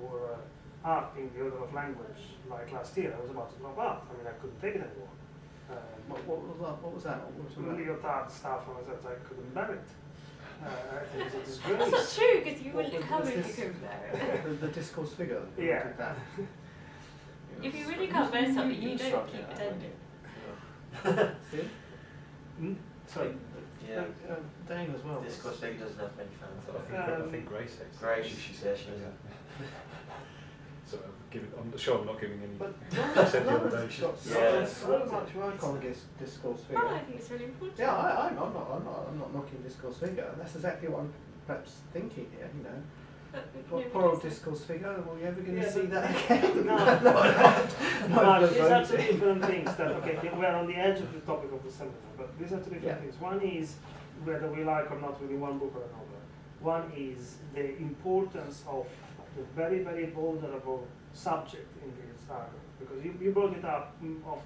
or art in the order of language, like last year, I was about to drop out. I mean, I couldn't take it anymore. What was that? What was that? Leotard stuff, and I couldn't bear it. I think it's a disgrace. That's not true because you What wouldn't was come if you this? couldn't bear it. The discourse figure. Yeah. Did that. If you really can't bear something, you don't struck keep it, pretending. See? Sorry. Yeah. Dane as well. Discourse figure doesn't have many fans. I think Grace hates it. Grace, She yeah, she says, does. So I'm sure I'm not giving any. But said the other day, Lawrence got Yeah. so much work on this discourse figure. Oh, I think it's really important. Yeah, I'm not knocking discourse figure. That's exactly what I'm perhaps thinking here. You know, what poor old discourse figure. Are we ever going to see that again? No, these are two different things. That we're on the edge of the topic of the seminar, but these are two different things. One is whether we like or not within one book or another. One is the importance of the very, very vulnerable subject in this argument, because you brought it up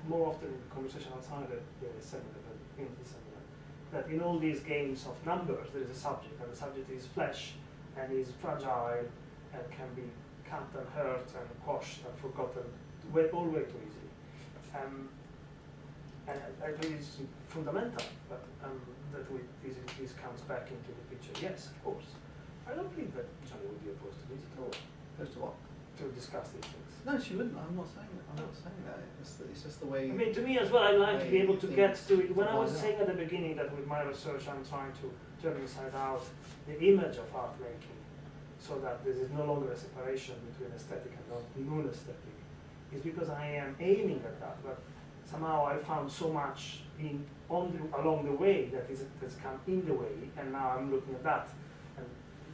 more often in the conversation outside the seminar than in the seminar, that in all these games of numbers there is a subject, and the subject is flesh and is fragile and can be cut and hurt and quashed and forgotten all way too easily. And I believe it's fundamental that this comes back into the picture. Yes, of course. I don't believe that Johnny would be opposed to this at all. Opposed to what? To discuss these things. No, she wouldn't. I'm not saying that. It's just the way. I mean, to me as well, I'd like to be able to get to it. When I was find saying at the beginning that with my research I'm trying to turn inside out the image of art making, so that there is no longer a separation between aesthetic and non-aesthetic, is because I am aiming at that. But somehow I found so much along the way that has come in the way, and now I'm looking at that, and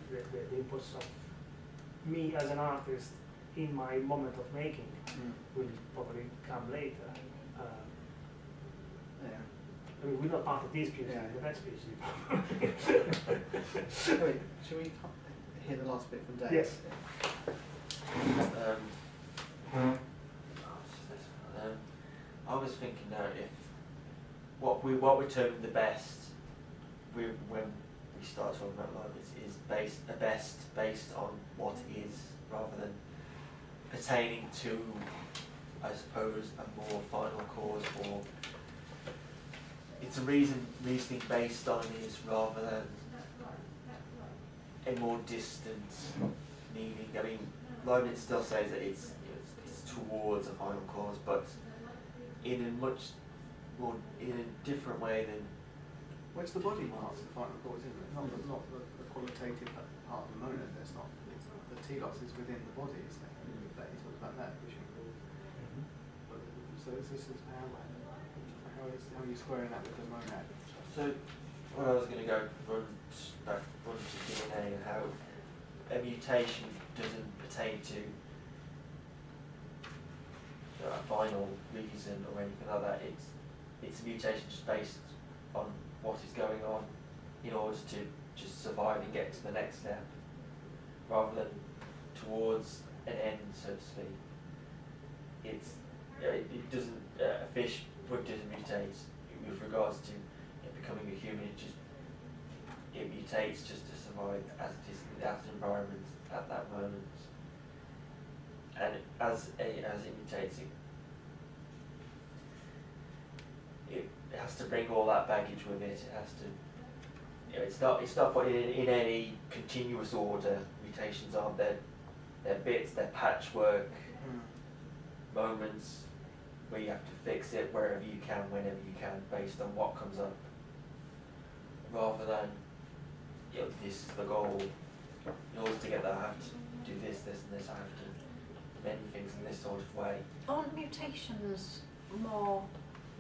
the impulse of me as an artist in my moment of making will probably come later. I mean, we're not part of this PhD, the next PhD. Wait, shall we hear the last bit from Dave? Yes. I was thinking now if what we're terming the best, when we start talking about Leibniz, is based on what is, rather than pertaining to, I suppose, a more final cause, or it's a reasoning based on is, rather than a more distant meaning. I mean, Leibniz still says that it's towards a final cause, but in a much more, in a different way than. Well, it's the body part's the final cause, isn't it? Not the qualitative part of the monad. That's not. The telos is within the body, isn't it? You talk about that vision. So this is how are you squaring that with the monad? So, where I was going to go back to DNA and how a mutation doesn't pertain to a final reason or anything like that. it's a mutation just based on what is going on in order to just survive and get to the next step, rather than towards an end, so to speak. It's it doesn't a fish doesn't mutate with regards to becoming a human. It mutates just to survive as it is in that environment at that moment. And as it mutates, it has to bring all that baggage with it. It has to, it's not put in any continuous order. Mutations aren't they're bits, they're patchwork moments where you have to fix it wherever you can, whenever you can, based on what comes up, rather than this is the goal. In order to get that, I have to do this, this, and this. I have to do many things in this sort of way. Aren't mutations more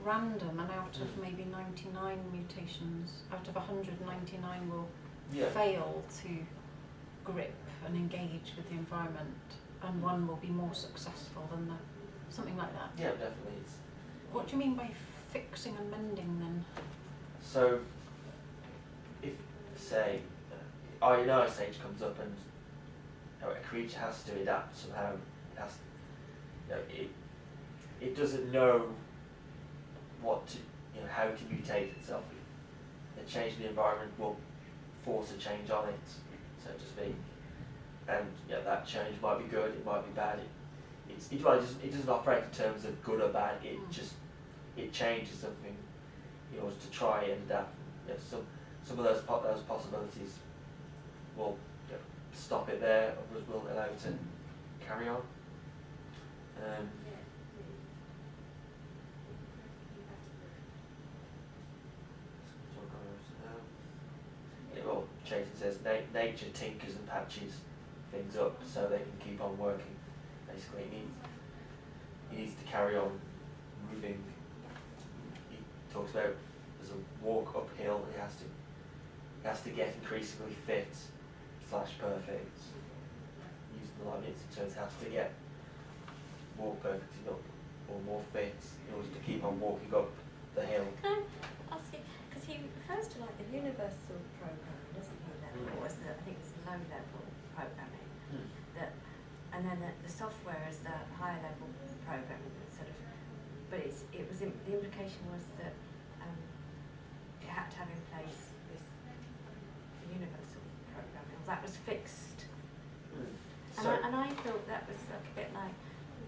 random, and out of maybe 99 mutations, out of 199 will fail to grip and engage with the environment, and one will be more successful than the, something like that? Yeah, definitely. What do you mean by fixing and mending then? So, if, say, an ice age comes up and a creature has to adapt somehow, it doesn't know what to, how to mutate itself. A change in the environment will force a change on it, so to speak. And that change might be good, it might be bad. It doesn't operate in terms of good or bad. It changes something in order to try and adapt. Some of those possibilities will stop it there, others will allow it to carry on. Well, Chaitin says nature tinkers and patches things up so they can keep on working. Basically, he needs to carry on moving. He talks about there's a walk uphill. He has to get increasingly fit / perfect. Using the Leibniz terms, has to get more perfect or more fit in order to keep on walking up the hill. Can I ask you, because he refers to like the universal programming, doesn't he? Level, or I think it's low level programming. And then the software is the higher level programming, sort of. But the implication was that it had to have in place this universal programming. That was fixed. And I thought that was like a bit like,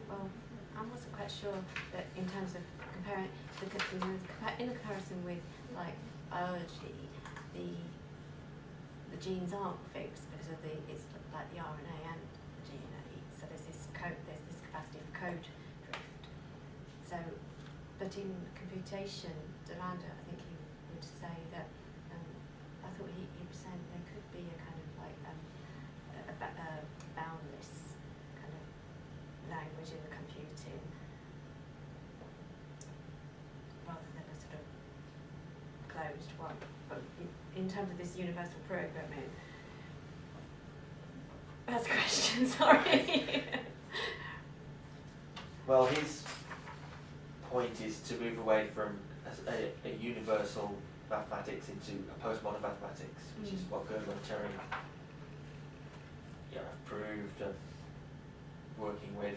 well, I wasn't quite sure that in terms of comparing in the comparison with like biology, the genes aren't fixed because of it's like the RNA and the DNA. So there's this capacity for code drift. So, but in computation, Delanda, I think he would say that I thought he was saying there could be a kind of like a boundless kind of language in the computing, rather than a sort of closed one. But in terms of this universal programming, that's a question, sorry. Well, his point is to move away from a universal mathematics into a postmodern mathematics, which is what Gödel and Turing have proved and working with.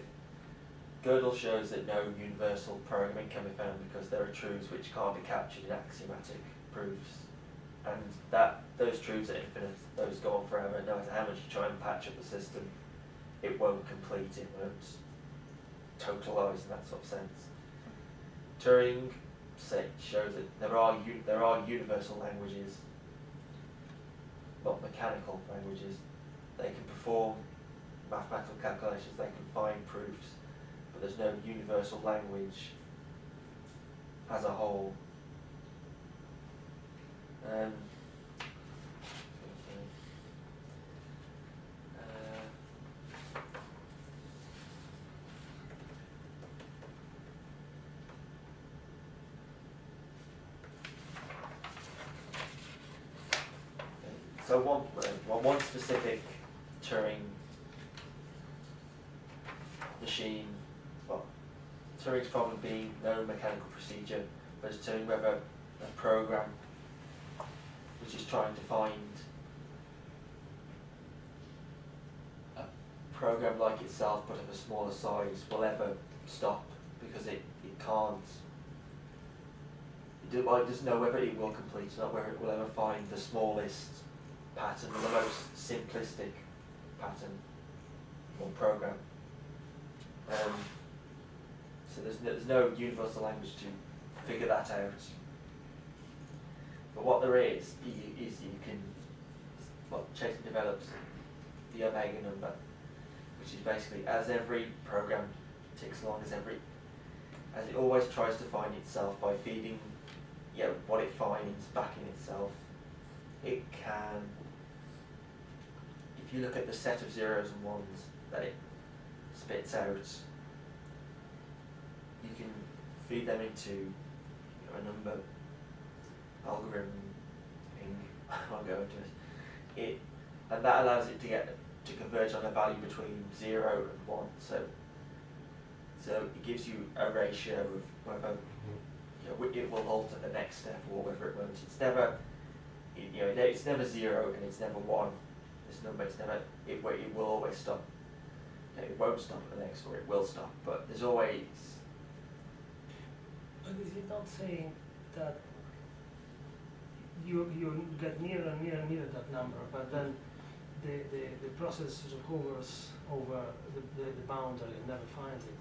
Gödel shows that no universal programming can be found because there are truths which can't be captured in axiomatic proofs, and those truths are infinite. Those go on forever. No matter how much you try and patch up the system, it won't complete. It won't totalize in that sort of sense. Turing shows that there are universal languages, not mechanical languages. They can perform mathematical calculations. They can find proofs, but there's no universal language as a whole. So one specific Turing machine, well, Turing's problem being no mechanical procedure but determining whether a program which is trying to find a program like itself but of a smaller size will ever stop, because it can't. It doesn't know whether it will complete, not whether it will ever find the smallest pattern or the most simplistic pattern or program. So there's no universal language to figure that out. But what there is you can, what Chaitin develops the omega number, which is basically as every program ticks along, as it always tries to find itself by feeding what it finds back in itself. It can, if you look at the set of zeros and ones that it spits out, you can feed them into a number algorithm thing. I won't go into it. And that allows it to converge on a value between 0 and 1. So it gives you a ratio of whether it will halt at the next step or whether it won't. It's never, it's never 0 and it's never 1. This number, it's never. It will always stop. It won't stop at the next, or it will stop. But there's always. But is it not saying that you get nearer and nearer and nearer that number, but then the process sort of hovers over the boundary and never finds it?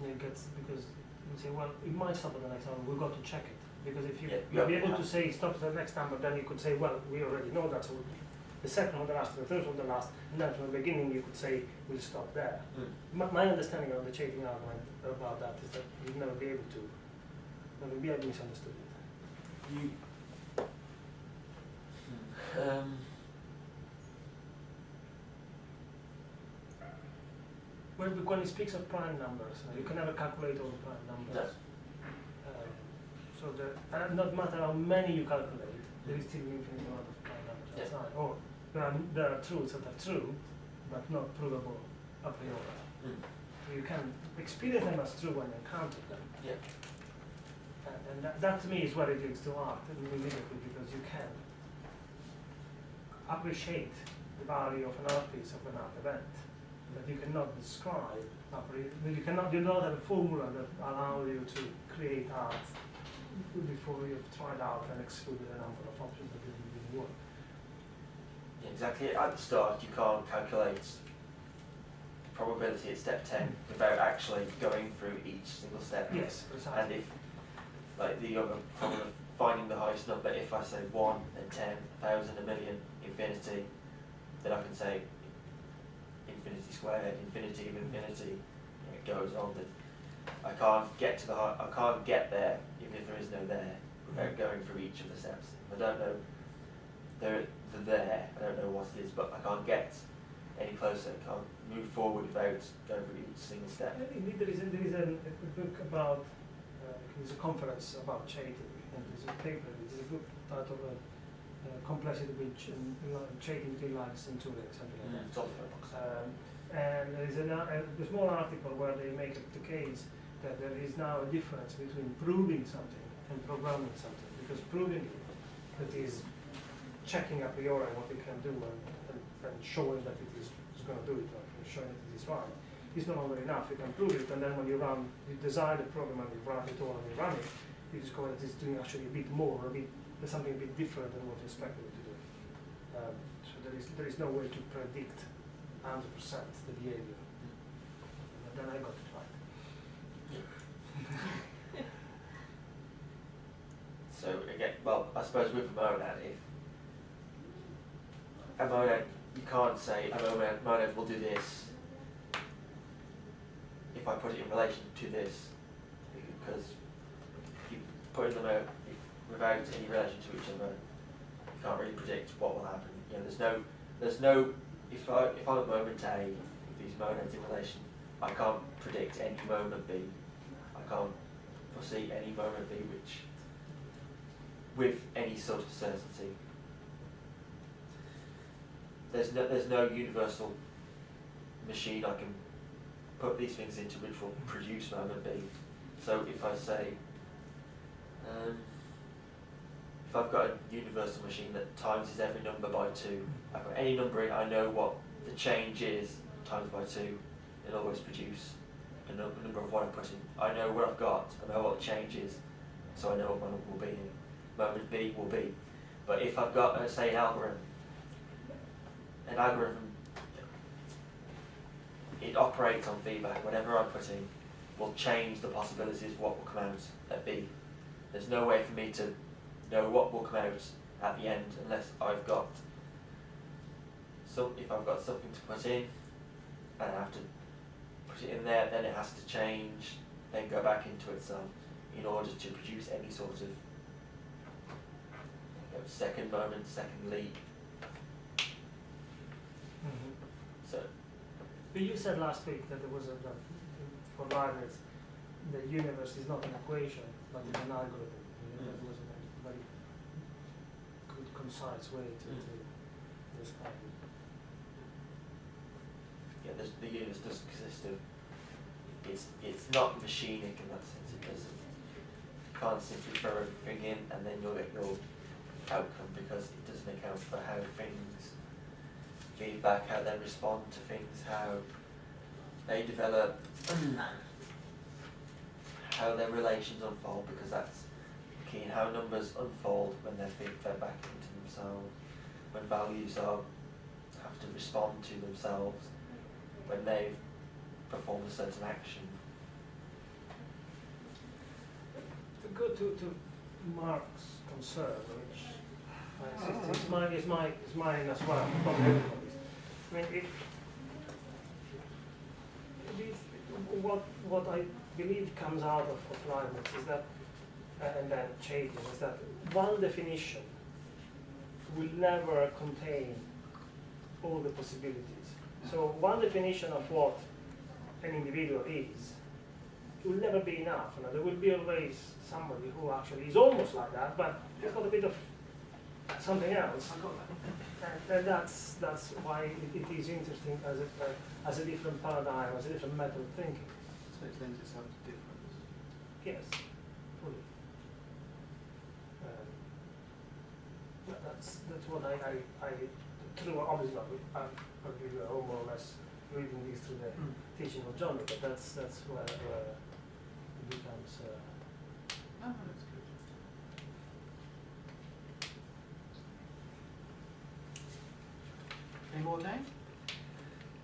And it gets, because you say, well, it might stop at the next number, we've got to check it. Because if you'll be able to say stop at the next number, then you could say, well, we already know that, so the second one, the last, the third one, the last, and then from the beginning you could say, we'll stop there. My understanding of the Chaitin argument about that is that you'd never be able to, maybe I misunderstood it. Well, when it speaks of prime numbers, you can never calculate all the prime numbers. So not matter how many you calculate, there is still an infinite amount of prime numbers outside. Or there are truths that are true, but not provable a priori. So you can experience them as true when you encounter them. And that to me is what it leads to art immediately, because you can appreciate the value of an art piece, of an art event, but you cannot describe. You don't have a formula that allows you to create art before you've tried out and excluded a number of options that didn't really work. Exactly. At the start, you can't calculate the probability at step 10 without actually going through each single step. Yes, precisely. And if, like the other problem of finding the highest number, if I say 1, then 10, 1,000, a million, infinity, then I can say infinity squared, infinity of infinity, and it goes on. That I can't get to the I can't get there, even if there is no there, without going through each of the steps. If I don't know they're there, I don't know what it is, but I can't get any closer. I can't move forward without going through each single step. Indeed, there is a book about, there's a conference about Chaitin, and there's a paper, there's a book titled Complexity which Chaitin likes in Turing, something like that. And there is a small article where they make the case that there is now a difference between proving something and programming something, because proving it, that is checking a priori what it can do and showing that it is going to do it, or showing that it is right, is no longer enough. You can prove it, and then when you design the program and you write it all and you run it, you discover that it's doing actually a bit more, there's something a bit different than what you expected it to do. So there is no way to predict 100% the behavior. And then I got it right. So again, well, I suppose with a monad, if a monad, you can't say a monad will do this if I put it in relation to this, because you put them out without any relation to each other, you can't really predict what will happen. There's no. If I'm at moment A, with these monads in relation, I can't predict any moment B. I can't foresee any moment B with any sort of certainty. There's no universal machine I can put these things into which will produce moment B. So if I say If I've got a universal machine that times every number by 2, I've got any number in, I know what the change is times by 2. It'll always produce a number of what I put in. I know what I've got, I know what the change is, so I know what moment will be in. Moment B will be. But if I've got, say, an algorithm, it operates on feedback. Whatever I put in will change the possibilities of what will come out at B. There's no way for me to know what will come out at the end unless I've got if I've got something to put in and I have to put it in there, then it has to change, then go back into itself in order to produce any sort of second moment, second leap. So. But you said last week that there was for Leibniz, the universe is not an equation, but it's an algorithm. That was a very good, concise way to describe it. Yeah, the universe doesn't consist of. It's not machinic in that sense. It doesn't. You can't simply throw everything in and then you'll get your outcome, because it doesn't account for how things feedback, how they respond to things, how they develop, how their relations unfold, because that's key. How numbers unfold when they're fed back into themselves, when values have to respond to themselves, when they've performed a certain action. To go to Mark's concern, which is mine as well, probably everybody's. I mean, what I believe comes out of Leibniz is that, and then Chaitin, is that one definition will never contain all the possibilities. So one definition of what an individual is will never be enough. You know, there will be always somebody who actually is almost like that, but has got a bit of something else. And that's why it is interesting as a different paradigm, as a different method of thinking. So it lends itself to difference. Yes, fully. That's what I through obviously we are all more or less reading this through the teaching of John, but that's where it becomes. Oh, that's good. Any more, Dave?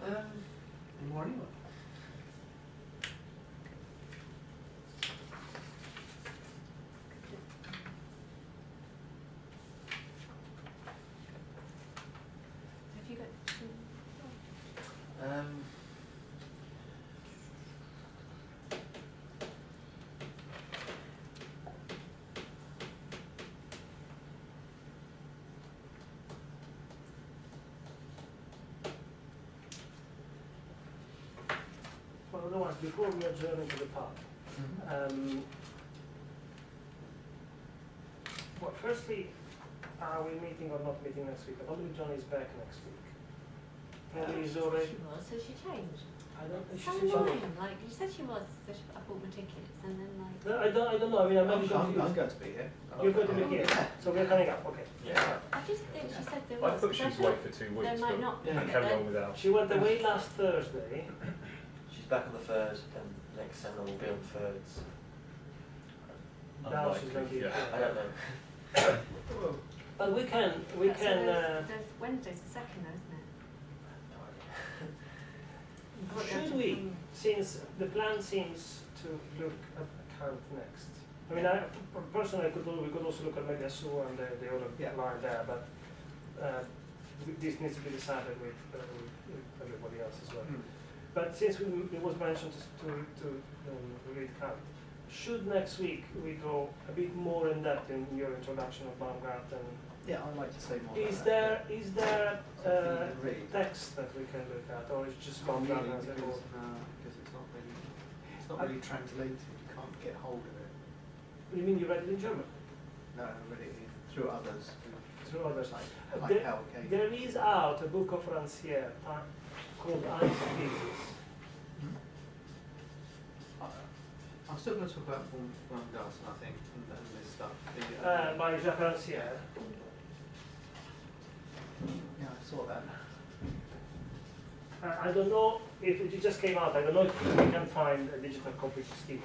Any more anyway? Have you got some? Well, otherwise, before we adjourn into the pub, well, firstly, are we meeting or not meeting next week? I don't believe John is back next week. Maybe he's already. She was, so she changed. I don't think So she's annoying, like you said she was, so I bought my tickets and then like. No, I don't know. I mean, I'm I'm confused. going to be here. You're going to be here, so we're coming up. Okay. Yeah. I just think she said there I was. thought she was away for 2 weeks, There might not be, but but carry then- on without. She went away last Thursday. She's back on the 3rd, and next seminar will be on the 3rd. Now she's going to be. Yeah. I don't know. But we can. There's Wednesday's the 2nd, though, isn't it? Should we, since the plan seems to look at account next? I mean, personally, we could also look at maybe a sewer and the other line there, but this needs to be decided with everybody else as well. But since it was mentioned to read account, should next week we go a bit more in depth in your introduction of Baumgarten? Yeah, I'd like to say more. Is about there Something to read. text that we can look at, or is just Not Baumgarten really, as a because, whole? because it's not really translated. You can't get hold of it. You mean you read it in German? No, I read it through others. Through others. Like Hal Kate. There is out a book of Rancière called Einstein's Thesis. I I'm still going to talk about Baumgarten, I think, and this stuff. By Jacques Rancière. Yeah, I saw that. I don't know if it just came out. I don't know if we can find a digital copy still.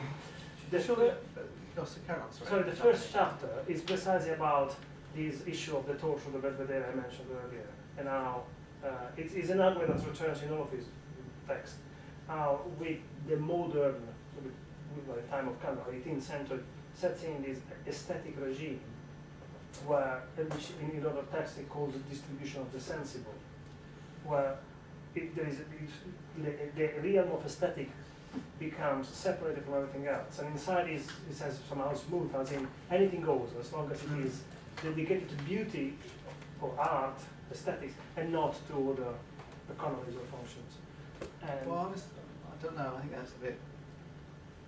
Sorry, the first chapter is precisely about this issue of the torch of the Belvedere I mentioned earlier, and how it is an argument that returns in all of his texts. How with the modern, with the time of Kant, 18th century, sets in this aesthetic regime, where which in other texts he calls the distribution of the sensible, where there is the realm of aesthetic becomes separated from everything else, and inside is it says somehow smooth, as in anything goes as long as it is dedicated to beauty or art, aesthetics, and not to other economies or functions. And Well, I don't know. I think that's a bit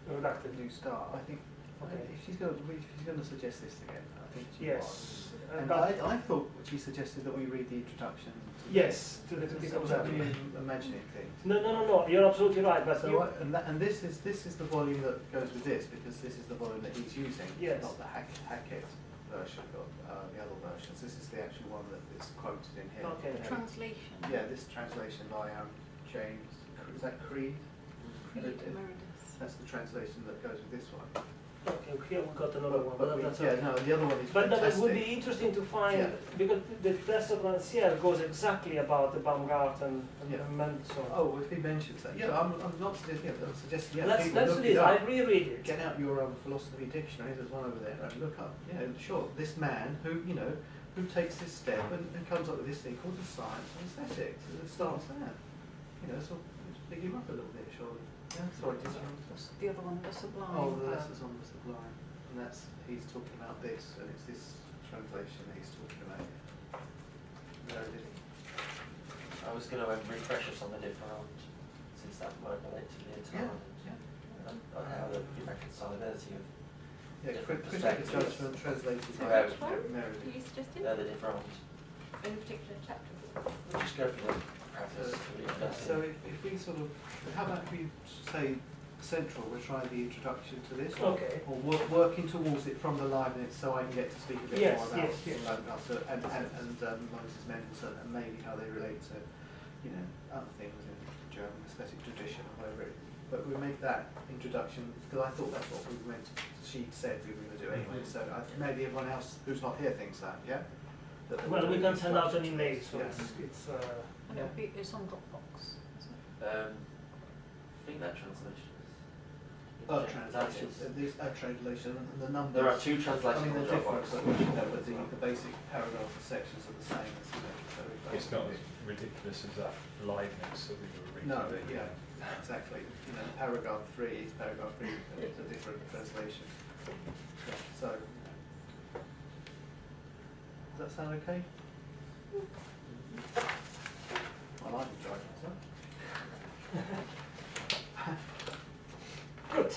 reductive. new start. I think Okay. if she's going to suggest this again, I think she Yes. was. And And I thought she suggested that we read the introduction. yes, to the So critical was that example. me imagining things? No. You're absolutely right. But you, And this is the volume that goes with this, because this is the volume that he's using, Yes. not the Hackett version of the other versions. This is the actual one that is quoted in here. Okay. The translation. Yeah, this translation by James. Is that Creed? Creed Emeritus. That's the translation that goes with this one. okay, here we got another one. But that's yeah, okay. no, the other one is But no, it fantastic. would be interesting to find, Yeah. because the text of Rancière goes exactly about the Baumgarten and Yeah. Mendelssohn. Oh, if he mentions that, yeah, I'm not suggesting. Yeah, I'm suggesting. Yeah, let's people do look this. it I up. reread it. Get out your philosophy dictionary. There's one over there. And look up. Sure. This man who who takes this step and comes up with this thing called the science of aesthetics, and it starts there. So pick him up a little bit, surely. Yeah. Sorry. What's the other one? The Sublime. Oh, this is on the Sublime, and he's talking about this, and it's this translation that he's talking about. I was going to refresh us on the different, since that might relate to the entire, on how the irreconcilability of different Critical perspectives. judgment translated by Yeah. Meredith. Are you suggesting? They're the different. In a particular chapter? We'll just go for the preface for the university. So if we how about we say central, we're trying the introduction to this, Okay. or working towards it from the Leibniz, so I can get to speak a bit Yes, more about yes. Leibniz and Moses Mendelssohn, and maybe how they relate to, other things in German aesthetic tradition or whatever it is. But we make that introduction, because I thought that's what she said we were going to do anyway, so maybe everyone else who's not here thinks that, yeah? Well, we can send out an email, so Yeah. it's And it's on Dropbox. Isn't it? I think that translation is. Translation, this translation, and the numbers. There are two translations on they're different, Dropbox. but the basic paragraphs and sections are the same. So It's not as ridiculous as that Leibniz that we were reading. No, exactly. Paragraph 3 is paragraph 3. It's a different translation. So, does that sound okay? Well, I'm enjoying myself. good.